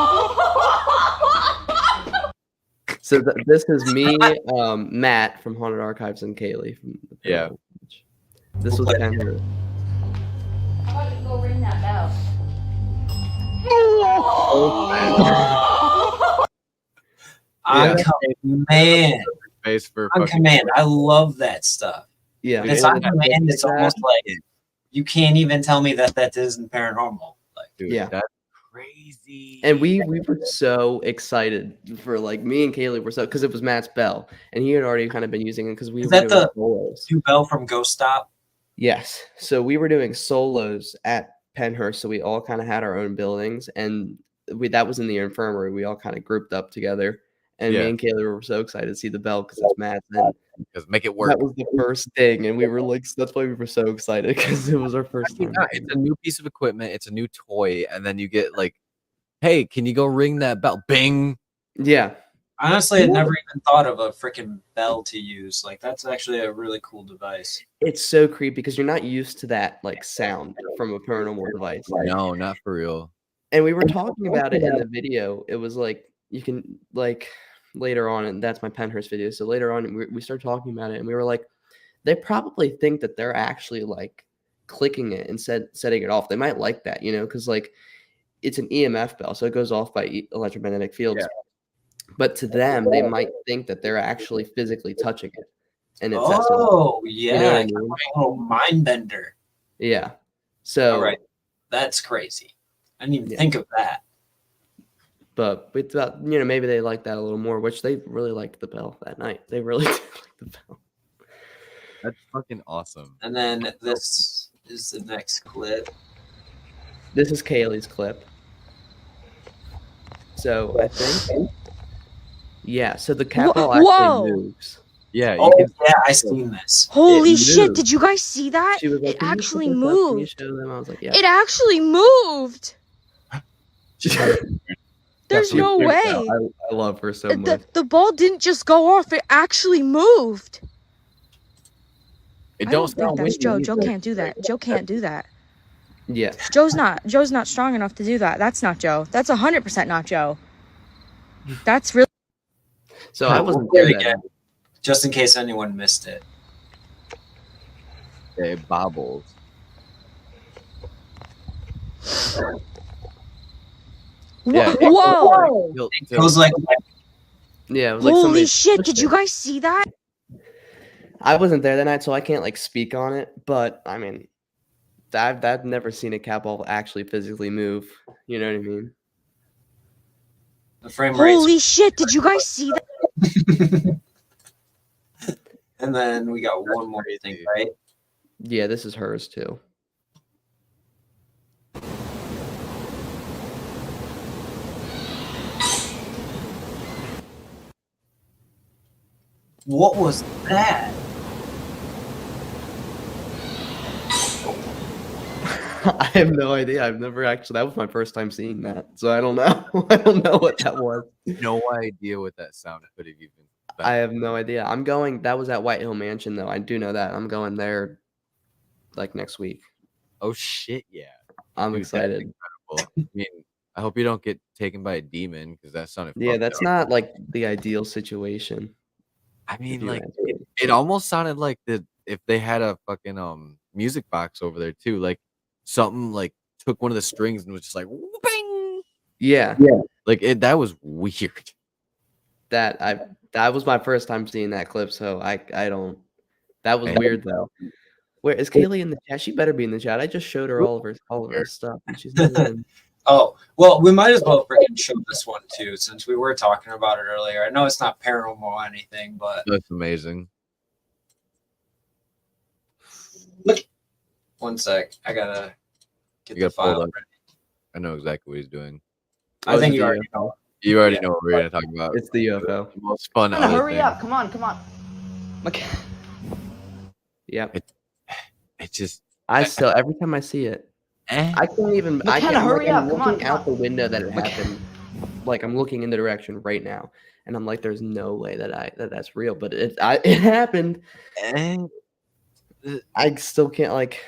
So this is me, Matt from Haunted Archives, and Kaylee from the Yeah. This was Penhurst. How about you go ring that bell? On command. Face for On fucking command. I love that stuff. Yeah. It's on command. It's almost like you can't even tell me that isn't paranormal. Like, dude, Yeah. that's And we were so excited for like me and Kaylee were so because it was Matt's bell and he had already kind of been using it because we is were that doing the solos. new bell from Ghost Stop? Yes. So we were doing solos at Penhurst, so we all kind of had our own buildings, and that was in the infirmary. We all kind of grouped up together, and me Yeah. and Kaylee were so excited to see the bell because it's Matt's. And Because make it work. that was the first thing, and we were like, that's why we were so excited because it was our first time. Yeah, it's a new piece of equipment. It's a new toy, and then you get like, hey, can you go ring that bell? Bing. Yeah. Honestly, I never even thought of a freaking bell to use. Like, that's actually a really cool device. It's so creepy because you're not used to that like sound from a paranormal device. No, not for real. And we were talking about it in the video. It was like you can like later on, and that's my Penhurst video. So later on, we started talking about it, and we were like, they probably think that they're actually like clicking it and setting it off. They might like that, because like it's an EMF bell, so it goes off by electromagnetic fields. Yeah. But to them, they might think that they're actually physically touching it, and it's yeah, you know what I kind mean? of like a little mind bender. Yeah. So All right, that's crazy. I didn't even think of that. But we thought, maybe they liked that a little more, which they really liked the bell that night. They really did like the bell. That's fucking awesome. And then this is the next clip. This is Kaylee's clip. So I think, yeah. So the cat ball Whoa! actually moves. Yeah. Oh, yeah, I seen this. Holy It shit, moved. did you guys see that? She was like, It "Can you actually put this up? Can you moved. show them?" I was like, "Yeah." It actually moved. There's no way. I love her so much. The ball didn't just go off, it actually moved. It I don't don't think sound that's windy Joe. either. Joe can't do that. Joe can't do that. Yeah. Joe's not strong enough to do that. That's not Joe. That's 100% not Joe. That's really So I wasn't Play it there again, just in case anyone missed it. It bobbles. Yeah. Whoa! It goes like Yeah. It was like Holy somebody shit, pushed did it. you guys see that? I wasn't there that night, so I can't like speak on it. But I mean, I've never seen a cat ball actually physically move. You know what I mean? The frame rate's Holy shit! Did you guys see that? And then we got one more thing, right? Yeah, this is hers too. What was that? I have no idea. I've never actually. That was my first time seeing that, so I don't know. I don't know what that was. No idea what that sound could have even been. I have no idea. I'm going. That was at White Hill Mansion, though. I do know that. I'm going there, like next week. Oh shit, yeah. I'm Dude, excited. that's incredible. I mean, I hope you don't get taken by a demon because that sounded. Yeah, fucked that's up. not like the ideal situation. I mean, you like ask me. it almost sounded like if they had a fucking music box over there too, like something like took one of the strings and was just like bing. Yeah, Like that was weird. that was my first time seeing that clip, so I don't. That was And- weird though. Where is Kaylee in the chat? She better be in the chat. I just showed her all of her stuff, and she's not in. Oh, well, we might as well freaking show this one too, since we were talking about it earlier. I know it's not paranormal or anything, but That's amazing. look. One sec, I gotta get You the got pulled file up. ready. I know exactly what he's doing. I think you the already UFO. know. You already Yeah. know what we're gonna talk about. It's the UFO. The most fun. Come on, other hurry thing. up! Come on, come on. Okay. Yep. It just. I still every time I see it, I can't even. I McKenna, can't. hurry I'm up. Come on, looking come out the window that it McKenna. happened. Like I'm looking in the direction right now, and I'm like, "There's no way that's real." But it happened. I still can't like.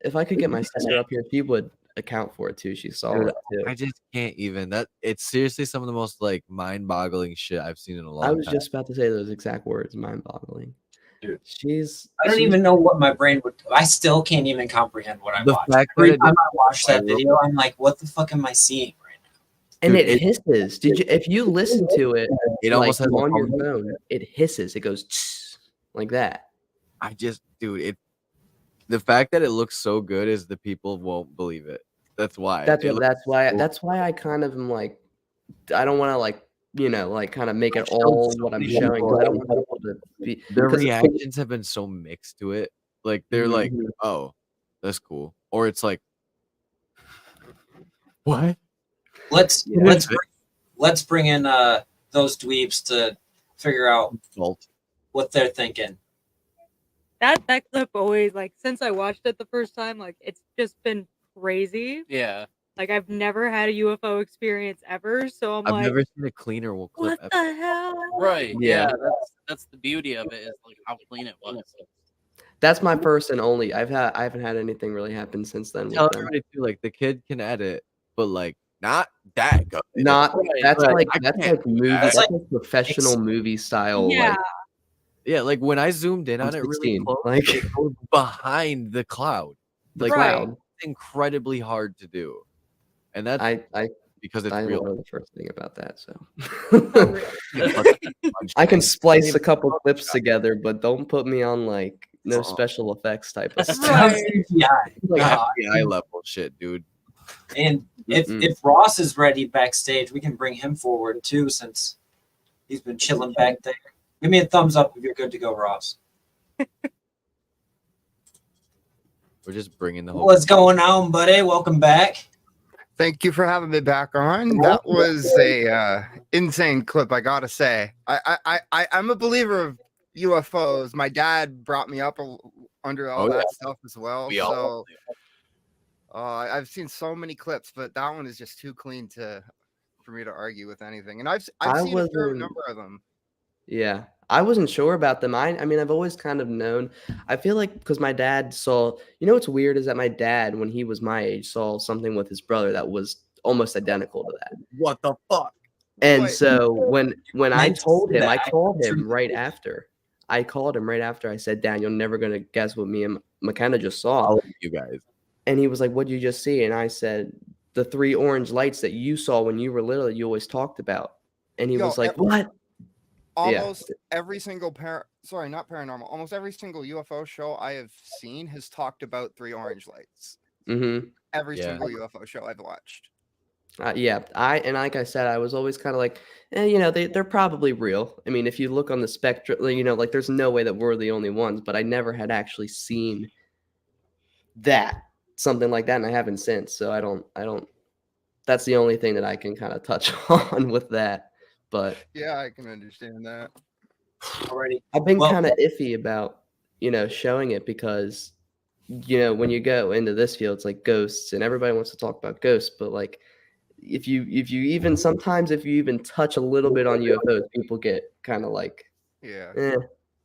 If I could get my sister up here, she would account for it too. She saw Dude, it too. I just can't even. That it's seriously some of the most like mind-boggling shit I've seen in a long I was time. just about to say those exact words. Mind-boggling. Dude, I don't even know what my brain would. I still can't even comprehend what I The watched. fact Every that it time did I watch that viral. video, I'm like, "What the fuck am I seeing right now?" And Dude, it hisses. Did you? If you listen to it, It almost like, has a on your hum. phone, it hisses. It goes tss, like that. I just, dude, it. The fact that it looks so good is the people won't believe it. That's why. That's It what. looks That's so- why I kind of am like, I don't want to like like kind of make it I've showed all so what I'm many showing. 'Cause I don't people, want people to be. Their 'Cause reactions have been so mixed to it. Like they're like, "Oh, that's cool," or it's like, "What?" Let's Yeah. let's bring in those dweebs to figure out what they're thinking. That clip always like since I watched it the first time, like it's just been crazy. Yeah. Like I've never had a UFO experience ever, so I'm I've like, never seen a cleaner clip. what the hell? Right. Yeah. Yeah. That's the beauty of it is like how clean it was. that's my first and only. I haven't had anything really happen since then. Tell With them. everybody too, like the kid can edit, but like not that good. Not that's like I that's can't like do movie. that. That's like professional movie style. Yeah. Like Yeah, like when I zoomed in I'm on it really 16, close, like- it goes behind the cloud. The Like cloud. it's incredibly hard to do. And that's I because it's I real. don't know the first thing about that, so Yeah, I can splice a couple clips together, but don't put me on like no special effects type of stuff. Sounds CGI. like God. FBI level shit, dude. And if Ross is ready backstage, we can bring him forward too, since he's been chilling back there. Give me a thumbs up if you're good to go, Ross. We're just bringing the whole. What's going on, buddy? Welcome back. Thank you for having me back on. That was a insane clip, I gotta say. I'm a believer of UFOs. My dad brought me up under all that stuff as well. We all So I've seen so many clips, but that one is just too clean for me to argue with anything. And I've seen a fair wasn't- number of them. Yeah, I wasn't sure about them. I mean, I've always kind of known. I feel like because my dad saw, what's weird is that my dad, when he was my age, saw something with his brother that was almost identical to that. What the fuck? And What? so when I meant to told say him, I that. called him right after. I called him right after. I said, "Dad, you're never gonna guess what me and McKenna just saw." All of you guys. And he was like, "What'd you just see?" And I said, "The 3 orange lights that you saw when you were little, you always talked about." And he Yo, was like, and- "What?" almost every single not paranormal, almost every single UFO show I have seen has talked about three orange lights. Mm-hmm. Every single UFO show I've watched. Yeah, like I said, I was always kind of like, you know, they're probably real. I mean, if you look on the spectrum, you know, like there's no way that we're the only ones. But I never had actually seen something like that, and I haven't since. So I don't. That's the only thing that I can kind of touch on with that. But yeah, I can understand that. Alrighty. I've been kind of iffy about, you know, showing it because, you know, when you go into this field, it's like ghosts, and everybody wants to talk about ghosts, but like if you even sometimes if you even touch a little bit on UFOs, people get kind of like, yeah,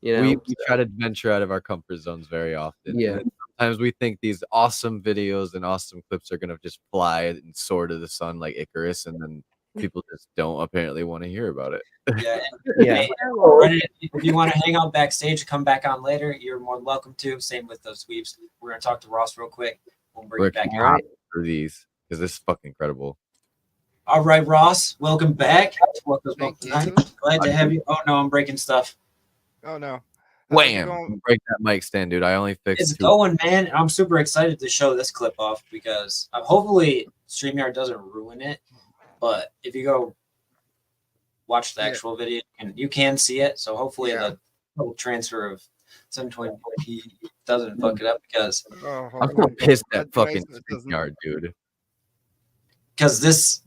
you know. We try to venture out of our comfort zones very often. Yeah. And sometimes we think these awesome videos and awesome clips are gonna just fly and soar to the sun like Icarus, and then people just don't apparently want to hear about it. Yeah. Yeah. Hey, Reddit, if you want to hang out backstage, come back on later. You're more than welcome to. Same with those sweeps. We're gonna talk to Ross real quick. We'll bring We're you back. excited for these because this is fucking incredible. All right, Ross, welcome back to What Goes Well Thank Tonight. you. Glad to have you. Oh no, I'm breaking stuff. Oh no. Wham! Break that mic stand, dude. I only fixed It's 2. going, man. I'm super excited to show this clip off because hopefully StreamYard doesn't ruin it. But if you go watch the actual video, and you can see it, so hopefully the little transfer of 720p doesn't fuck it up because I'm so pissed at fucking StreamYard, dude. Because this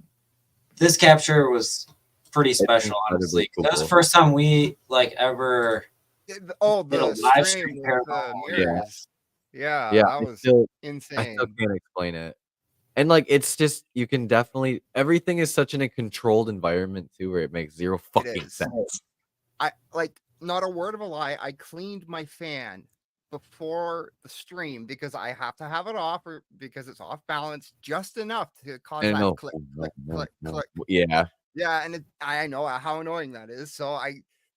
capture was pretty special, honestly. cool. That was the first time we like ever did a the live stream stream with the paranormal. mirrors. Yeah, Yeah, that was I still insane. can't explain it. And like it's just you can definitely everything is such in a controlled environment too where it makes zero fucking sense. I like not a word of a lie. I cleaned my fan before the stream because I have to have it off or because it's off balance just enough to cause And that no, click, no, click, no, click, no. click. Yeah. Yeah, and I know how annoying that is. So I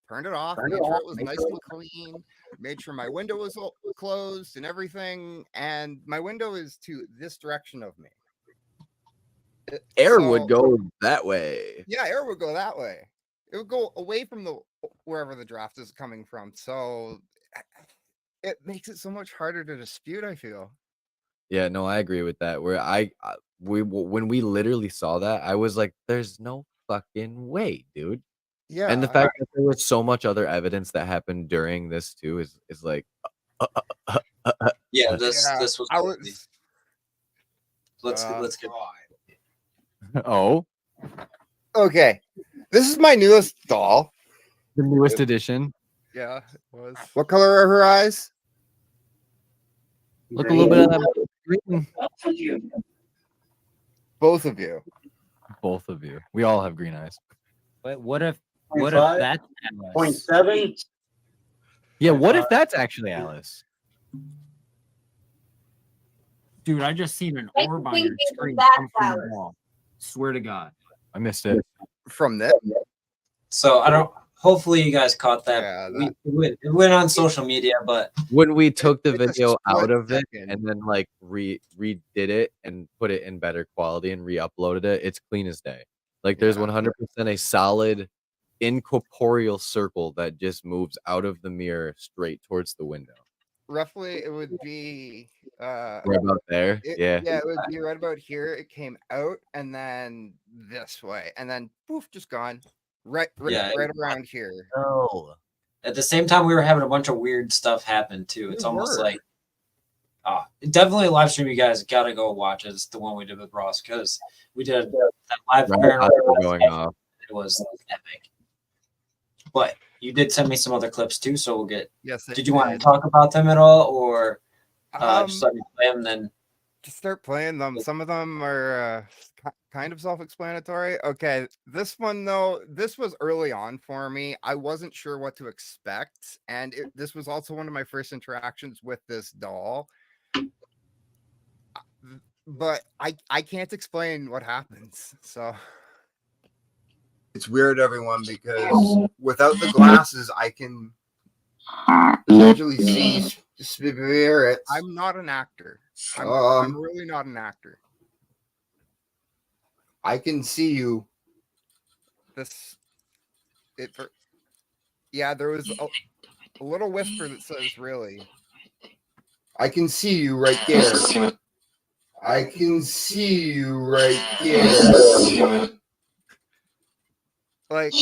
turned it off, made sure it was nice and clean, made sure my window was closed and everything. And my window is to this direction of me. Air would go that way. Yeah, air would go that way. It would go away from wherever the draft is coming from. So it makes it so much harder to dispute, I feel. Yeah, no, I agree with that. Where when we literally saw that, I was like, "There's no fucking way, dude." Yeah, and the fact that there was so much other evidence that happened during this too is like, Yeah, this was. I crazy. Let's get. Oh, okay. This is my newest doll. the newest edition. Yeah, it was. What color are her eyes? Look a little bit of that green. Both of you. Both of you. We all have green eyes. But what if 0.5? that's 0.7? Yeah, what if that's actually Alice? Dude, I just seen an orb on your screen that's come from the Alice. wall. Swear to God. I missed it. From this? So I don't. Hopefully you guys caught that. It went on social media, but When we took the It's a video out split of it second. and then like redid it and put it in better quality and re-uploaded it, it's clean as day. Like there's 100% a solid incorporeal circle that just moves out of the mirror straight towards the window. Roughly, it would be Right about there. Yeah. Yeah, it would be right about here. It came out and then this way, and then poof, just gone. Right around here. Oh. At the same time, we were having a bunch of weird stuff happen too. It's We almost were. like, definitely a live stream. You guys got to go watch. It's the one we did with Ross because we did that live Right, paranormal going off. It was epic. But you did send me some other clips too, so we'll get. Yes, I Did you want to did. talk about them at all, or just let me play them? Then Just start playing them. Some of them are kind of self-explanatory. Okay, this one though, this was early on for me. I wasn't sure what to expect, and this was also one of my first interactions with this doll. But I can't explain what happens. So it's weird, everyone, because without the glasses, I can usually see spirits. I'm not an actor. I'm really not an actor. I can see you. Yeah, there was a little whisper that says, "Really." I can see you right there. I can see you right there. Like,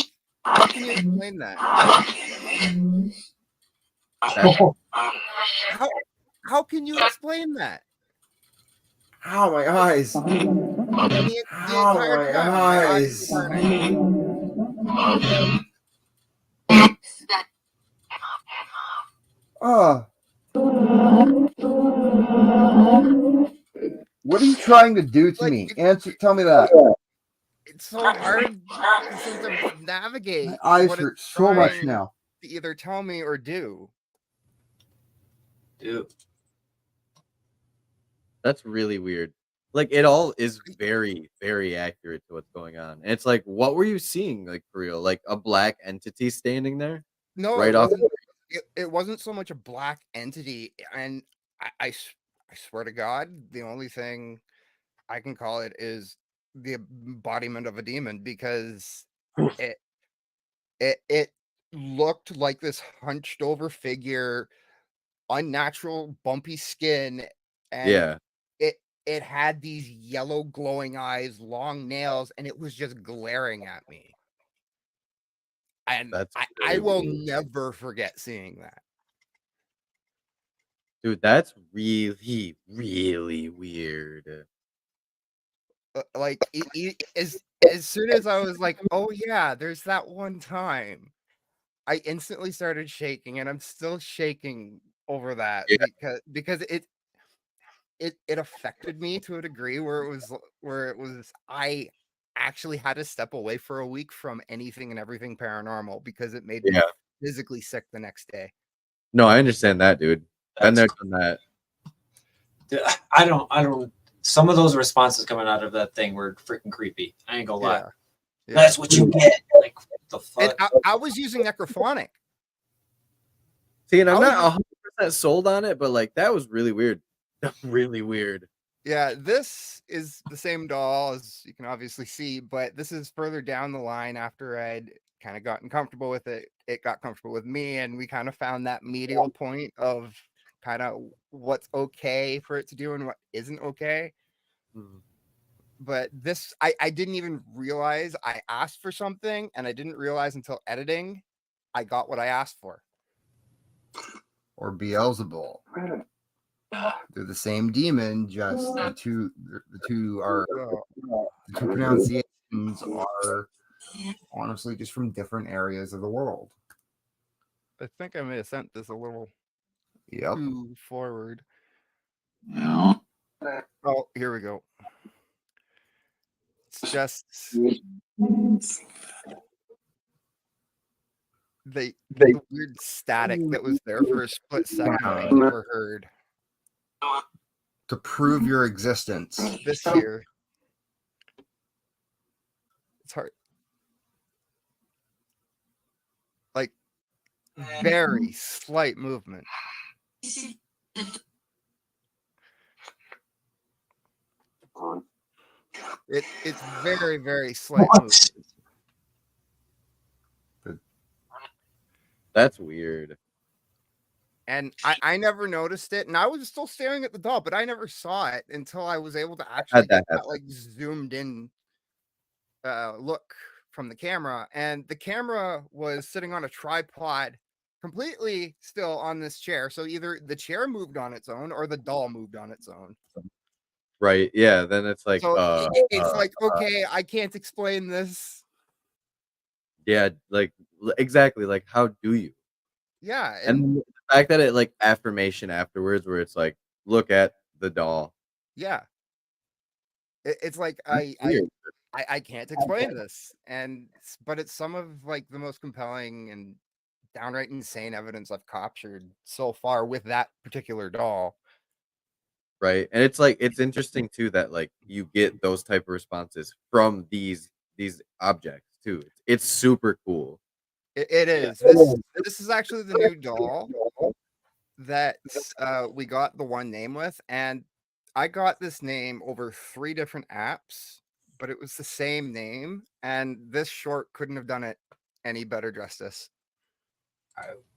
how can you explain that? How can you explain that? Ow, my eyes. The Ow, entire my time, my eyes eyes. were burning. What are you trying to do to Like, me? Answer. Tell me that. it's so hard to sometimes My navigate eyes what it's hurt so much trying now. to either tell me or do. Dude. That's really weird. Like it all is very, very accurate to what's going on. And it's like, what were you seeing, like for real? Like a black entity standing there? No, Right it off. wasn't. It wasn't so much a black entity, and I swear to God, the only thing I can call it is the embodiment of a demon because it it looked like this hunched over figure, unnatural bumpy skin, and Yeah. it had these yellow glowing eyes, long nails, and it was just glaring at me. And That's I really will weird. never forget seeing that. Dude, that's really, really weird. Like as soon as I was like, "Oh yeah, there's that one time," I instantly started shaking, and I'm still shaking over that Yeah. because it affected me to a degree where it was I actually had to step away for a week from anything and everything paranormal because it made me Yeah. physically sick the next day. No, I understand that, dude. Been there, done that. Dude, I don't. Some of those responses coming out of that thing were freaking creepy. I ain't gonna lie. Yeah. That's what you get. Like, what the And fuck? I was using necrophonic. See, and I'm I was not 100% sold on it, but like that was really weird. Really weird. Yeah, this is the same doll as you can obviously see, but this is further down the line after I'd kind of gotten comfortable with it. It got comfortable with me, and we kind of found that medial point of kind of what's okay for it to do and what isn't okay. But this, I didn't even realize I asked for something, and I didn't realize until editing I got what I asked for. Or Beelzebul. They're the same demon, just the two pronunciations are honestly just from different areas of the world. I think I may have sent this a little Yep. too forward. Oh, here we go. It's just the weird static that was there for a split second I never heard. To prove your existence. This here. It's hard. Like very slight movement. It's very, very slight movement. That's weird. And I never noticed it, and I was still staring at the doll, but I never saw it until I was able to Had actually that get that happen. like zoomed in look from the camera, and the camera was sitting on a tripod completely still on this chair, so either the chair moved on its own or the doll moved on its own. Right. Yeah. Then it's like, So it's like, okay, I can't explain this. yeah, like exactly. Like, how do you? Yeah, And the fact that it like affirmation afterwards, where it's like, look at the doll. yeah. It's like That's weird. I can't explain this, but it's some of like the most compelling and downright insane evidence I've captured so far with that particular doll. Right. And it's like it's interesting too that like you get those type of responses from these objects too. It's super cool. It is. This is actually the new doll that we got the one name with, and I got this name over 3 different apps, but it was the same name, and this short couldn't have done it any better justice.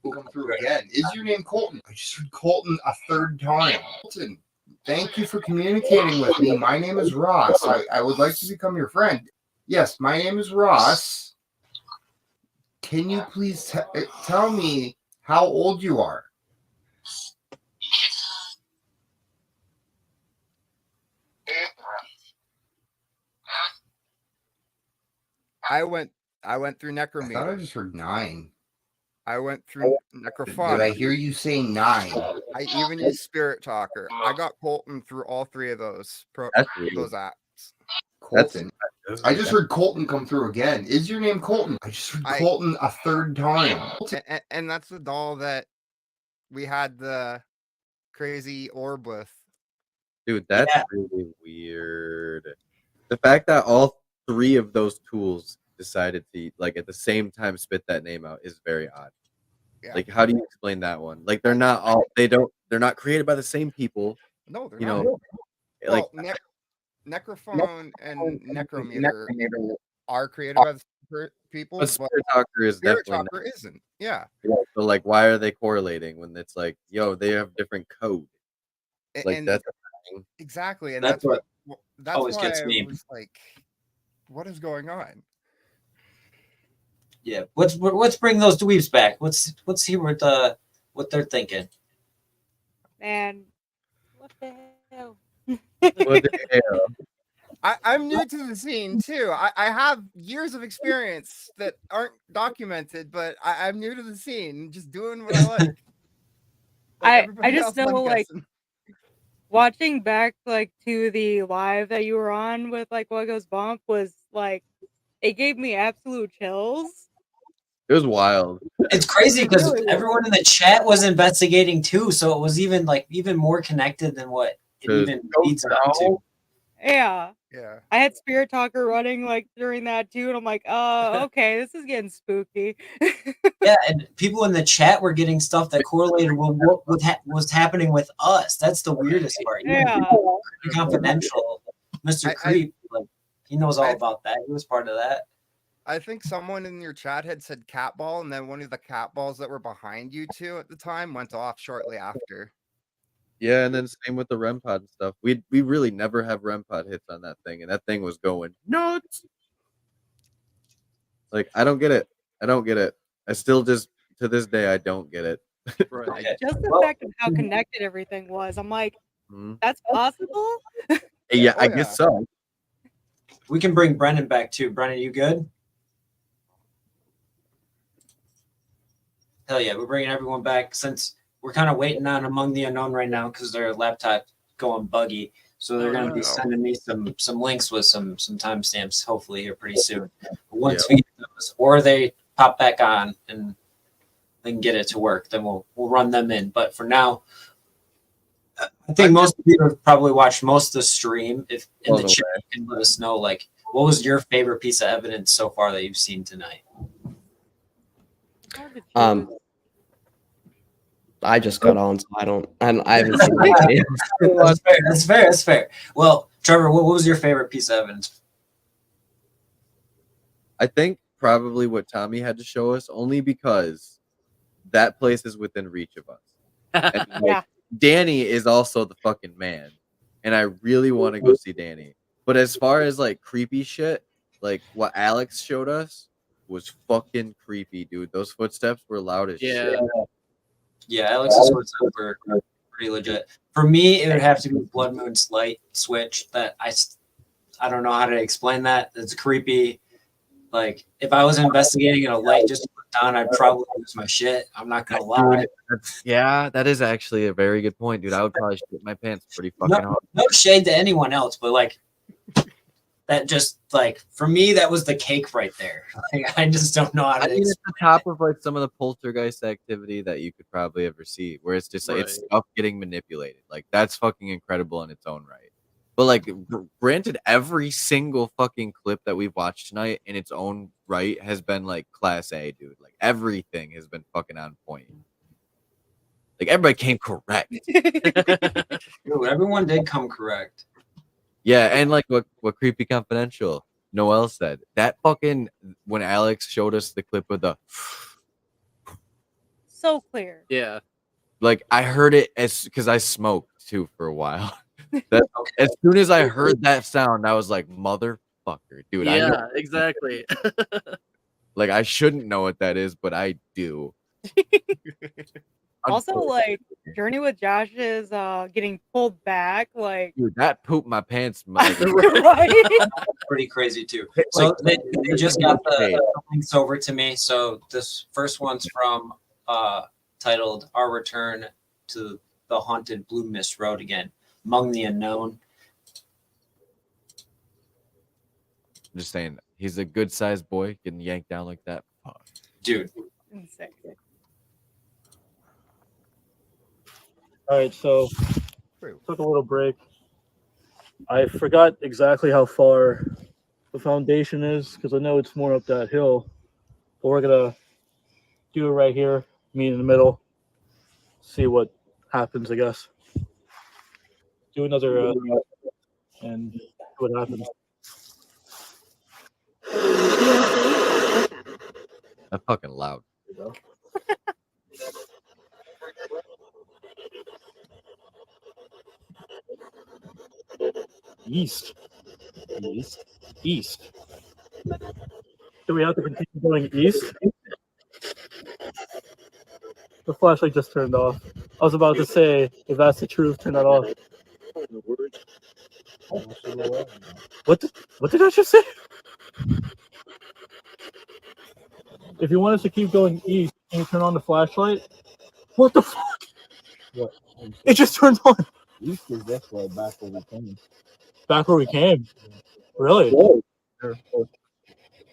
Come through again. Is your name Colton? I just heard Colton a third time. Colton, thank you for communicating with me. My name is Ross. I would like to become your friend. Yes, my name is Ross. Can you please tell me how old you are? I went through necrometer. I thought I just heard 9. I went through necrophonic. Did I hear you say 9? I even used spirit talker. I got Colton through all 3 of those those apps. Colton. I just heard Colton come through again. Is your name Colton? I just heard Colton a third time. And that's the doll that we had the crazy orb with. Dude, that's really weird. The fact that all 3 of those tools decided to like at the same time spit that name out is very odd. Yeah. Like, how do you explain that one? Like, they're not created by the same people. No, they're you not. know, like Necrophone and necrometer are created by the same people, but Spirit Talker is Spirit definitely Talker isn't. Yeah. So like, why are they correlating when it's like, yo, they have different code? Like And that's exactly, and That's that's what that's always why gets I me. was like, what is going on? Yeah, let's bring those dweebs back. Let's see what they're thinking. Man, what the hell? what the hell? I'm new to the scene too. I have years of experience that aren't documented, but I'm new to the scene, just doing what I like. I everybody just else, know I'm like guessing. watching back like to the live that you were on with like What Goes Bump was like it gave me absolute chills. It was wild. It's crazy It because really was. everyone in the chat was investigating too, so it was even more connected than what it even leads up to. Yeah. Yeah. I had Spirit Talker running like during that too, and I'm like, oh, okay, this is getting spooky. Yeah, and people in the chat were getting stuff that correlated with what was happening with us. That's the weirdest part. Yeah. Pretty confidential, Mr. Creep, like he knows all about that. He was part of that. I think someone in your chat had said cat ball, and then one of the cat balls that were behind you two at the time went off shortly after. Yeah, and then same with the REM pod and stuff. We really never have REM pod hits on that thing, and that thing was going nuts. Like, I don't get it. I still just to this day I don't get it. Right. Just the fact of how connected everything was. I'm like, that's possible? Yeah, I guess so. We can bring Brennan back too. Brennan, you good? Hell yeah, we're bringing everyone back since we're kind of waiting on Among the Unknown right now because their laptop going buggy. So they're going to be sending me some links with some timestamps hopefully here pretty soon. But once we get those, or they pop back on and they can get it to work, then we'll run them in. But for now, I think most of you have probably watched most of the stream. If in the chat you can let us know, like, what was your favorite piece of evidence so far that you've seen tonight? I just got on, so I haven't seen anything. That's fair. Well, Trevor, what was your favorite piece of evidence? I think probably what Tommy had to show us, only because that place is within reach of us. And, like, Danny is also the fucking man, and I really want to go see Danny. But as far as like creepy shit, like what Alex showed us was fucking creepy, dude. Those footsteps were loud as shit. Yeah, Alex's footsteps were pretty legit. For me, it would have to be Blood Moon's light switch. That I don't know how to explain that. It's creepy. Like, if I was investigating a light just to put down, I'd probably lose my shit. I'm not gonna lie. Yeah, that is actually a very good point, dude. I would probably shit my pants pretty fucking hard. No shade to anyone else, but like that just like for me, that was the cake right there. Like, I just don't know how to. It's the top of like some of the poltergeist activity that you could probably ever see, where it's just like it's stuff getting manipulated. Like, that's fucking incredible in its own right. But like, granted, every single fucking clip that we've watched tonight in its own right has been like class A, dude. Like, everything has been fucking on point. Like, everybody came correct. Dude, everyone did come correct. Yeah, and like what Creepy Confidential Noel said, that fucking when Alex showed us the clip of the so clear. Yeah. Like I heard it because I smoked too for a while. That as soon as I heard that sound, I was like, motherfucker, dude. I know. Yeah, exactly. Like I shouldn't know what that is, but I do. Also, like Journey with Josh is getting pulled back. Like, Dude, that pooped my pants. Like, right? Pretty crazy too. Like, So they just got the hey. links over to me. So this first one's from titled "Our Return to the Haunted Blue Mist Road Again, Among the Unknown." I'm just saying, he's a good sized boy getting yanked down like that. Fuck. Dude. Insane. All right, so took a little break. I forgot exactly how far the foundation is because I know it's more up that hill. But we're gonna do it right here, meet in the middle, see what happens. I guess. Do another and see what happens. That's fucking loud. East. Do we have to continue going east? The flashlight just turned off. I was about to say, if that's the truth, turn that off. What did I just say? If you want us to keep going east, can you turn on the flashlight? What the fuck? What? It just turned on. East is this way, back where we came. Back where we came. Really? Sure.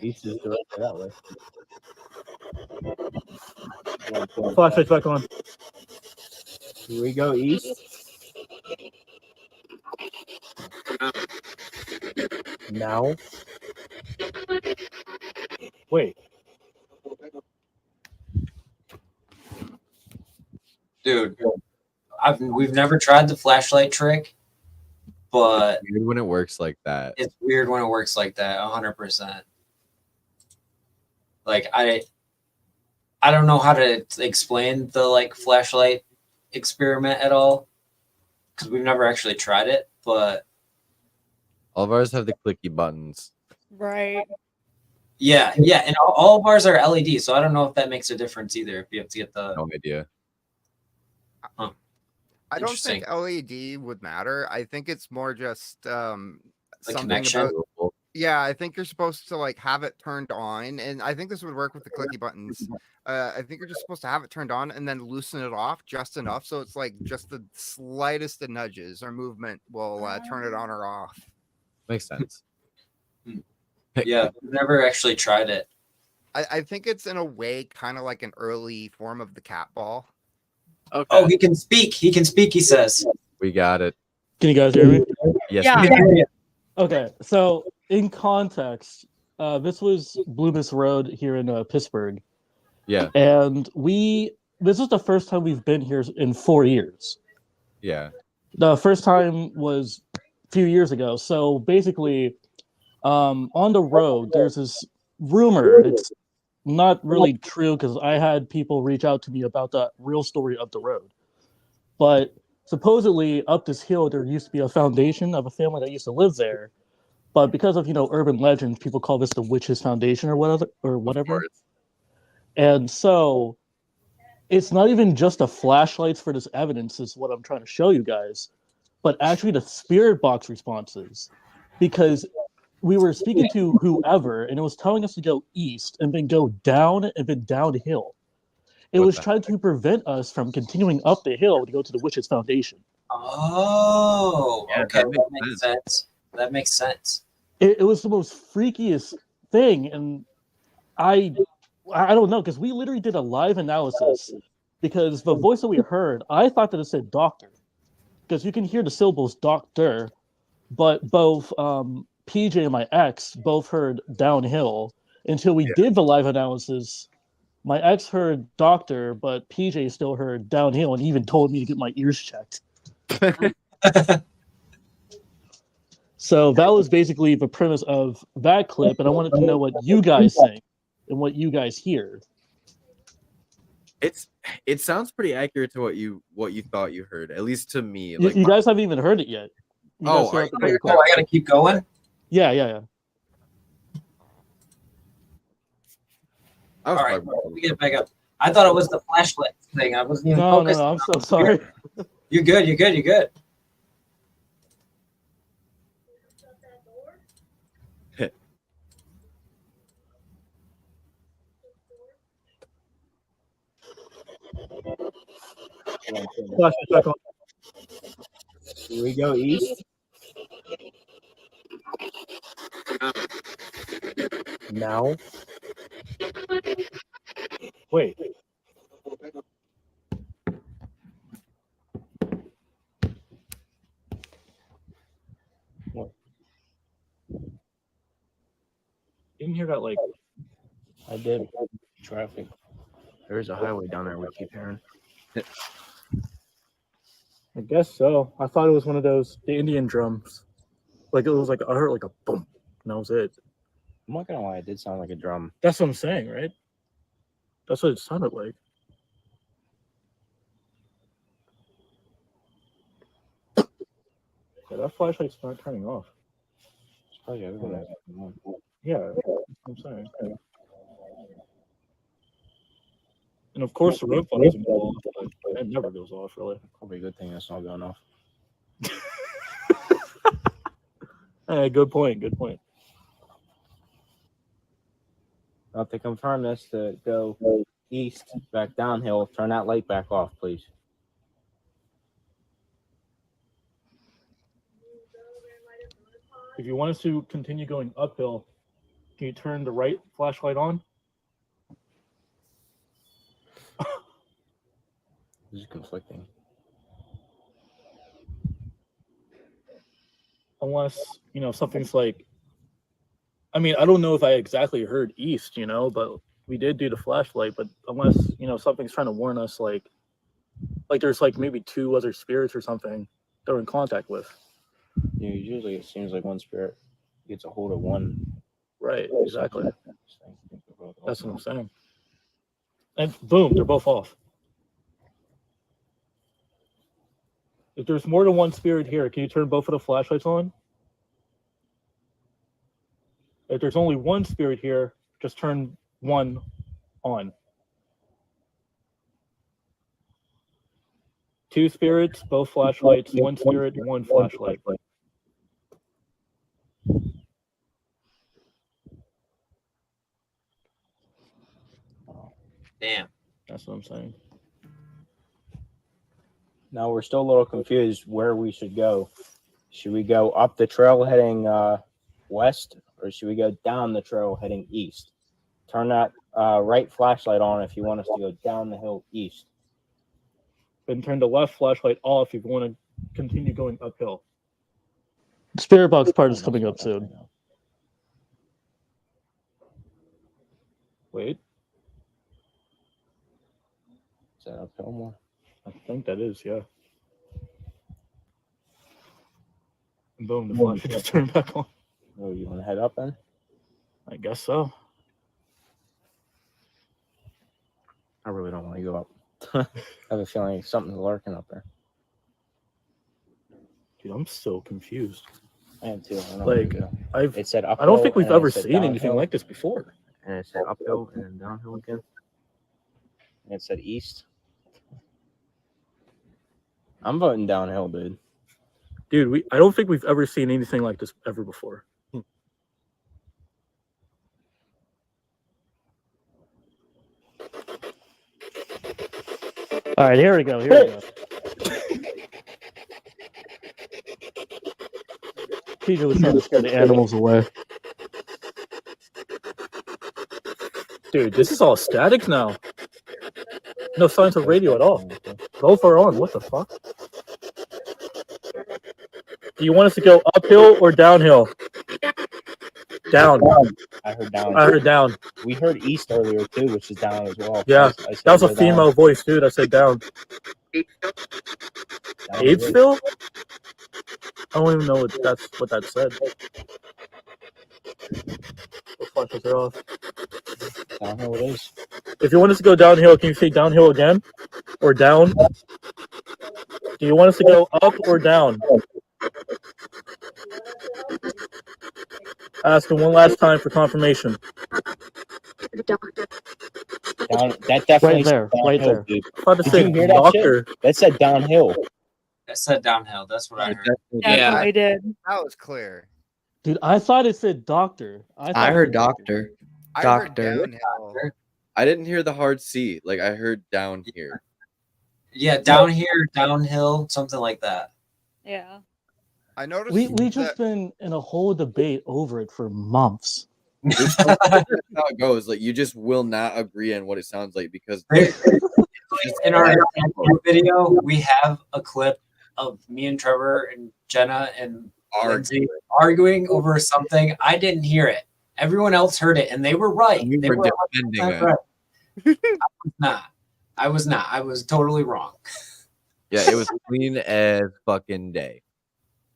East is directly that way. Flashlight's back on. Here we go east. Now. Wait. Dude, we've never tried the flashlight trick, but It's weird when it works like that. it's weird when it works like that. 100%. Like I don't know how to explain the like flashlight experiment at all because we've never actually tried it. But All of ours have the clicky buttons. Right. yeah, and all of ours are LED, so I don't know if that makes a difference either. If you have to get the No idea. I don't Interesting. think LED would matter. I think it's more just something connection? about. Yeah, I think you're supposed to like have it turned on, and I think this would work with the clicky buttons. I think you're just supposed to have it turned on and then loosen it off just enough so it's like just the slightest of nudges or movement will turn it on or off. Makes sense. Yeah, we've never actually tried it. I think it's in a way kind of like an early form of the cat ball. Okay. Oh, he can speak. He can speak. He says. We got it. Can you guys hear me? Yes. Yeah. we can. Okay, so in context, this was Blue Mist Road here in Pittsburgh. Yeah. And this is the first time we've been here in 4 years. Yeah. The first time was a few years ago. So basically, on the road, there's this rumor. It's not really true because I had people reach out to me about the real story of the road. But supposedly up this hill, there used to be a foundation of a family that used to live there. But because of, urban legends, people call this the Witch's Foundation or whatever. And so it's not even just the flashlights for this evidence is what I'm trying to show you guys, but actually the spirit box responses. Because we were speaking to whoever, and it was telling us to go east and then go down and then downhill. It was trying to prevent us from continuing up the hill to go to the Witch's Foundation. Oh, Yeah, okay, that that makes makes sense. That makes sense. It was the most freakiest thing, and I don't know, because we literally did a live analysis, because the voice that we heard, I thought that it said doctor, because you can hear the syllables doctor, but both PJ and my ex both heard downhill until we did the live analysis. My ex heard doctor, but PJ still heard downhill and even told me to get my ears checked. So that was basically the premise of that clip, and I wanted to know what you guys think and what you guys hear. It's It sounds pretty accurate to what you thought you heard, at least to me. You, Like you guys haven't even heard it yet. You guys Oh, still have to Oh, play the I clip. gotta keep going. Yeah, yeah, yeah. All right, let me get back up. I thought it was the flashlight thing. I wasn't even No, focused. I'm so sorry. You're good. You're good. You're good. Flashlight back on. Here we go east. Now. Wait. What? Didn't hear that like I did. Traffic. There's a highway down there we keep hearing. I guess so. I thought it was one of those the Indian drums. Like it was like I heard like a boom, and that was it. I'm not gonna lie, it did sound like a drum. That's what I'm saying, right? That's what it sounded like. Yeah, that flashlight's not turning off. It's probably everyone has it on. Yeah, that's what I'm saying. And of course the road phone doesn't go off, but it never goes off really. Probably a good thing that's not going off. Hey, good point, good point. Now, to confirm this, to go east, back downhill, turn that light back off, please. If you want us to continue going uphill, can you turn the right flashlight on? This is conflicting. Unless, something's like, I mean, I don't know if I exactly heard east, but we did do the flashlight, but unless, something's trying to warn us, like there's like maybe two other spirits or something that we're in contact with. Yeah, usually it seems like one spirit gets a hold of one. Right, exactly. That's what I'm saying. And boom, they're both off. If there's more than one spirit here, can you turn both of the flashlights on? If there's only one spirit here, just turn one on. Two spirits, both flashlights, one spirit, one flashlight. Damn. That's what I'm saying. Now we're still a little confused where we should go. Should we go up the trail heading west, or should we go down the trail heading east? Turn that right flashlight on if you want us to go down the hill east. And turn the left flashlight off if you want to continue going uphill. The spirit box part is coming up soon. Wait. Is that uphill more? I think that is, yeah. And boom, the flash just turned back on. Oh, you want to head up then? I guess so. I really don't want to go up. I have a feeling something's lurking up there. Dude, I'm so confused. I am too. I don't know Like, where to go. It said uphill. I don't think we've and it ever said seen anything downhill, like this before. And it said uphill and then downhill again. And it said east. I'm voting downhill, dude. Dude, I don't think we've ever seen anything like this ever before. All right, here we go. Here we go. PJ was trying to scare the animals away. Dude, this is all static now. No signs of radio at all. Both are on. What the fuck? Do you want us to go uphill or downhill? Down. I heard down. I heard down. We heard east earlier too, which is down as well. Yeah, I said that was a go down. female voice, dude. I said down. Apesville? I don't even know what that said. The flashes are off. Downhill it is. If you want us to go downhill, can you say downhill again? Or down? Do you want us to go up or down? Ask him one last time for confirmation. Down, that definitely Right there, said right downhill, there. dude. I thought it Did said you hear that doctor. shit? That said downhill. That said downhill. That's what I heard. Definitely did. That was clear. Dude, I thought it said doctor. I thought it heard said doctor. I heard Doctor. downhill. I didn't hear the hard C. Like I heard down here. Yeah, down here, downhill, something like that. Yeah. I noticed We just been in a whole debate over it for months. That's how it goes. Like you just will not agree on what it sounds like because In our video, we have a clip of me and Trevor and Jenna and Lindsay arguing over something. I didn't hear it. Everyone else heard it, and they were right. They were defending 100% right. I was not. I was totally wrong. Yeah, it was clean as fucking day.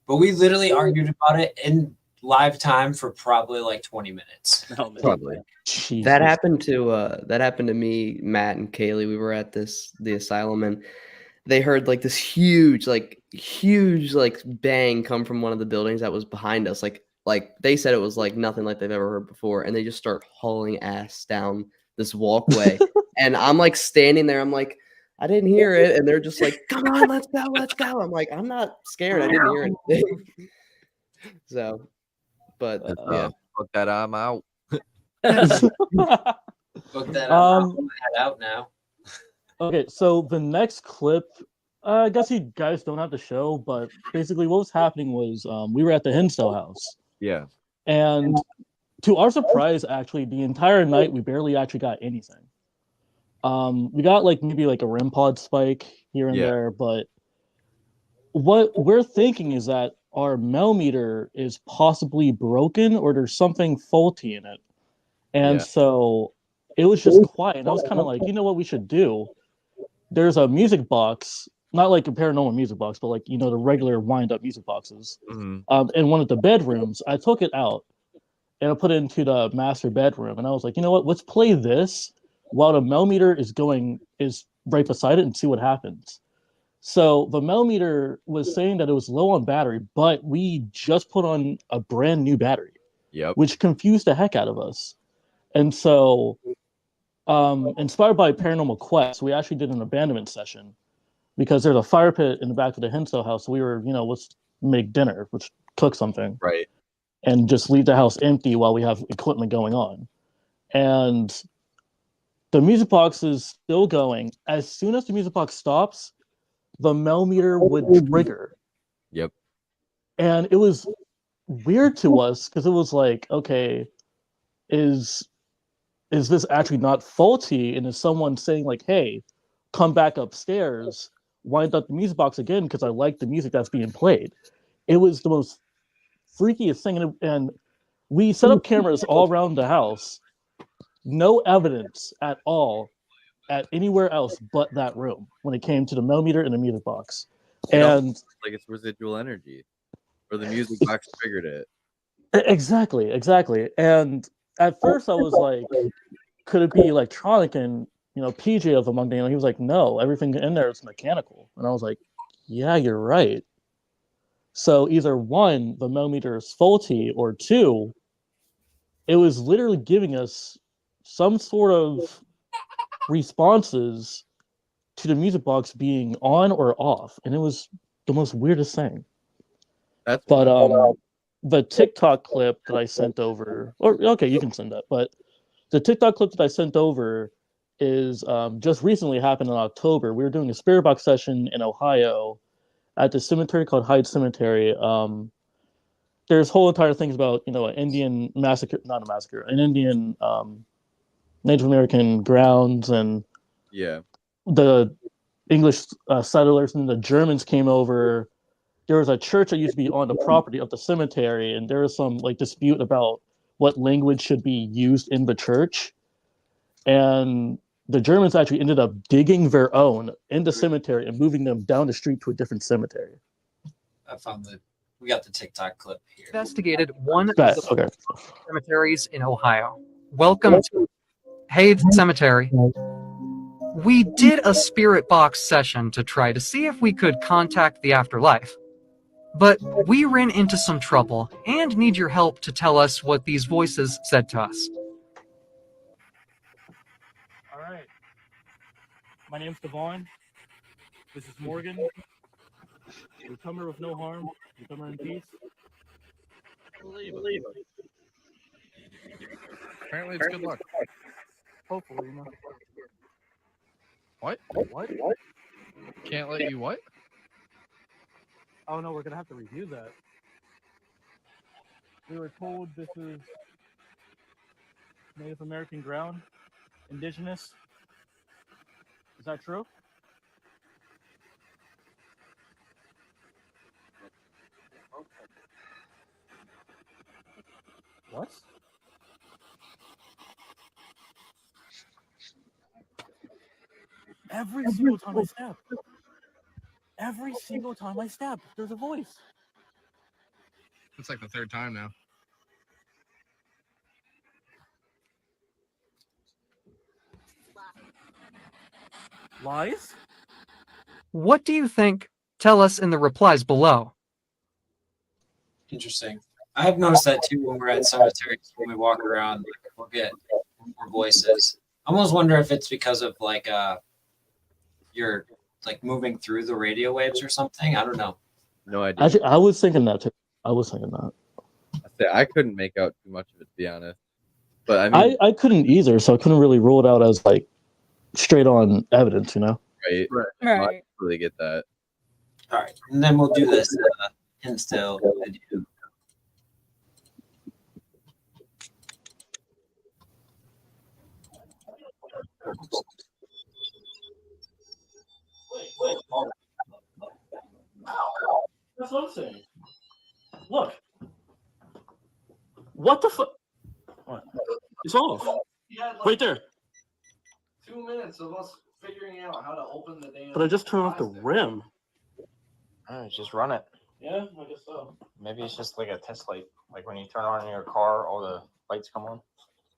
But we literally argued about it in live time for probably like 20 minutes. Probably. That happened to me, Matt, and Kaylee. We were at the asylum, and they heard like this huge bang come from one of the buildings that was behind us. Like they said it was like nothing like they've ever heard before, and they just start hauling ass down this walkway. And I'm like standing there, I'm like, I didn't hear it, and they're just like, come on, let's go, let's go. I'm like, I'm not scared, I didn't hear anything. So, but yeah, fuck that, I'm out. Fuck that, I'm out now. Okay, so the next clip, I guess you guys don't have to show, but basically what was happening was we were at the Hinsdale house. Yeah. And to our surprise, actually, the entire night we barely actually got anything. We got like maybe like a REM pod spike here and there, but what we're thinking is that our meter is possibly broken or there's something faulty in it. And so it was just quiet. And I was kind of like, you know what we should do? There's a music box, not like a paranormal music box, but like, you know, the regular wind up music boxes. In one of the bedrooms. I took it out and I put it into the master bedroom. And I was like, you know what? Let's play this while the meter is right beside it and see what happens. So the meter was saying that it was low on battery, but we just put on a brand new battery, which confused the heck out of us. And so, inspired by Paranormal Quest, we actually did an abandonment session because there's a fire pit in the back of the Hinsdale house. So we were, you know, let's make dinner, let's cook something, right, and just leave the house empty while we have equipment going on. And the music box is still going. As soon as the music box stops, the meter would trigger. Yep. And it was weird to us because it was like, okay, is this actually not faulty? And is someone saying like, hey, come back upstairs, wind up the music box again because I like the music that's being played. It was the most freakiest thing. And we set up cameras all around the house. No evidence at all at anywhere else but that room when it came to the meter and the music box. And like it's residual energy, or the music box triggered it. Exactly. And at first I was like, could it be electronic? And you know, PJ of Among the, he was like, no, everything in there is mechanical. And I was like, yeah, you're right. So either one, the meter is faulty, or two, it was literally giving us some sort of responses to the music box being on or off, and it was the most weirdest thing. But the TikTok clip that I sent over, or okay, you can send that, but the TikTok clip that I sent over is just recently happened in October. We were doing a spirit box session in Ohio at the cemetery called Hyde Cemetery. There's whole entire things about, you know, an Indian massacre, not a massacre, an Indian Native American grounds, and the English settlers and the Germans came over. There was a church that used to be on the property of the cemetery, and there was some like dispute about what language should be used in the church. And the Germans actually ended up digging their own in the cemetery and moving them down the street to a different cemetery. I found we got the TikTok clip here. Investigated one of That, the cemeteries in Ohio. Welcome to Hey, Cemetery. We did a spirit box session to try to see if we could contact the afterlife. But we ran into some trouble and need your help to tell us what these voices said to us. All right. My name's Devon. This is Morgan. We come here with no harm. We come here in peace. Believe it. Apparently, it's good luck. Hopefully, you know. What? What? Can't let you what? Oh no, we're gonna have to review that. We were told this is Native American ground, indigenous. Is that true? What? Every single time I step. Every single time I step, there's a voice. It's like the third time now. Lies? What do you think? Tell us in the replies below. Interesting. I have noticed that too when we're at cemeteries, when we walk around, like, we'll get more voices. I almost wonder if it's because of like you're like moving through the radio waves or something. I don't know. No idea. Actually, I was thinking that too. I was thinking that. I couldn't make out too much of it, to be honest. But I mean, I couldn't either, so I couldn't really rule it out as like straight on evidence, you know? right? Right. I totally get that. All right, and then we'll do this instill video. That's what I'm saying. Look. What the fuck? It's off. Right there. 2 minutes of us figuring out how to open the damn. But I just turned off the rim. Alright, just run it. Yeah, I guess so. Maybe it's just like a test light. Like when you turn on your car, all the lights come on.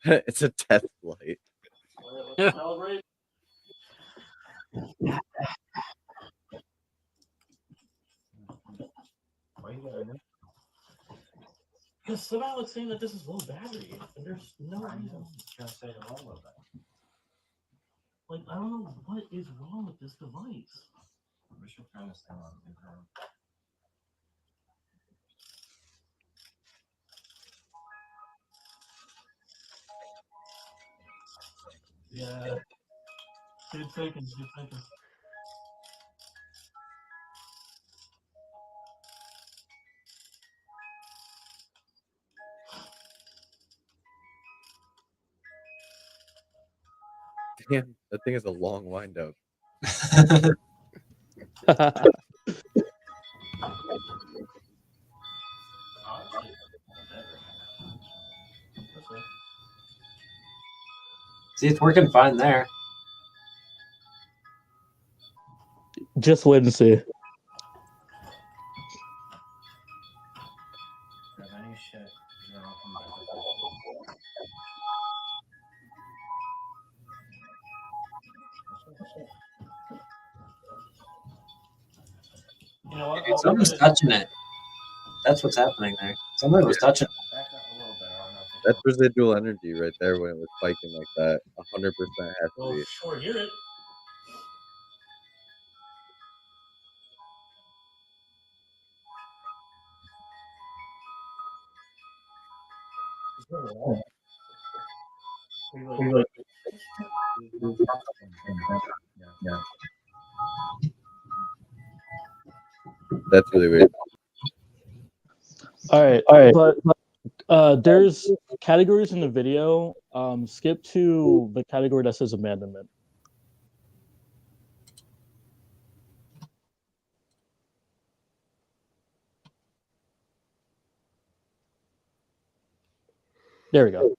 It's a test light. Let's calibrate. Because somehow it's saying that this is low battery, and there's no reason. Trying to say the wrong with that. Like, I don't know what is wrong with this device. We should turn this thing on. Yeah. Good thinking, good thinking. Damn, that thing is a long wind up. See, it's working fine there. Just wait and see. You know what? Someone's touching it. That's what's happening there. Someone was touching it. That's residual energy right there when it was spiking like that. 100% has to be. Sure, hear it. That's really weird. All right, but there's categories in the video. Skip to the category that says abandonment. There we go.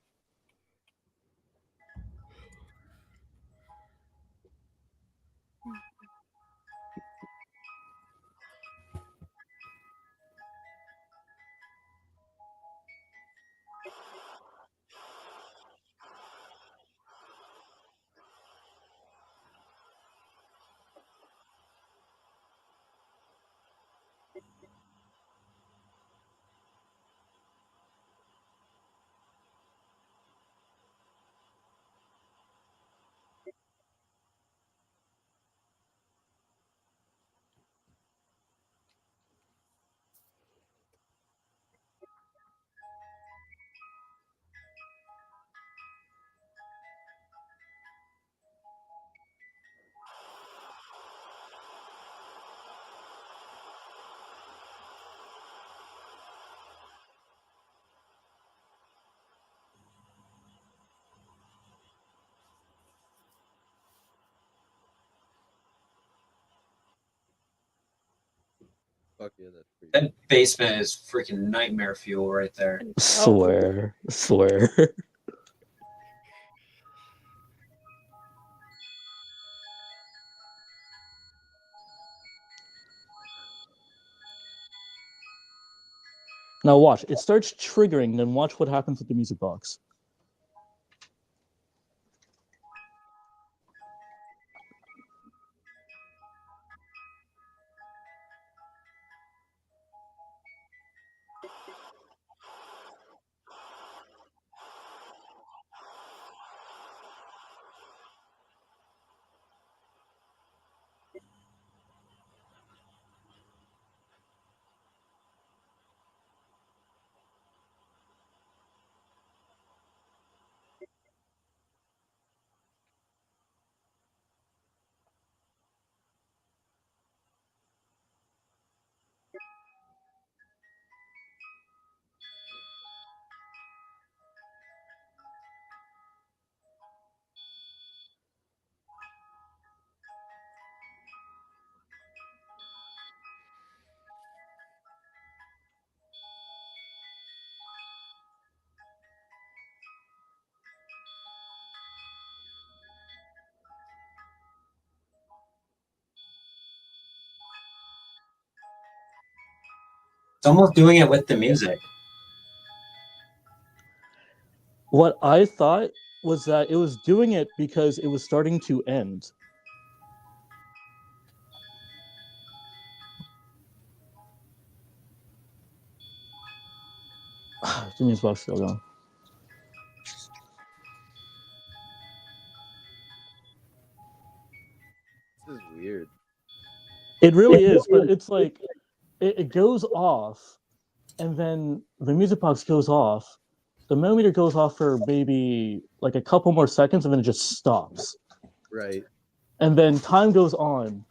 Fuck yeah, that's pretty. That basement is freaking nightmare fuel right there. Swear. Now watch. It starts triggering, then watch what happens with the music box. It's almost doing it with the music. What I thought was that it was doing it because it was starting to end. The music box still going. This is weird. It really is, but it's like it goes off, and then the music box goes off. The millimeter goes off for maybe like a couple more seconds, and then it just stops. Right. And then time goes on.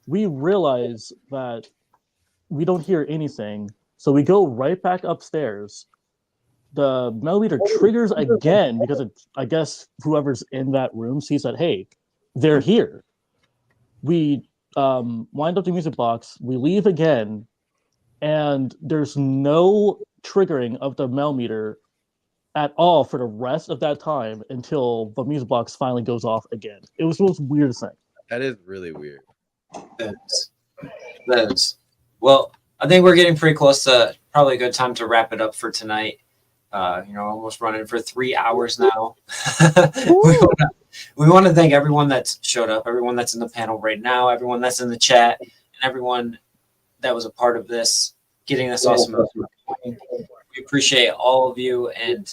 We realize that we don't hear anything, so we go right back upstairs. The millimeter triggers again because I guess whoever's in that room sees that, hey, they're here. We wind up the music box, we leave again, and there's no triggering of the millimeter at all for the rest of that time until the music box finally goes off again. It was the most weirdest thing. That is really weird. That is. Well, I think we're getting pretty close to probably a good time to wrap it up for tonight. Almost running for 3 hours now. we want to thank everyone that's showed up, everyone that's in the panel right now, everyone that's in the chat, and everyone that was a part of this, getting this awesome. We appreciate all of you, and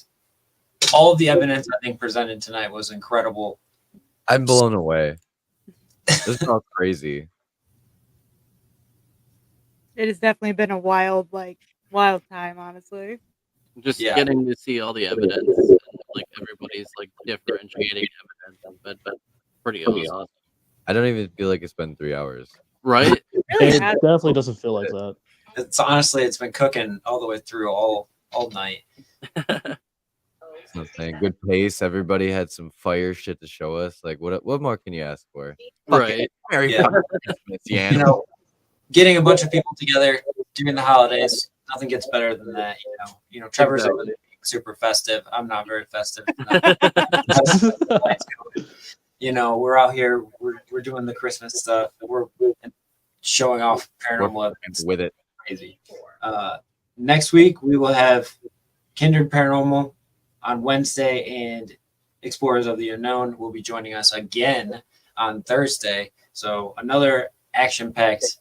all of the evidence I think presented tonight was incredible. I'm blown away. This is all crazy. It has definitely been a wild time, honestly. Just Yeah. getting to see all the evidence, and, like everybody's like differentiating evidence, but pretty awesome. I don't even feel like it's been 3 hours. Right? It definitely doesn't feel like that. It's honestly, it's been cooking all the way through all night. That's insane. Good pace. Everybody had some fire shit to show us. Like, what more can you ask for? Fuck Right. it. Merry Yeah. fucking Christmas, you animal. Getting a bunch of people together during the holidays, nothing gets better than that. Trevor's over there being super festive. I'm not very festive. We're out here. We're doing the Christmas stuff. We're showing off paranormal evidence with it. Crazy. Next week we will have Kindred Paranormal on Wednesday, and Explorers of the Unknown will be joining us again on Thursday. So another action-packed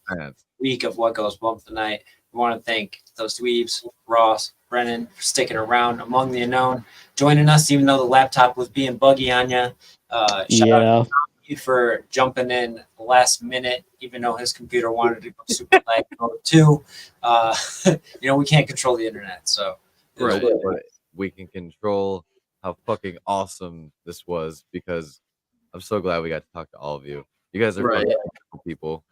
week of What Goes Bump tonight. We want to thank those dweebs, Ross, Brennan, for sticking around among the unknown, joining us even though the laptop was being buggy on you. Shout out to Tommy for jumping in last minute, even though his computer wanted to go super lag mode too. We can't control the internet, so Right. But we can control how fucking awesome this was, because I'm so glad we got to talk to all of you. You guys are Right. fucking cool people.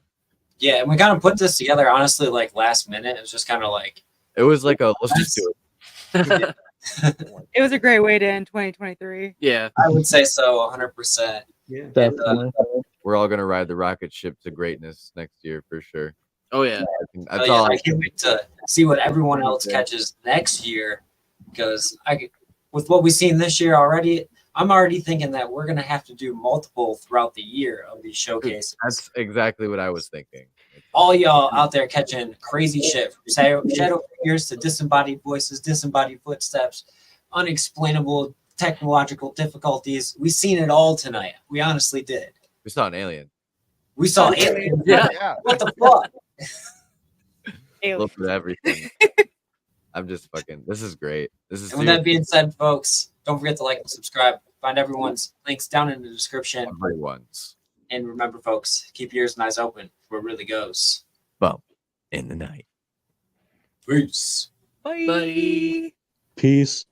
Yeah, and we kind of put this together honestly like last minute. It was just kind of like It was like a let's just do it. It was a great way to end 2023. Yeah, I would say so, 100%. Yeah, definitely. We're all gonna ride the rocket ship to greatness next year for sure. Oh yeah. Oh, yeah, I can't wait to see what everyone else catches next year, because with what we've seen this year already, I'm already thinking that we're gonna have to do multiple throughout the year of these showcases. That's exactly what I was thinking. All y'all out there catching crazy shit, from shadow figures to disembodied voices, disembodied footsteps, unexplainable technological difficulties. We've seen it all tonight. We honestly did. We saw an alien. We saw aliens. Yeah. What the fuck? A little bit of everything. I'm just fucking. This is great. This is. And with that being said, folks, don't forget to like and subscribe. Find everyone's links down in the description. Everyone's. And remember, folks, keep your ears and eyes open where it really goes. Bump in the night. Peace. Bye. Peace.